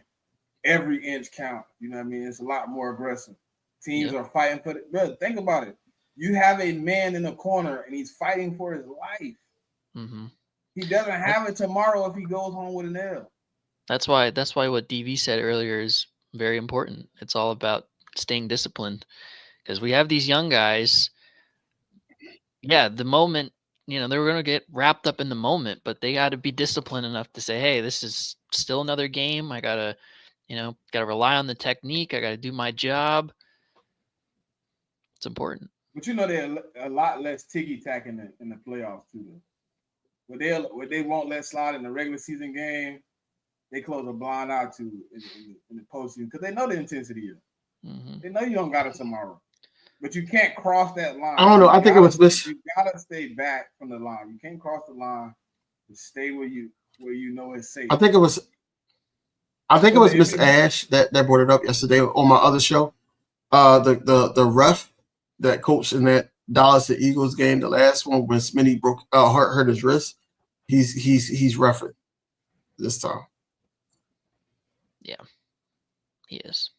Every inch counts. You know what I mean? It's a lot more aggressive. Teams are fighting for it. Bro, think about it. You have a man in the corner and he's fighting for his life. Mm-hmm. He doesn't have it tomorrow if he goes home with an L. That's why what DV said earlier is very important. It's all about staying disciplined because we have these young guys. Yeah, the moment, they were going to get wrapped up in the moment, but they got to be disciplined enough to say, hey, this is still another game. I got to rely on the technique. I got to do my job. It's important. But they're a lot less ticky-tack in the playoffs too. What they won't let slide in the regular season game, they close a blind eye to in the postseason because they know the intensity is. Mm-hmm. They know you don't got it tomorrow. But you can't cross that line. I don't know. I think it was this. You gotta stay back from the line. You can't cross the line. Stay where you know it's safe. I think it was Miss Ash that brought it up yesterday on my other show. The ref that coached in that Dallas Eagles game, the last one when Smitty hurt his wrist. He's reffing this time. Yeah, he is.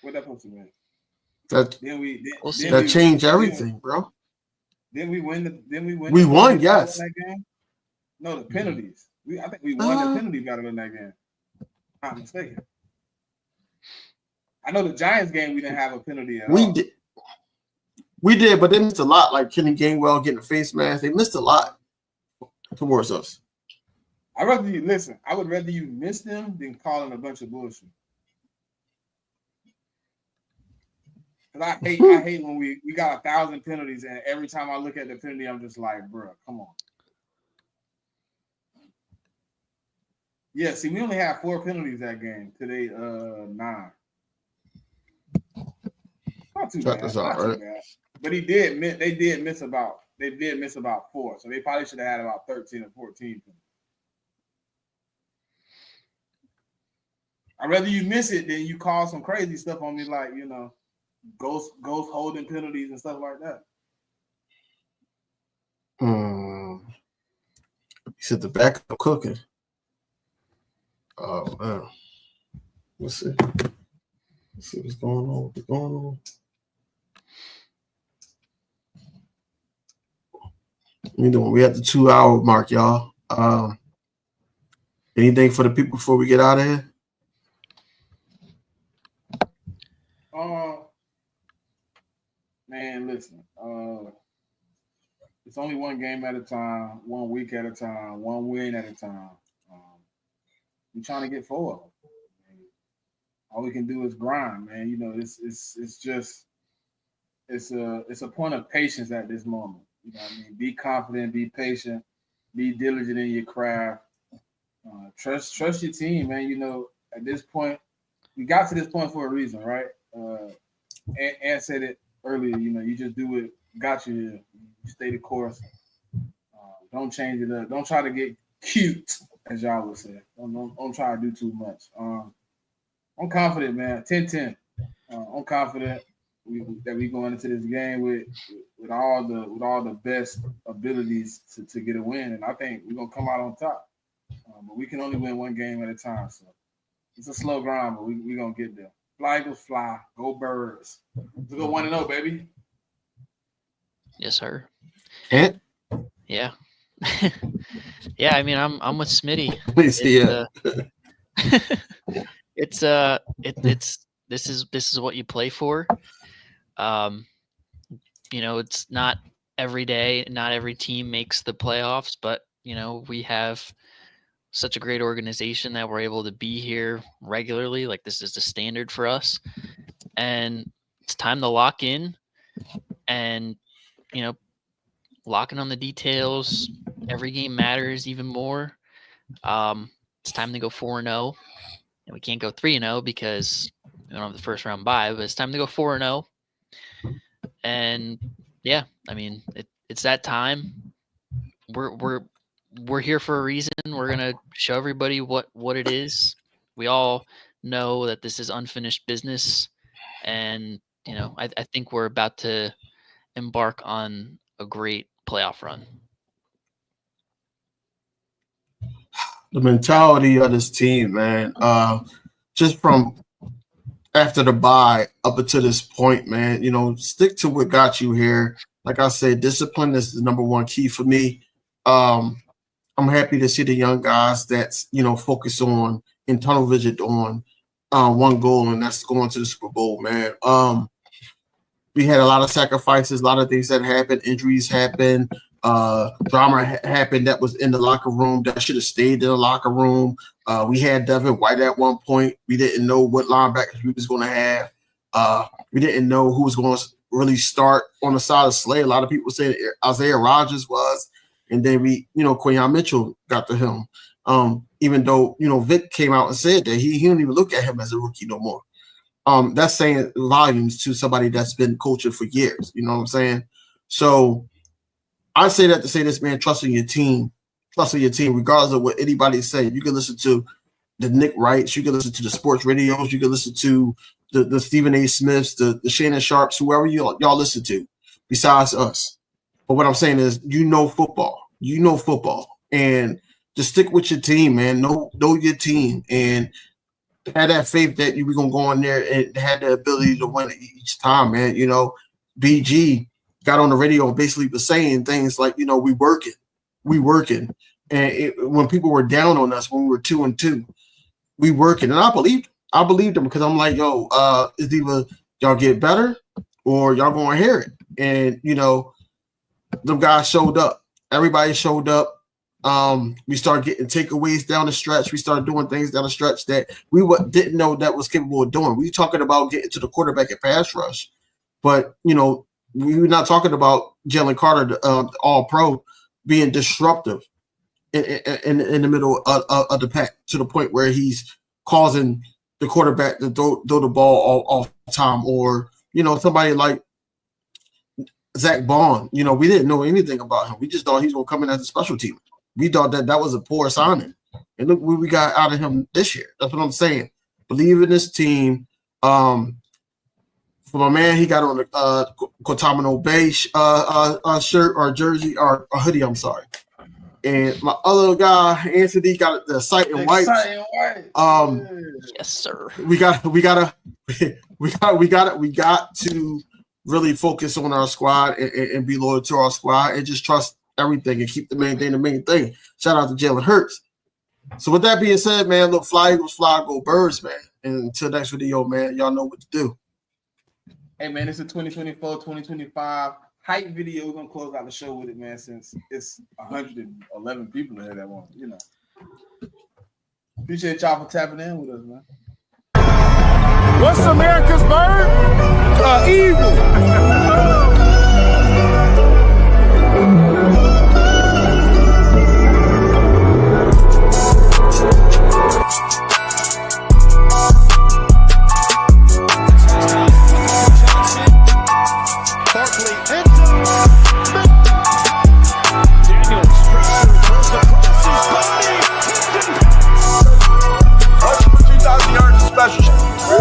What that supposed to mean? That changed everything, bro. Then we win. We won, yes. That game? No, the penalties. I think we won the penalty battle in that game. I'm not mistaken. I know the Giants game we didn't have a penalty at all. We did, but they missed a lot. Like Kenny Gainwell getting a face mask, they missed a lot towards us. I would rather you miss them than calling a bunch of bullshit. Because I hate when we got 1,000 penalties, and every time I look at the penalty, I'm just like, bro, come on. Yeah, see, we only had 4 penalties that game. Today, 9. Not too bad. Not too bad. But they did miss about 4. So they probably should have had about 13 or 14. I'd rather you miss it than you call some crazy stuff on me, like, ghost holding penalties and stuff like that. You said the backup cooking. Oh man. Let's see what's going on. We at the 2-hour mark, y'all. Anything for the people before we get out of here? Man, listen. It's only one game at a time, 1 week at a time, 1 win at a time. We're trying to get forward. All we can do is grind, man. It's a point of patience at this moment. You know what I mean? Be confident, be patient, be diligent in your craft. Trust your team, man. At this point, we got to this point for a reason, right? And said it earlier. You just do it. Got you here. You stay the course. Don't change it up. Don't try to get cute, as y'all would say. Don't try to do too much. I'm confident, man. 10-10. I'm confident that we going into this game with all the best abilities to get a win, and I think we're gonna come out on top. But we can only win one game at a time. So it's a slow grind, but we're going to get there. Fly, Eagles, fly. Go Birds. Let's go 1-0, baby. Yes, sir. And? Yeah. Yeah, I mean, I'm with Smitty. Please, This is what you play for. It's not every day, not every team makes the playoffs, but we have such a great organization that we're able to be here regularly. Like, this is the standard for us, and it's time to lock in and locking on the details. Every game matters even more. It's time to go 4-0, and we can't go 3-0 because we don't have the first round bye, but it's time to go 4-0. And yeah, I mean, it's that time. We're here for a reason. We're gonna show everybody what it is. We all know that this is unfinished business, and I think we're about to embark on a great playoff run. The mentality of this team, man, just from after the bye up until this point, man, stick to what got you here. Like I said, discipline is the number one key for me. I'm happy to see the young guys that's, focus on in tunnel vision on one goal, and that's going to the Super Bowl, man. We had a lot of sacrifices, a lot of things that happened, injuries happened, drama happened that was in the locker room that should have stayed in the locker room. We had Devin White at one point. We didn't know what linebackers we was going to have. We didn't know who was going to really start on the side of Slay. A lot of people said Isaiah Rodgers was, and then Quayon Mitchell got to him. Even though, Vic came out and said that he don't even look at him as a rookie no more. That's saying volumes to somebody that's been coaching for years. You know what I'm saying? So I say that to say this, man, trusting your team, regardless of what anybody say. You can listen to the Nick Wrights, you can listen to the sports radios, you can listen to the Stephen A. Smiths, the Shannon Sharps, whoever y'all listen to, besides us. But what I'm saying is, football. And just stick with your team, man. Know your team, and have that faith that we're going to go in there and have the ability to win each time, man. BG got on the radio and basically was saying things like, we working. And when people were down on us, when we were 2-2, we working. And I believed them because I'm like, it's either y'all get better or y'all going to hear it. And, them guys showed up. Everybody showed up. We started getting takeaways down the stretch. We started doing things down the stretch that we didn't know that was capable of doing. We talking about getting to the quarterback at pass rush, but we're not talking about Jalen Carter, the All-Pro, being disruptive in the middle of the pack to the point where he's causing the quarterback to throw the ball off time, or somebody like Zach Bond. We didn't know anything about him. We just thought he's going to come in as a special team. We thought that was a poor signing. And look what we got out of him this year. That's what I'm saying. Believe in this team. For my man, he got on the Guantanamo Bay shirt or jersey or hoodie, I'm sorry. And my other guy, Anthony, got the sight and white. Yes, sir. We got to really focus on our squad and be loyal to our squad and just trust everything and keep the main thing. Shout out to Jalen Hurts. So with that being said, man, look, fly Eagles, fly, go Birds, man. And until next video, man, y'all know what to do. Hey, man, it's a 2024-2025 hype video. We're going to close out the show with it, man, since it's 111 people in here that want, Appreciate y'all for tapping in with us, man. What's America's bird? Eagle.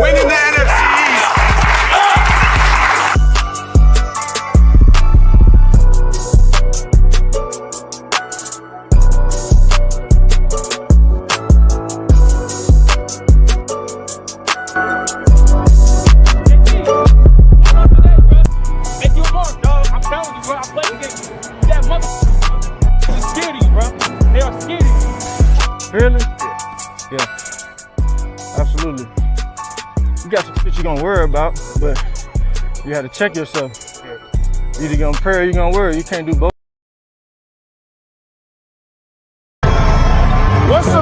Winning the NFC East. Really? Yeah. Absolutely. You got some shit you're gonna worry about, but you have to check yourself. You're either gonna pray or you're gonna worry. You can't do both.